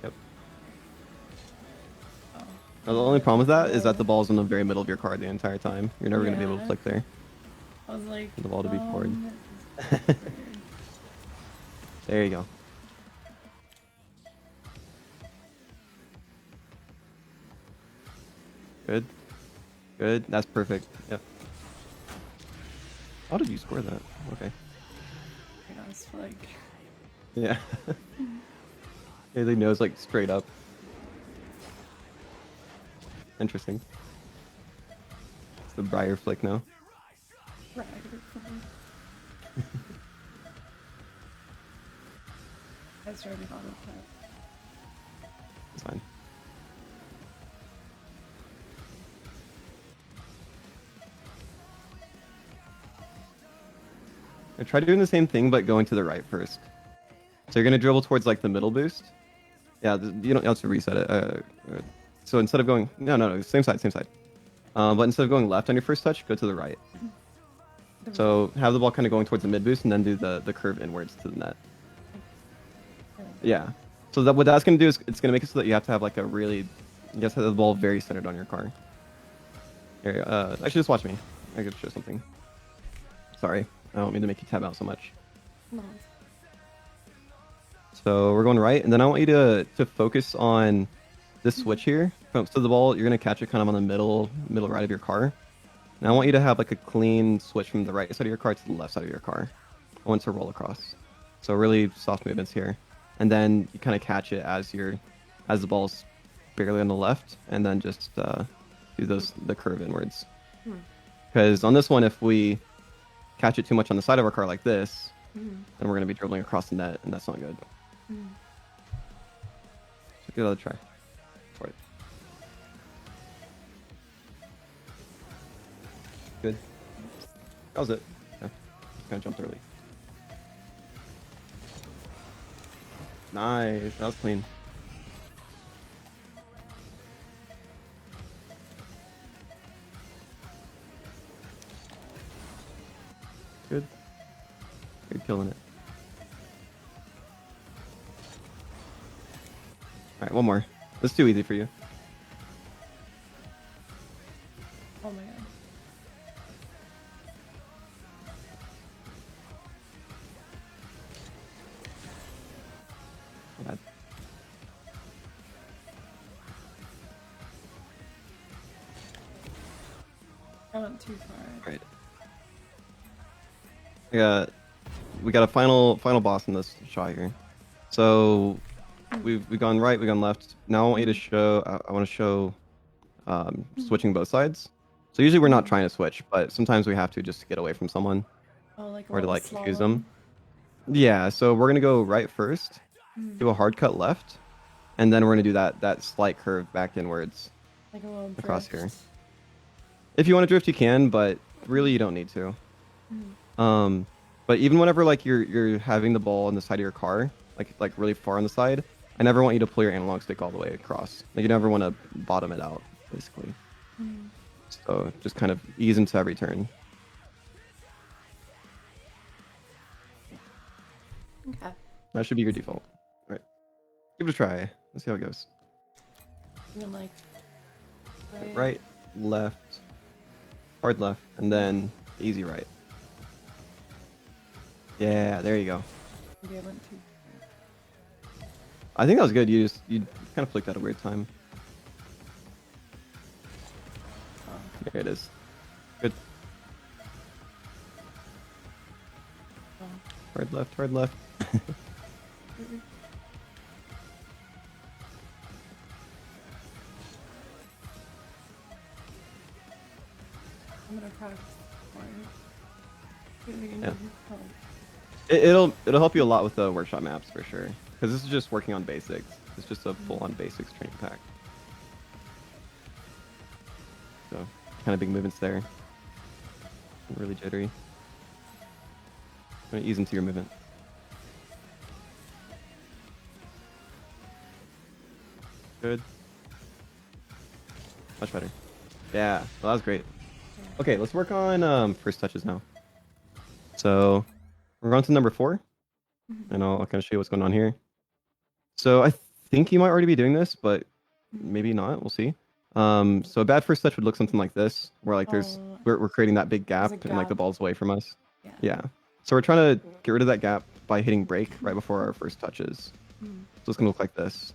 Yep. Oh. Now, the only problem with that is that the ball's in the very middle of your card the entire time. You're never gonna be able to Yeah. flick there. I was like, For the ball to be forward. this is weird. There you go. Good. Good. That's perfect. Yep. How did you score that? Okay. I was like, Yeah. Yeah, they nose like straight up. Interesting. It's the Briar flick now. right. I started on that. It's fine. I try doing the same thing, but going to the right first. So you're gonna dribble towards like the middle boost. Yeah, you don't have to reset it. So instead of going, no, same side, same side. But instead of going left on your first touch, go to the right. So have the ball kind of going towards the mid boost, and then do the curve inwards to the net. Yeah. So what that's gonna do is it's gonna make it so that you have to have like a really, you have to have the ball very centered on your car. Here, actually, just watch me. I could show something. Sorry, I don't mean to make you tab out so much. No. So we're going right, and then I want you to focus on this switch here. So the ball, you're gonna catch it kind of on the middle right of your car. And I want you to have like a clean switch from the right side of your car to the left side of your car. I want it to roll across. So really soft movements here, and then you kind of catch it as the ball's barely on the left, and then just do the curve inwards. Because on this one, if we catch it too much on the side of our car like this, then we're gonna be dribbling across the net, and that's not good. So give it another try. For it. Good. That was it. Yeah. Kind of jumped early. Nice. That was clean. Good. You're killing it. Alright, one more. That's too easy for you. Oh my god. Bad. I went too far. Right. We got a final boss in this shot here. So we've gone right, we've gone left. Now I want you to show. I want to show switching both sides. So usually we're not trying to switch, but sometimes we have to just to get away from someone Oh, like a or to little like confuse slalom. them. Yeah. So we're gonna go right first, do a hard cut left, and then we're gonna do that slight curve back inwards Like a little across drift. here. If you want to drift, you can, but really you don't need to. But even whenever like you're having the ball on the side of your car, like really far on the side, I never want you to pull your analog stick all the way across. Like you never want to bottom it out, basically. So just kind of ease into every turn. Okay. That should be your default. All right, give it a try. Let's see how it goes. Even like Right, left, hard left, and then easy right. Yeah, there you go. Maybe I went too. I think that was good. You kind of flicked at a weird time. Oh. There it is. Good. Oh. Hard left, hard left. I'm gonna practice more. Yeah. It'll help you a lot with the workshop maps for sure. Because this is just working on basics. It's just a full-on basics training pack. So, kind of big movements there. Really jittery. I'm gonna ease into your movement. Good. Much better. Yeah, well, that was great. Okay, let's work on first touches now. So we're on to number 4, and I'll kind of show you what's going on here. So I think you might already be doing this, but maybe not. We'll see. So a bad first touch would look something like this, where like we're creating that big gap, and like the ball's away from us. Yeah. So we're trying to get rid of that gap by hitting break right before our first touches. So it's gonna look like this.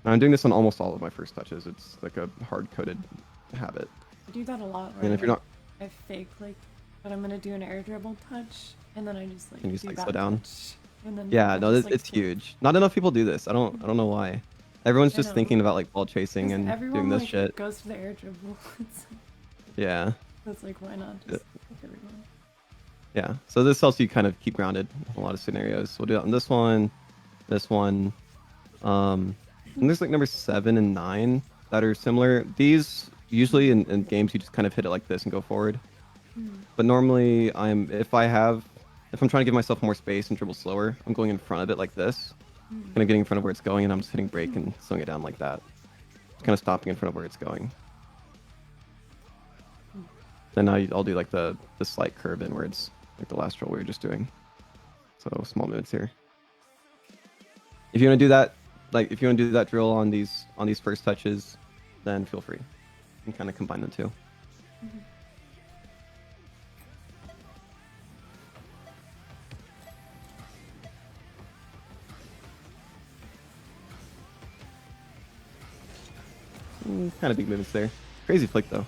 And I'm doing this on almost all of my first touches. It's like a hard-coded habit. I do that a lot. Where And if you're not, I fake like that I'm gonna do an air dribble touch, and then I just like can you just do like that slow down? touch, and then Yeah, I'll no, just, like, it's huge. Not enough people do this. I don't know why. Everyone's I just know. thinking about like ball chasing 'Cause and everyone doing this like shit. goes for the air dribble. Yeah. It's like, why not just pick everyone? Yeah. So this helps you kind of keep grounded in a lot of scenarios. We'll do that on this one, this one. And there's like number 7 and 9 that are similar. These usually in games you just kind of hit it like this and go forward. But normally if I'm trying to give myself more space and dribble slower, I'm going in front of it like this. Kind of getting in front of where it's going, and I'm just hitting break and slowing it down like that. Just kind of stopping in front of where it's going. Then I'll do like the slight curve inwards, like the last drill we were just doing. So small movements here. If you want to do that, like if you want to do that drill on these first touches, then feel free. You can kind of combine the two. Kind of big movements there. Crazy flick though.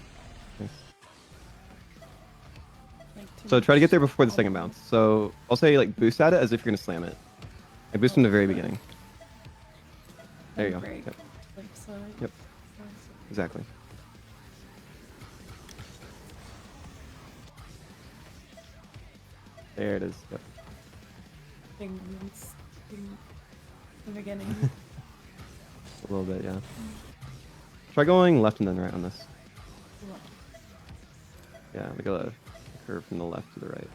Nice. Like, So try to get there before the second bounce. So I'll say like boost at it as if you're gonna slam it. Like boost from the very beginning. There you go. Break. Yep. Like, so, Yep. Exactly. There it is. Yep. Big movements in the beginning. A little bit, yeah. Try going left and then right on this. Yeah, like a curve from the left to the right.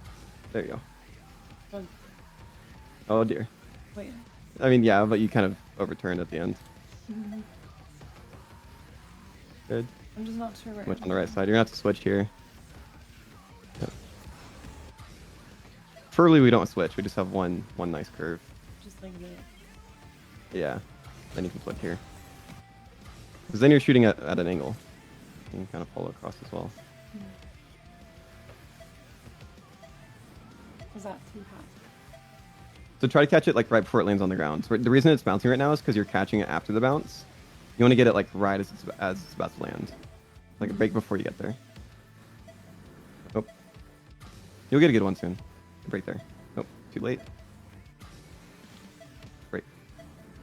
There you go. Oh dear. Wait. I mean, yeah, but you kind of overturned at the end. Good. I'm just not sure where. Switch on the right side. You're gonna have to switch here. Yep. Preferably we don't switch. We just have one nice curve. Just like that. Yeah. Then you can flip here. Because then you're shooting at an angle. You can kind of follow across as well. Was that too high? So try to catch it like right before it lands on the ground. So the reason it's bouncing right now is because you're catching it after the bounce. You want to get it like right as it's about to land. Like a break before you get there. Oh. You'll get a good one soon. Break there. Nope. Too late. Break.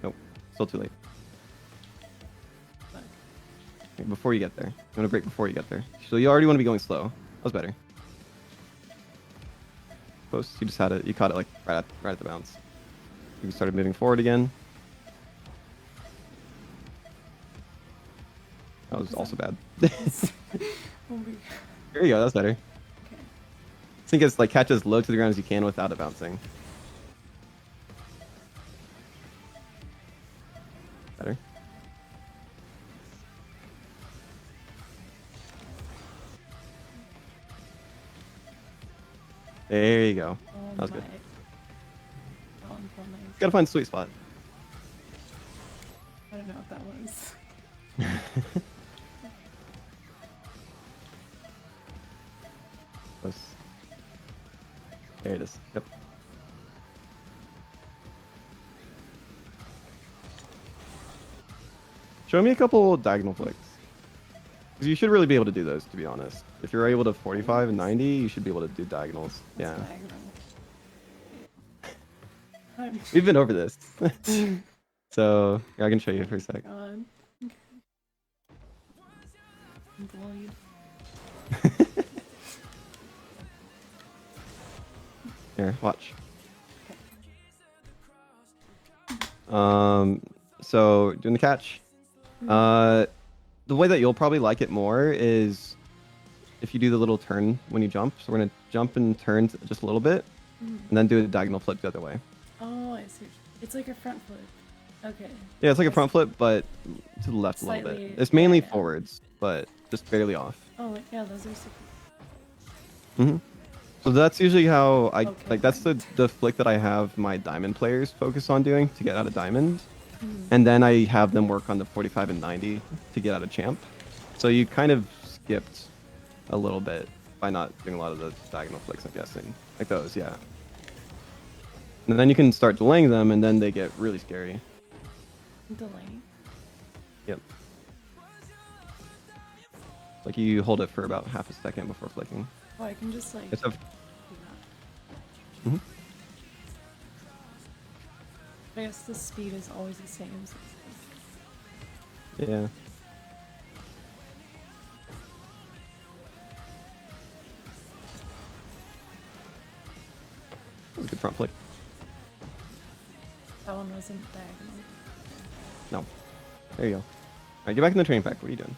Nope. Still too late. Okay, before you get there. You want to break before you get there. So you already want to be going slow. That was better. Close. You just had it. You caught it like right at the bounce. You started moving forward again. That was also bad. There you go. That's better. Okay. I think it's like catch as low to the ground as you can without it bouncing. Better. There you go. That was good. That one felt nice. Gotta find a sweet spot. I don't know what that was. Close. There it is. Yep. Show me a couple diagonal flicks. Because you should really be able to do those, to be honest. If you're able to 45 and 90, you should be able to do diagonals. What's Yeah. diagonal? We've been over this. So, yeah, I can show you for a sec. God. Okay. Bleed. Here, watch. So doing the catch. The way that you'll probably like it more is if you do the little turn when you jump. So we're gonna jump and turn just a little bit, and then do a diagonal flip the other way. Oh, I see. It's like a front flip. Okay. Yeah, it's like a front flip, but to the left a little Slightly, bit. It's mainly yeah. forwards, but just barely off. Oh, yeah, those are super. So that's usually how I Okay, like. That's the flick that I have my diamond players focus on doing to get out of diamond, and then I have them work on the 45 and 90 to get out of champ. So you kind of skipped a little bit by not doing a lot of the diagonal flicks. I'm guessing like those, yeah. And then you can start delaying them, and then they get really scary. Delay. Yep. Like you hold it for about half a second before flicking. Oh, I can just like. It's a, do that. I guess the speed is always the same. So it's yeah. That was a good front flick. that one wasn't diagonal. No. There you go. Alright, get back in the training pack. What are you doing?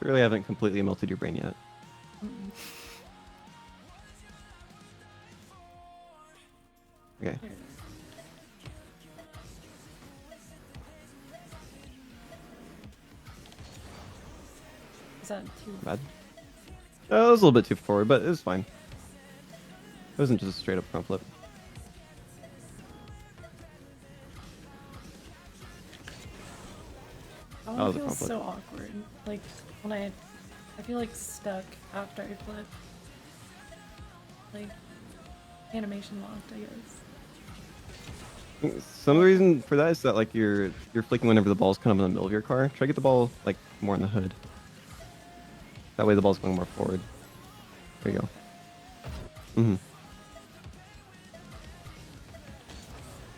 You really haven't completely melted your brain yet. Okay. There it is. Is that too Bad. It was a little bit too forward, but it was fine. It wasn't just a straight up front flip. Oh, That was it a feels front flip. so awkward. Like when I feel like stuck after I flip. Like animation locked, I guess. Some of the reason for that is that like you're flicking whenever the ball's kind of in the middle of your car. Try to get the ball like more in the hood. That way the ball's going more forward. There you go. Oh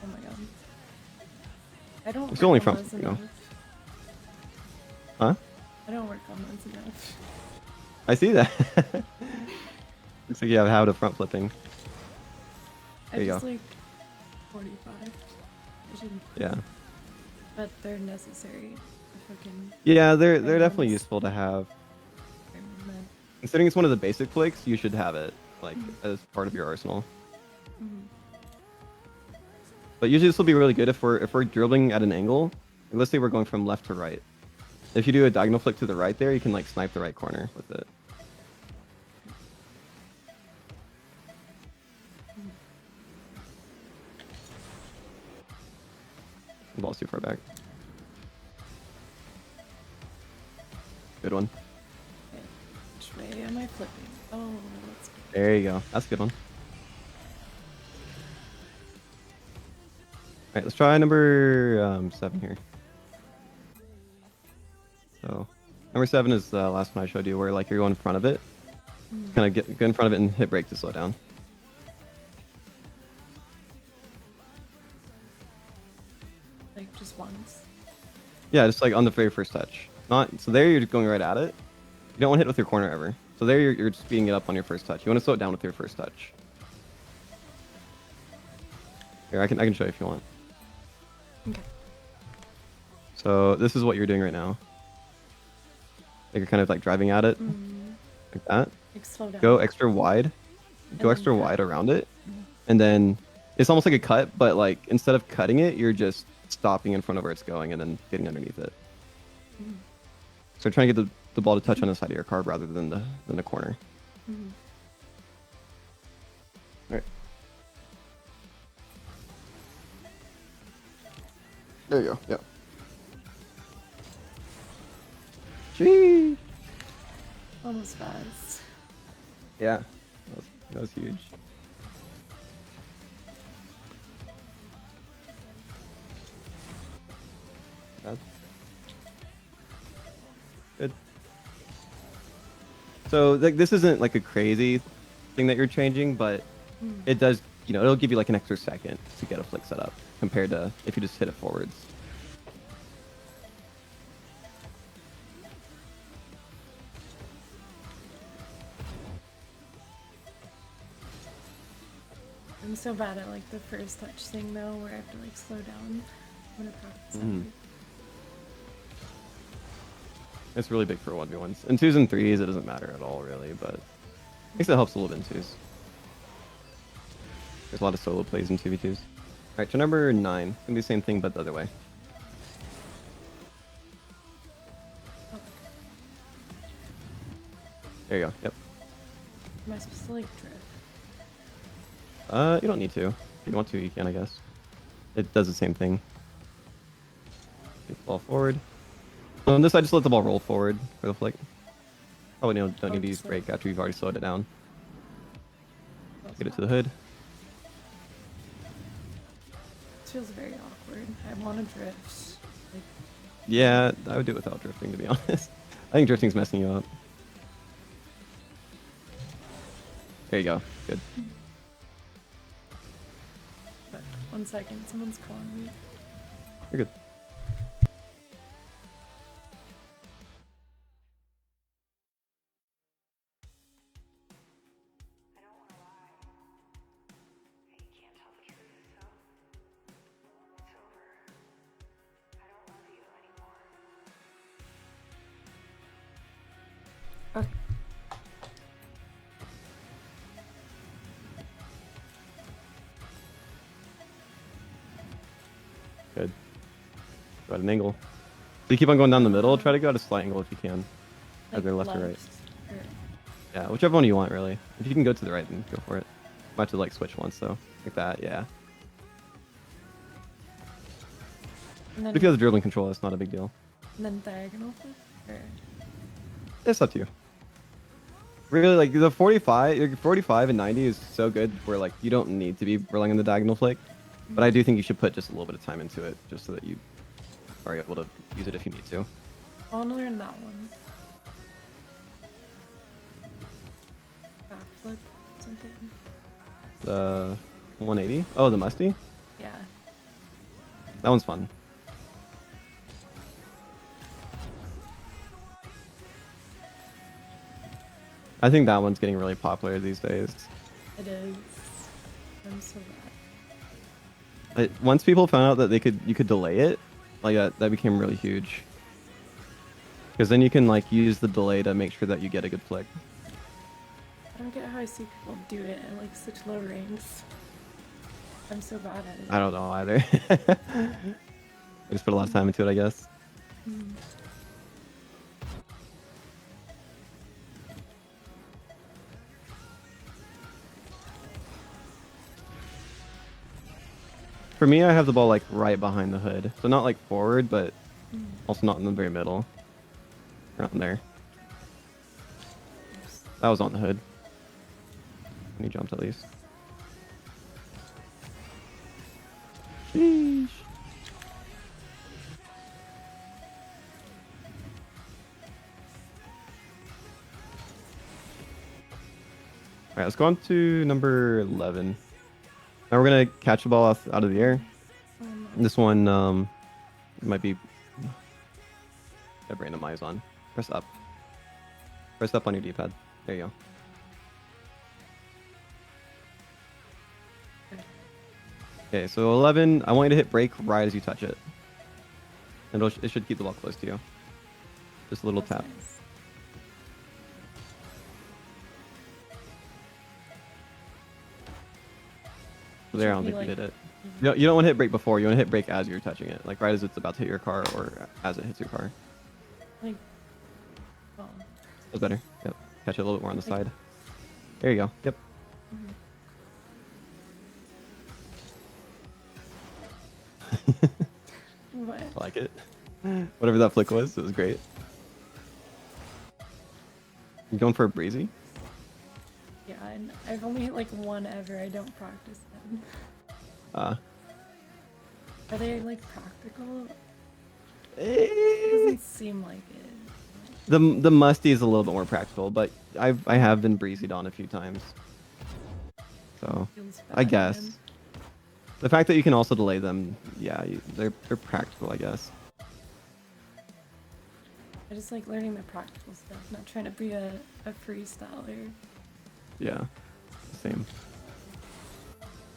my god. I don't. It's work only on front those flip, you know. enough. Huh? I don't work on those enough. I see that. Looks like you have a habit of front flipping. I There you just go. like 45. I shouldn't. Yeah. But they're necessary. Fucking. Yeah, they're definitely Diamonds. useful to have. environment. Considering it's one of the basic flicks, you should have it like as part of your arsenal. But usually this will be really good if we're dribbling at an angle. Let's say we're going from left to right. If you do a diagonal flick to the right there, you can like snipe the right corner with it. The ball's too far back. Good one. Okay. Which way am I flipping? Oh, that's good. There you go. That's a good one. Alright, let's try number 7 here. So, number 7 is the last one I showed you, where like you're going in front of it. Kind of get in front of it and hit brake to slow down. Like just once. Yeah, just like on the very first touch. Not so there you're just going right at it. You don't want to hit with your corner ever. So there you're speeding it up on your first touch. You want to slow it down with your first touch. Here, I can show you if you want. Okay. So this is what you're doing right now. Like you're kind of like driving at it like that. Like slow down. Go extra wide. Go then extra cut. wide around it. And then it's almost like a cut, but like instead of cutting it, you're just stopping in front of where it's going and then getting underneath it. So trying to get the ball to touch on the side of your car rather than the corner. Alright. There you go. Yep. Gee. Almost fast. Yeah. That was huge. Bad. Good. So like this isn't like a crazy thing that you're changing, but it does, you know, it'll give you like an extra second to get a flick set up compared to if you just hit it forwards. I'm so bad at like the first touch thing though, where I have to like slow down when I practice. It's really big for 1v1s. In 2s and 3s, it doesn't matter at all, really, but I guess it helps a little bit in 2s. There's a lot of solo plays in 2v2s. Alright, to number 9. It's gonna be the same thing, but the other way. There you go, yep. Am I supposed to like drift? You don't need to. If you want to, you can, I guess. It does the same thing. Get the ball forward. On this side, just let the ball roll forward for the flick. Probably don't need to use brake after you've already slowed it down. Get it to the hood. This feels very awkward. I want to drift. Like, Yeah, I would do it without drifting, to be honest. I think drifting's messing you up. There you go. Good. but 1 second, someone's calling me. You're good. Okay. Good. Go at an angle. So you keep on going down the middle. Try to go at a slight angle if you can. Either left or right. Or, Yeah, whichever one you want, really. If you can go to the right, then go for it. Might have to like switch once though. Like that, yeah. and then, If you have the dribbling control, that's not a big deal. and then diagonal flip? Or, It's up to you. Really, like the 45 and 90 is so good where like you don't need to be relying on the diagonal flick. But I do think you should put just a little bit of time into it, just so that you are able to use it if you need to. I want to learn that one. Backflip, something. The 180? Oh, the musty? Yeah. That one's fun. I think that one's getting really popular these days. It is. I'm so bad. Once people found out that you could delay it, like that became really huge. Because then you can like use the delay to make sure that you get a good flick. I don't get how I see people do it at like such low ranks. I'm so bad at it. I don't know either. I just put a lot of time into it, I guess. For me, I have the ball like right behind the hood, so not like forward, but also not in the very middle. Around there. That was on the hood. When he jumped at least. Sheesh. Alright, let's go on to number 11. Now we're gonna catch the ball out of the air. This one might be have random eyes on. Press up. Press up on your D-pad. There you go. Okay, so 11. I want you to hit brake right as you touch it, and it should keep the ball close to you. Just a little That's tap. nice. So there, I don't think you did it. You don't want to hit brake before. You want to hit brake as you're touching it, like right as it's about to hit your car or as it hits your car. Like, oh. That's better. Yep. Catch it a little bit more on the side. There you go. Yep. What? I like it. Whatever that flick was, it was great. You going for a breezy? Yeah, and I've only hit like one ever. I don't practice them. Uh, Are they like practical? It Eh, doesn't seem like it. the musty is a little bit more practical, but I have been breezied on a few times, so Feels I bad, man. guess the fact that you can also delay them, yeah, they're practical, I guess. I just like learning the practical stuff, not trying to be a freestyler. Yeah, same.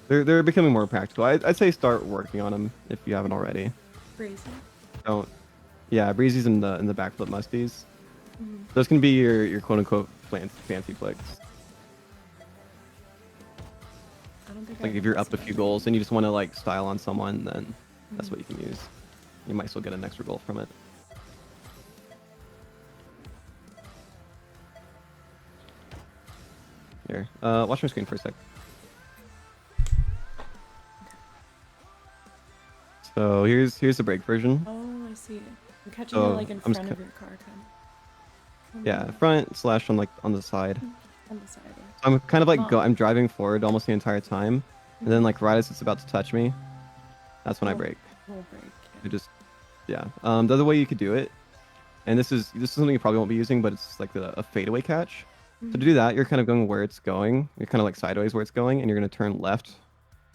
They're becoming more practical. I'd say start working on them if you haven't already. Crazy. Don't. Yeah, breezies and the backflip musties. Mm. Those can be your quote unquote fancy flicks. I don't think Like I've if you're up messed a with few it. goals and you just want to like style on someone, then that's Mm. what you can use. You might still get an extra goal from it. Here, watch my screen for a sec. So here's the break version. Oh, I see it. I'm catching it So like in I'm front of your car, kind yeah, front slash on like on the side. on the side. Yeah. I'm kind of like Oh. I'm driving forward almost the entire time, and then Mhm. like right as it's about to touch me, that's when I Oh, brake. little break. I just yeah. The other way you could do it, and this is something you probably won't be using, but it's like a fadeaway catch. So to Mhm. do that, you're kind of going where it's going. You're kind of like sideways where it's going, and you're gonna turn left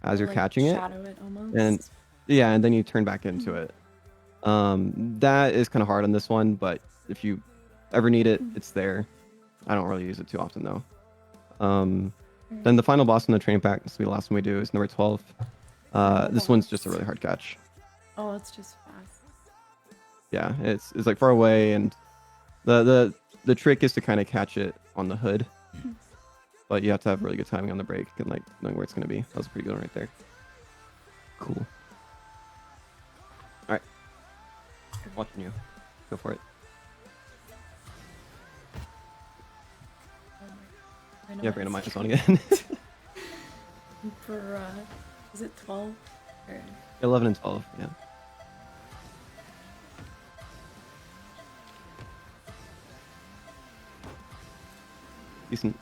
as Or you're like catching it, shadow it and almost. yeah, and then you turn back into it. That is kind of hard on this one, but if you ever need it, it's there. I don't really use it too often though. Then the final boss in the train pack, this will be the last one we do, is number 12. Final This one's just a boss. really hard catch. Oh, it's just fast. Yeah, it's like far away, and the trick is to kind of catch it on the hood, but you have to have really good timing on the brake and like knowing where it's gonna be. That was a pretty good one right there. Cool. All right, watching you. Go for it. Oh my. I know Yeah, it's random minus on again. for is it 12 or 11 and 12. Yeah. Decent.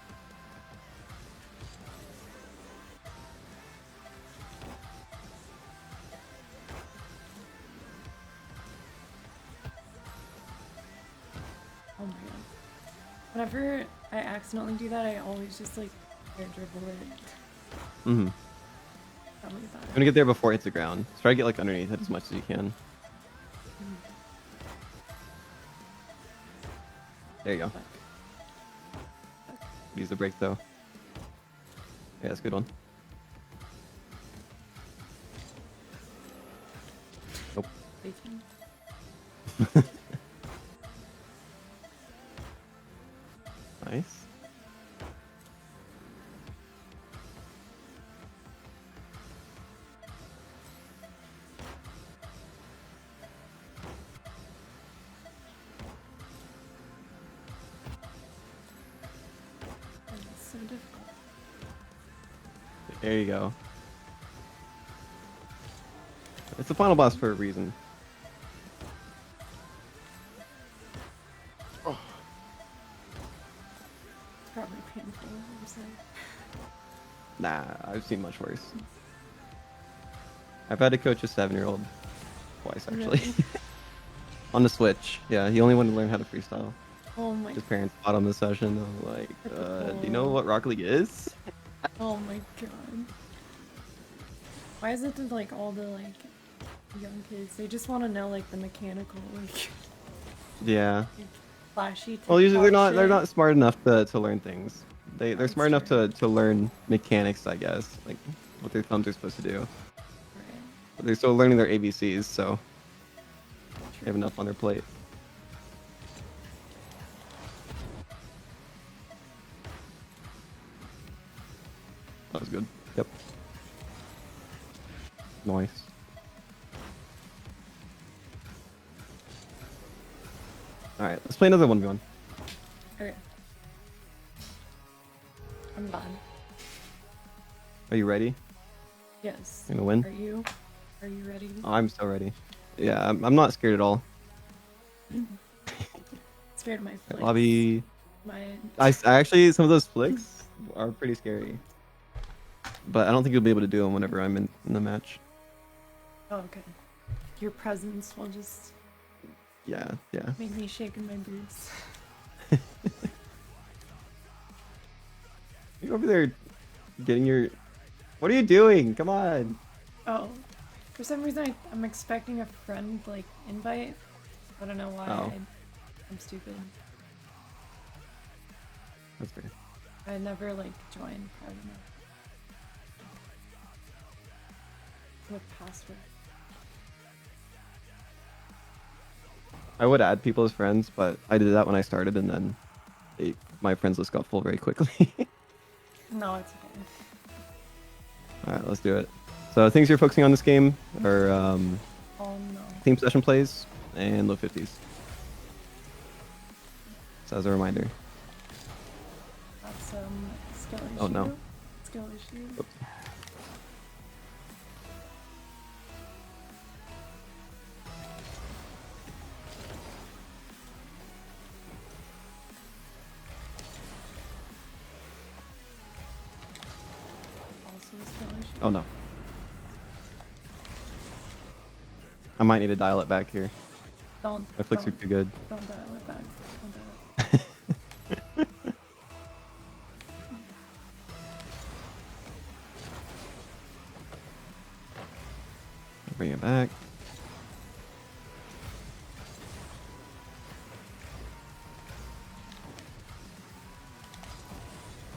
oh my god. Whenever I accidentally do that, I always just like air dribble it. Mm-hmm. Probably You about want to get there before it hits the ground. Try to get like underneath it as much as you can. There you go. Fuck. Use the brake though. Yeah, that's a good one. Nope. Bacon. Nice. Oh, it's so difficult. There you go. It's the final boss for a reason. It's probably painful. I'm sorry. Nah, I've seen much worse. I've had to coach a 7-year-old twice actually. Really? On the Switch. Yeah, he only wanted to learn how to freestyle. Oh my. His parents bought him the session. I'm like, do you know what Rocket League is? Oh my god. Why is it that like all the like young kids they just want to know like the mechanical like Yeah. flashy Well, usually TikTok they're shit? not smart enough to learn things. They're That's smart enough true. to learn mechanics, I guess, like what their thumbs are supposed to do. Right. But they're still learning their ABCs, so they have True. enough on their plate. That was good. Yep. Nice. All right, let's play another 1v1. Okay. I'm done. Are you ready? Yes. You gonna win? Are you? Are you ready? I'm still ready. Yeah, I'm not scared at all. Scared of my flicks. Lobby. My. I actually some of those flicks are pretty scary, but I don't think you'll be able to do them whenever I'm in the match. Oh, okay. Your presence will just Yeah, yeah. Make me shake in my boots. You're over there getting your. What are you doing? Come on. Oh, for some reason I'm expecting a friend like invite. I don't know why. Oh. I'm stupid. That's fair. I never like joined. I don't know. What password? I would add people as friends, but I did that when I started, and then my friends list got full very quickly. No, it's okay. All right, let's do it. So things you're focusing on this game are Oh no. team session plays and low 50s. So as a reminder. That's skill issue. Oh no. Skill issue. Oops. Also a skill issue. Oh no. I might need to dial it back here. Don't. My flicks are too good. Don't dial it back. Don't dial it. Bring it back.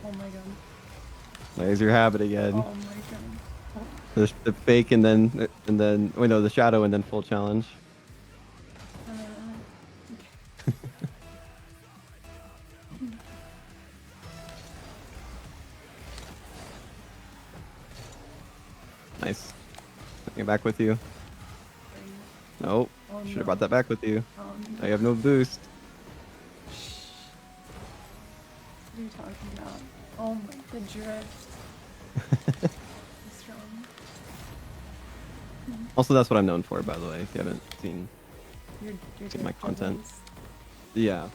Oh my god. There's your habit again. Oh my god. The fake and then wait no, the shadow and then full challenge. Okay. Nice. Bring it back with you. Nope. Oh, Should no. have brought that back with you. No. Now you have no boost. What are you talking about? Oh my, the drift. Strong. Also, that's what I'm known for, by the way. If you haven't seen Your my drift content. levels. Yeah.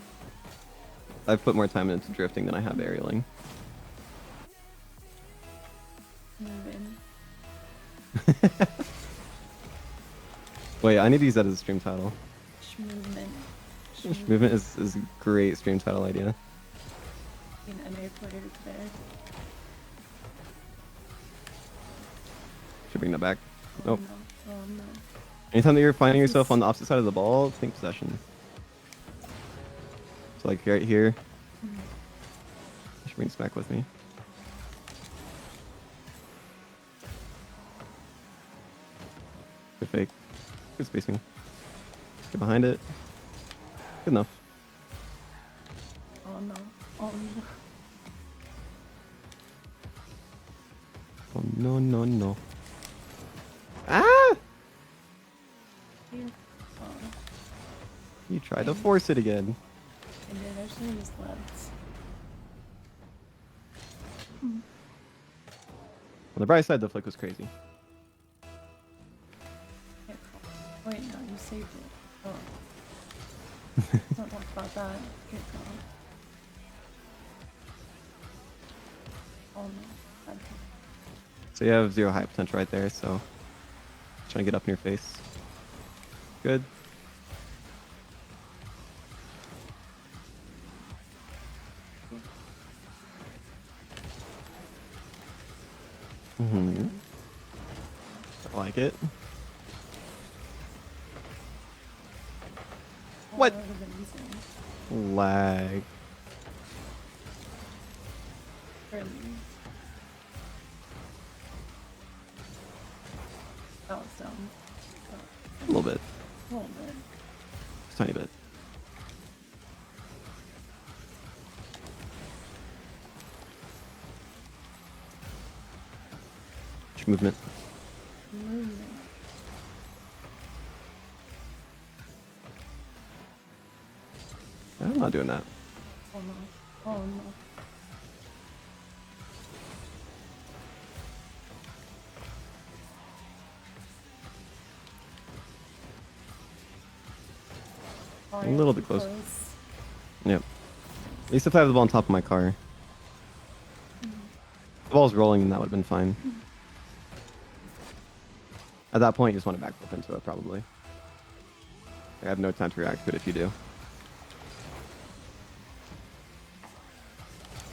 I've put more time into drifting than I have aerialing. Move in. Wait, I need to use that as a stream title. Movement. Movement is a great stream title idea. An NA player today. Should bring that back. Oh Nope. no. Oh no. Anytime that you're finding This yourself is- on the opposite side of the ball, think possession. So like right here. Should bring this back with me. Good fake. Good spacing. Get behind it. Good enough. Oh no. Oh no. Oh no no no. Ah! You, oh, You tried to force it again. I did. I should have just left. On the bright side, the flick was crazy. Can't call. Wait, no, you saved it. Oh. Don't talk about that. Can't call. Oh no. Bad call. So you have 0 high potential right there, so trying to get up in your face. Good. Mm-hmm. I like it. Oh, What? that would've been insane. Lag. Really. That was dumb. A little bit. A little bit. Just a tiny bit. Just movement. Movement. I'm not doing that. Oh no. Oh no. Oh, A yeah, little bit too close. Yep. At least if I have the ball on top of my car. If the ball's rolling, then that would have been fine. At that point, you just want to backflip into it, probably. I have no time to react to it if you do.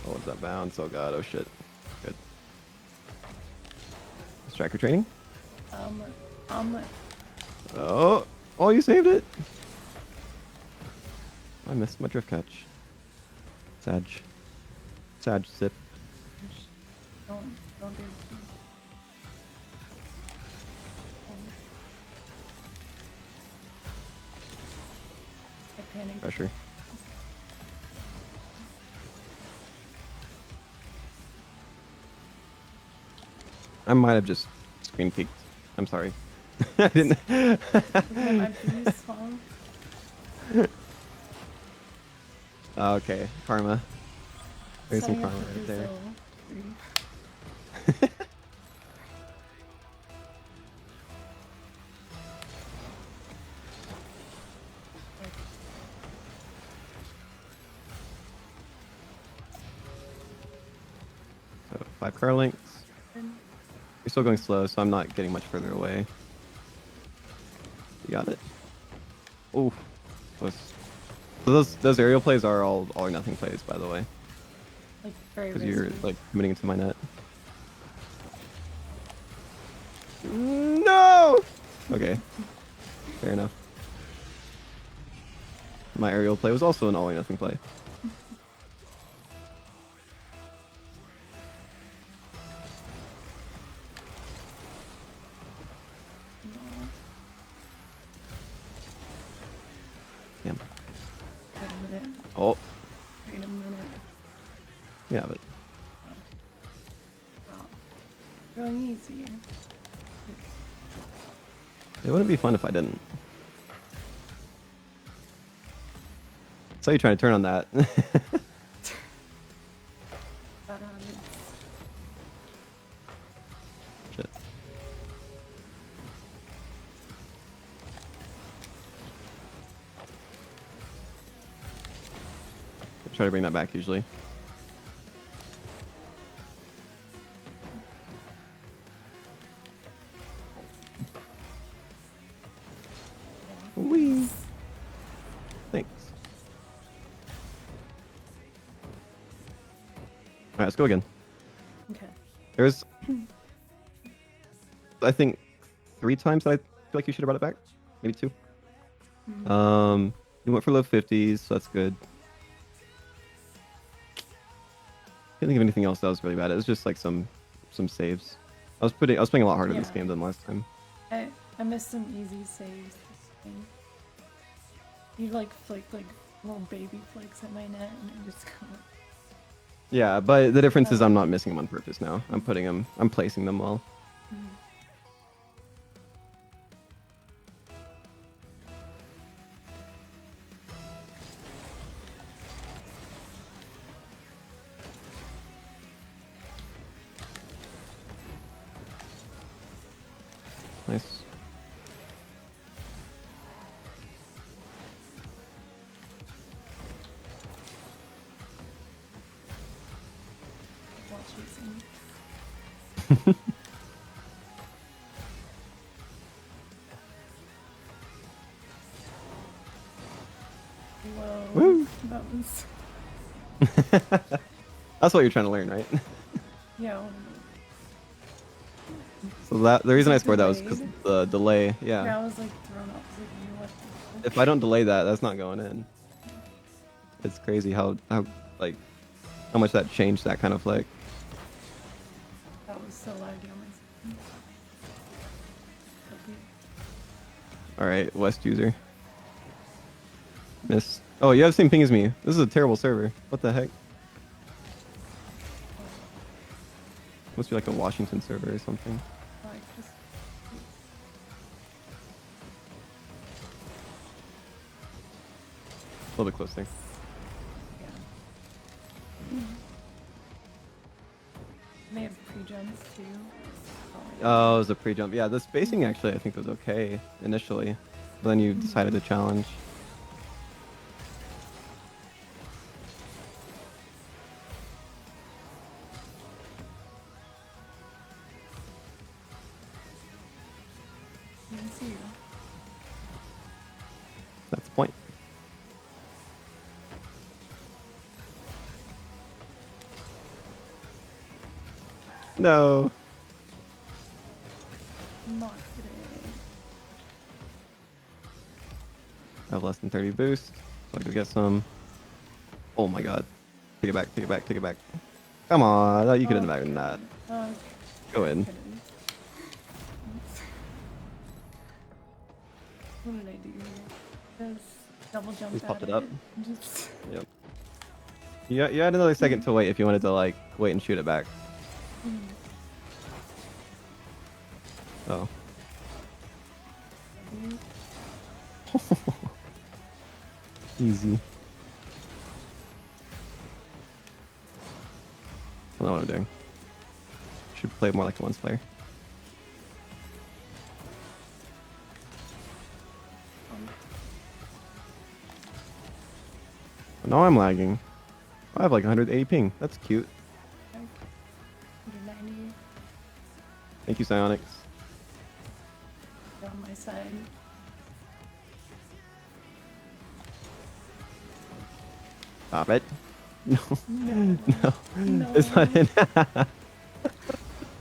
Oh, what's that bounce? Oh god, oh shit. Good. Striker training? Um, Oh, oh, you saved it. I missed my drift catch. Sag. Sag sip. don't do it. I panicked. Pressure. I might have just screen peeked. I'm sorry. I didn't. My boost fall. Okay, karma. There's some Setting up karma for right there. Brazil. So 5 car links. You're still going slow, so I'm not getting much further away. You got it. Ooh, close. So those aerial plays are all or nothing plays, by the way, Like very because risky. you're like committing into my net. No. Okay, fair enough. My aerial play was also an all or nothing play. No. Damn. Wait a minute. Oh, Wait a minute. yeah, but Wow. Going easier. it wouldn't be fun if I didn't. So you trying to turn on that? But Shit. I try to bring that back usually. Wee. Thanks. All right, let's go again. okay. There's, I think, 3 times that I feel like you should have brought it back. Maybe 2. You went for low 50s, so that's good. Can't think of anything else that was really bad. It was just like some saves. I was playing a lot harder this Yeah. game than last time. I missed some easy saves this game. You like flicked like little baby flicks at my net and I just got Yeah, but the difference is I'm not Okay. missing them on purpose now. I'm placing them well. Nice. while chasing. Whoa. Woo. That was That's what you're trying to learn, right? yeah. So that the reason I it scored that was because delayed? the delay. Yeah, Yeah. I was like thrown off. I was like, what the fuck? If I don't delay that, that's not going in. It's crazy how like how much that changed that kind of flick. That was so laggy on my screen. Okay. All right, West user. Miss. Oh, you have the same ping as me. This is a terrible server. What the heck? Must be like a Washington server or something. Like just A little bit closer. yeah. May have pre-jumps too. Oh, it was a pre-jump. Yeah, the spacing actually I think was okay initially. But then you decided to challenge. I can see you. No. Not today. I have less than 30 boost. So I could get some. Oh my god. Take it back, take it back, take it back. Come on. You could have done that. Oh, Go in. couldn't. What did I do? Just double jump Just at popped it up. Just... Yep. You had another second to wait if you wanted to like wait and shoot it back. Oh. Easy. I don't know what I'm doing. Should play more like a once player. Now I'm lagging. I have like 180 ping. That's cute. 190 Thank you, Psionics. on my side. Stop it. No. No. No. No. It's not in. I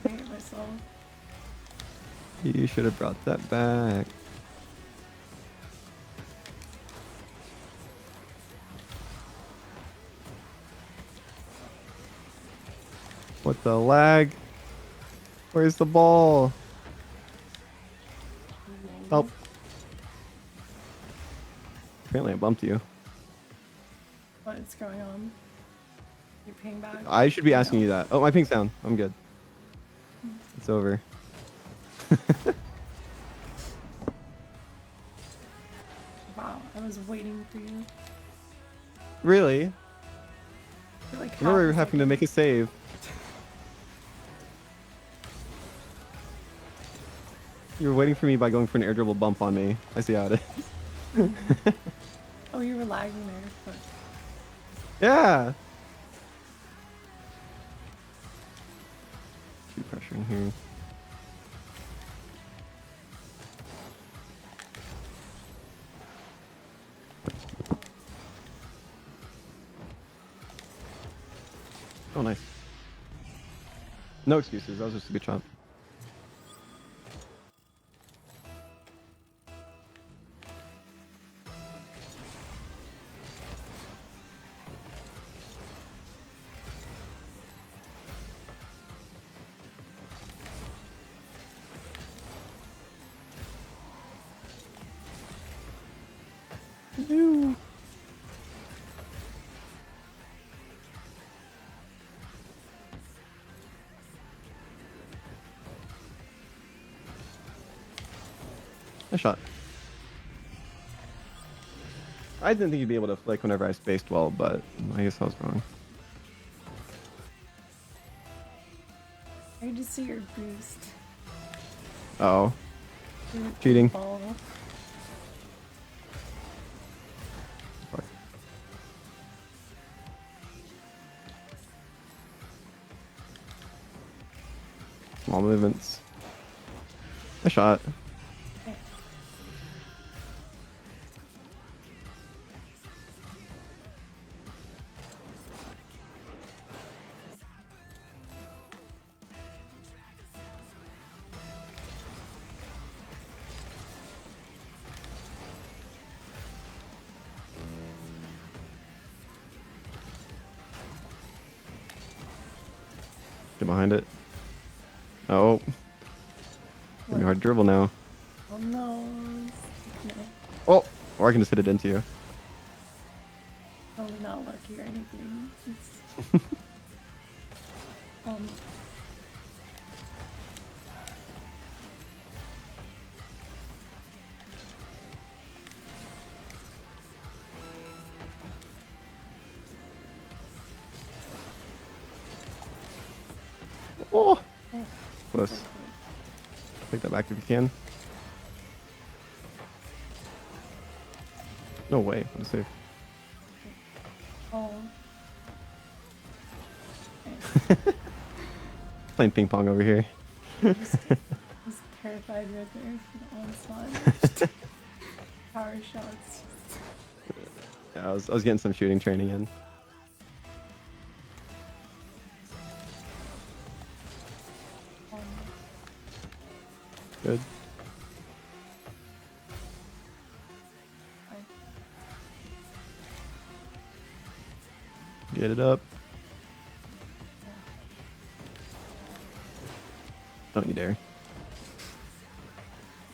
hate myself. You should have brought that back. What the lag? Where's the ball? Help. Apparently I bumped you. What is going on? You're paying back? I should be asking you that. Oh, my ping's down. I'm good. It's over. Wow, I was waiting for you. Really? For like I remember half a having to second. make a save. You were waiting for me by going for an air dribble bump on me. I see how it is. Oh, you were lagging there. But... Yeah. Keep pressuring here. Oh, nice. No excuses. That was just a good shot. Ew. Nice shot. I didn't think you'd be able to flick whenever I spaced well, but I guess I was wrong. I just see your boost. Uh-oh. Your Cheating. Ball. Fuck. Small movements. A shot. Okay. Get behind it. Oh. Gonna be hard to dribble now. Oh no. No. Oh! Or I can just hit it into you. Probably not lucky or anything. It's... um. Oh! Oh, Close. Take that back if you can. No way. What a save. oh. Playing ping pong over here. Just terrified right there for the onslaught. Power shots. Yeah, I was getting some shooting training in. Good. Get it up. Don't you dare. What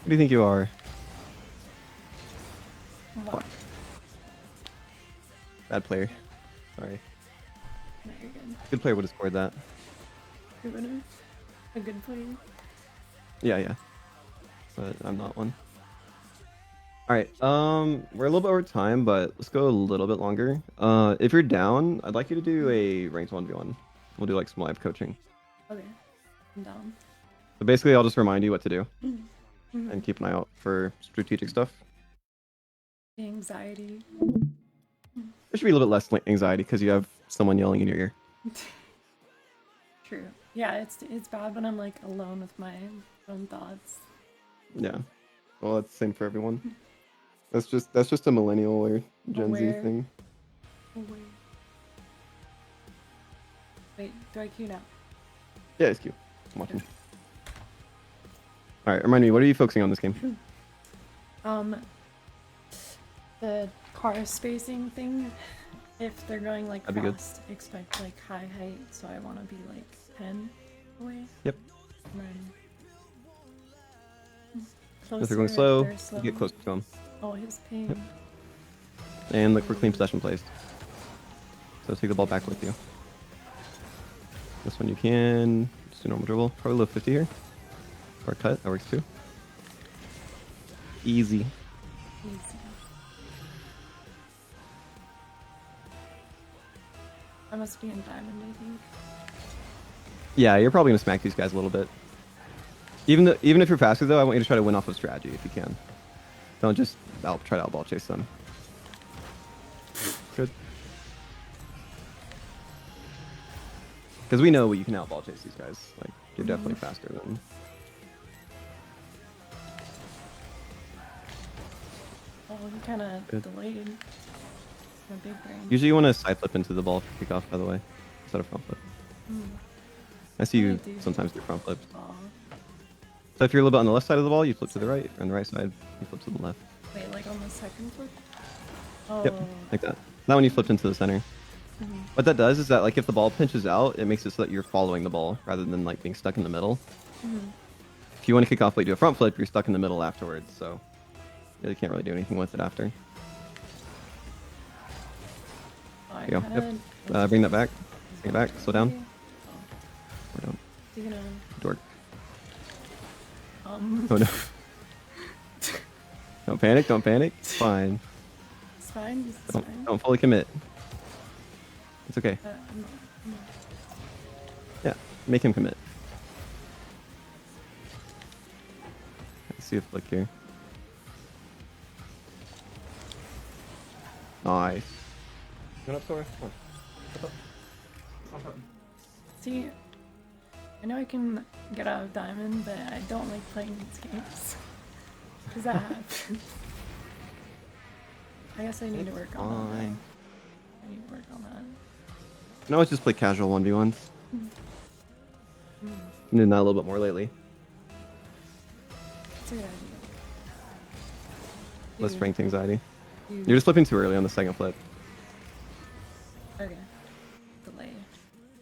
do you think you are? What? Bad player. Sorry. No, you're good. Good player would have scored that. Good winner. A good player. Yeah, yeah. But I'm not one. Alright, we're a little bit over time, but let's go a little bit longer. If you're down, I'd like you to do a ranked 1v1. We'll do like some live coaching. Okay. I'm down. So basically, I'll just remind you what to do Mm-hmm. and keep an eye out for strategic stuff. Anxiety. There should be a little bit less anxiety because you have someone yelling in your ear. True. Yeah, it's bad when I'm like alone with my own thoughts. Yeah. Well, that's the same for everyone. That's just a millennial or Gen Z Aware. thing. Aware. Wait, do I queue now? Yeah, it's cute. I'm watching. All right, remind me, what are you focusing on this game? The car spacing thing. If they're going like That'd be good. fast, expect like high height. So I want to be like 10 away. Yep. And then If they're closer going slow, they're slow. you get closer to them. Oh, his ping. Yep. And look for clean possession plays. So take the ball back with you. This one you can just do normal dribble. Probably low 50 here. Or cut, that works too. Easy. Easy. I must be in diamond, I think. Yeah, you're probably gonna smack these guys a little bit. Even if you're faster though, I want you to try to win off of strategy if you can. Don't just try to outball chase them. Good. Because we know you can outball chase these guys. Like you're definitely faster than. Oh, he kind of delayed. My big brain. Usually you want to side flip into the ball for kickoff, by the way, instead of front flip. I see you sometimes do front flips. Oh. So if you're a little bit on the left side of the ball, you flip to the right. Or on the right side, you flip to the left. Wait, like on the second flip? Oh. Yep, like that. That one you flipped into the center. What that does is that like if the ball pinches out, it makes it so that you're following the ball rather than like being stuck in the middle. If you want to kick off late, do a front flip, you're stuck in the middle afterwards. So you can't really do anything with it after. I There you go. Yep. Bring that back. Bring it back. Slow down. We're down. You gonna... Dork. Oh no. Don't panic. Don't panic. It's fine. It's fine. It's fine. Don't fully commit. It's okay. I'm not. Yeah. Make him commit. Let's see a flick here. Nice. Going up, Sora? Come on. See, I know I can get out of diamond, but I don't like playing these games. Does that happen? I guess I need to work on that. I need to work on that. No, let's just play casual 1v1s. I'm doing that a little bit more lately. That's a good idea. Less ranked anxiety. Dude. You're just flipping too early on the second flip. Okay. Delay.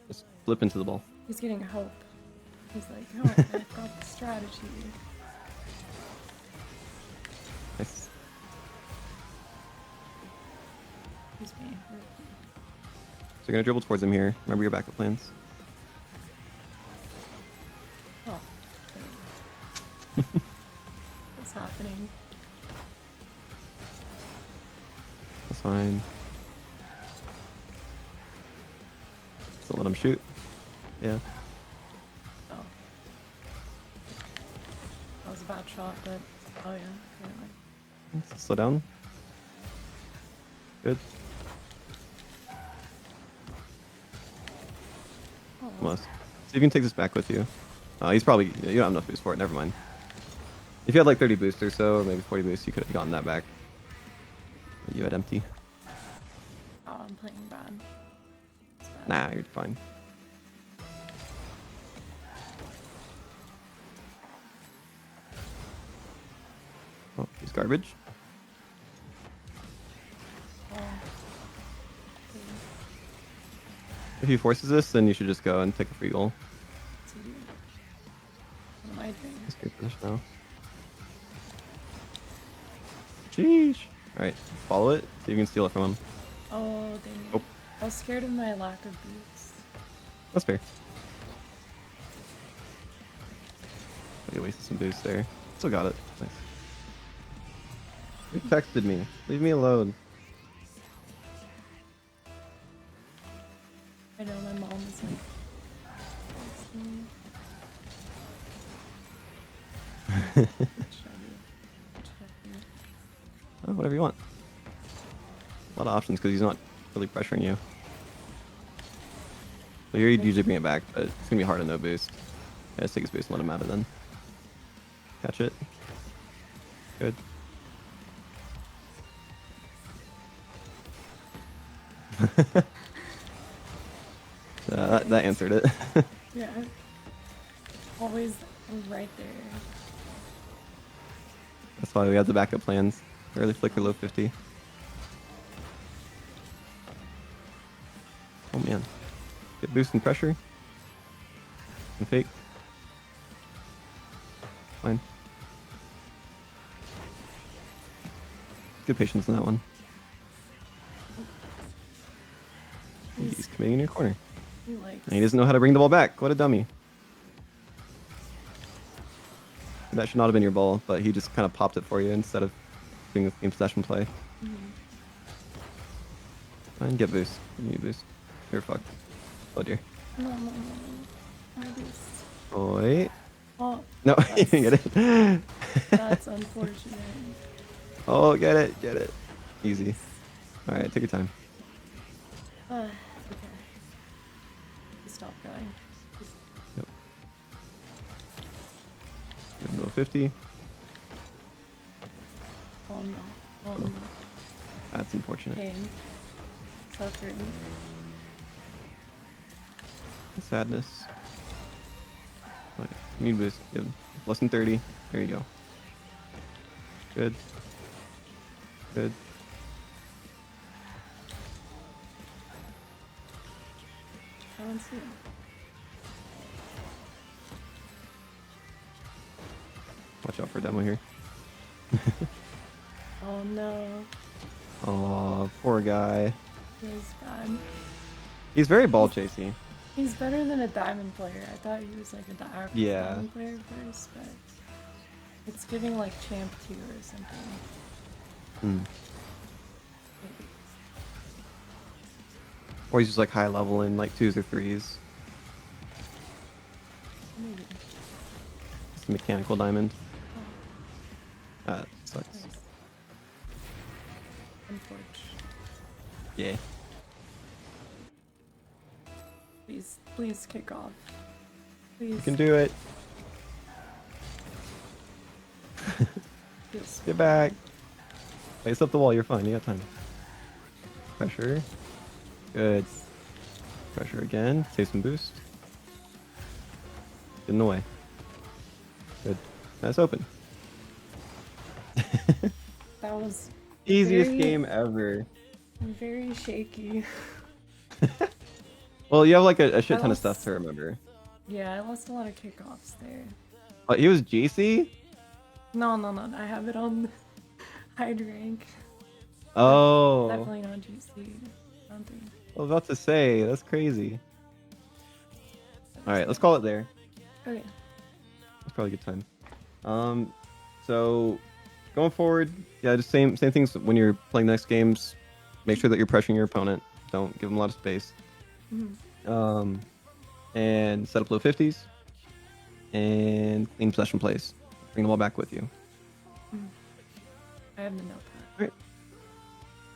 Just flip into the ball. He's getting hope. He's like, oh, I've got the strategy. Nice. Excuse me. So you're gonna dribble towards him here. Remember your backup plans. Oh. What's happening? That's fine. Just don't let him shoot. Yeah. Oh. That was a bad shot, but oh yeah. Anyway. Slow down. Good. Oh, Almost. See if you can take this back with you. He's probably... You don't have enough boost for it. Never mind. If you had like 30 boost or so, or maybe 40 boost, you could have gotten that back. But you had empty. oh, I'm playing bad. It's bad. Nah, you're fine. garbage. Oh. Okay. If he forces this, then you should just go and take a free goal. What am I doing? Just get finished now. Sheesh. Alright, follow it. See if you can steal it from him. Oh, dang it. Oh. I was scared of my lack of boots. That's fair. You wasted some boost there. Still got it. Nice. You texted me. Leave me alone. I know my mom is like. Oh, whatever you want. A lot of options because he's not really pressuring you. Well, you'd usually bring it back, but it's gonna be hard to no boost. Yeah, just take his boost and let him have it then. Catch it. Good. That answered it. Yeah. Always right there. That's why we have the backup plans. Early flicker, low 50. Oh man. Get boost and pressure. And fake. Fine. Good patience in that one. He's committing in your corner. He likes. And he doesn't know how to bring the ball back. What a dummy. That should not have been your ball, but he just kind of popped it for you instead of doing the game possession play. Fine, get boost. You need boost. You're fucked. Oh dear. No. I just. Oh, wait. Oh. No, you didn't get it. That's unfortunate. Oh, get it. Easy. Alright, take your time. Okay. Stop going. Yep. Low 50. Oh no. Oh no. That's unfortunate. Pain. Suffering. Sadness. Wait, you need boost. Good. Less than 30. There you go. Good. Good. I don't see it. Watch out for a demo here. Oh no. Oh, poor guy. He's bad. He's very ball chasey. He's better than a diamond player. I thought he was like a Yeah. diamond player first, but it's giving like champ 2 or something. Hmm. Or he's just like high level in like 2s or 3s. Maybe. Just a mechanical diamond. Oh, That sucks. nice. Unfortunate. Yeah. Please kick off. Please. You can do it. Feels Get back. Place up the wall. You're fine. You got time. Pressure. Good. Pressure again. Save some boost. Get in the way. Good. That's open. That was Easiest very- game ever. very shaky. Well, you have like a shit I ton of lost- stuff to remember. Yeah, I lost a lot of kickoffs there. Oh, he was GC? No. I have it on hide rank. Oh. Definitely not GC. I don't think. I was about to say, that's crazy. Alright, let's call it there. Okay. That's probably a good time. So going forward, yeah, just same things when you're playing the next games. Make sure that you're pressuring your opponent. Don't give them a lot of space. Mhm. And set up low 50s. And clean possession plays. Bring the ball back with you. I have the notepad. Alright.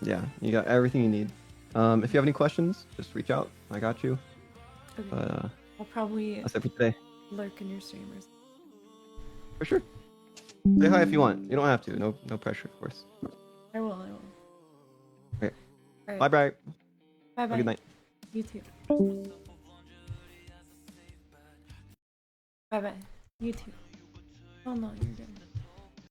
Yeah, you got everything you need. If you have any questions, just reach out. I got you. Okay. But I'll probably that's it for today. lurk in your streamers. For sure. Say hi if you want. You don't have to. No pressure, of course. I will. Okay. Alright. Bye bye. Bye Have bye. a good night. You too. Bye bye. You too. Oh no, you're good.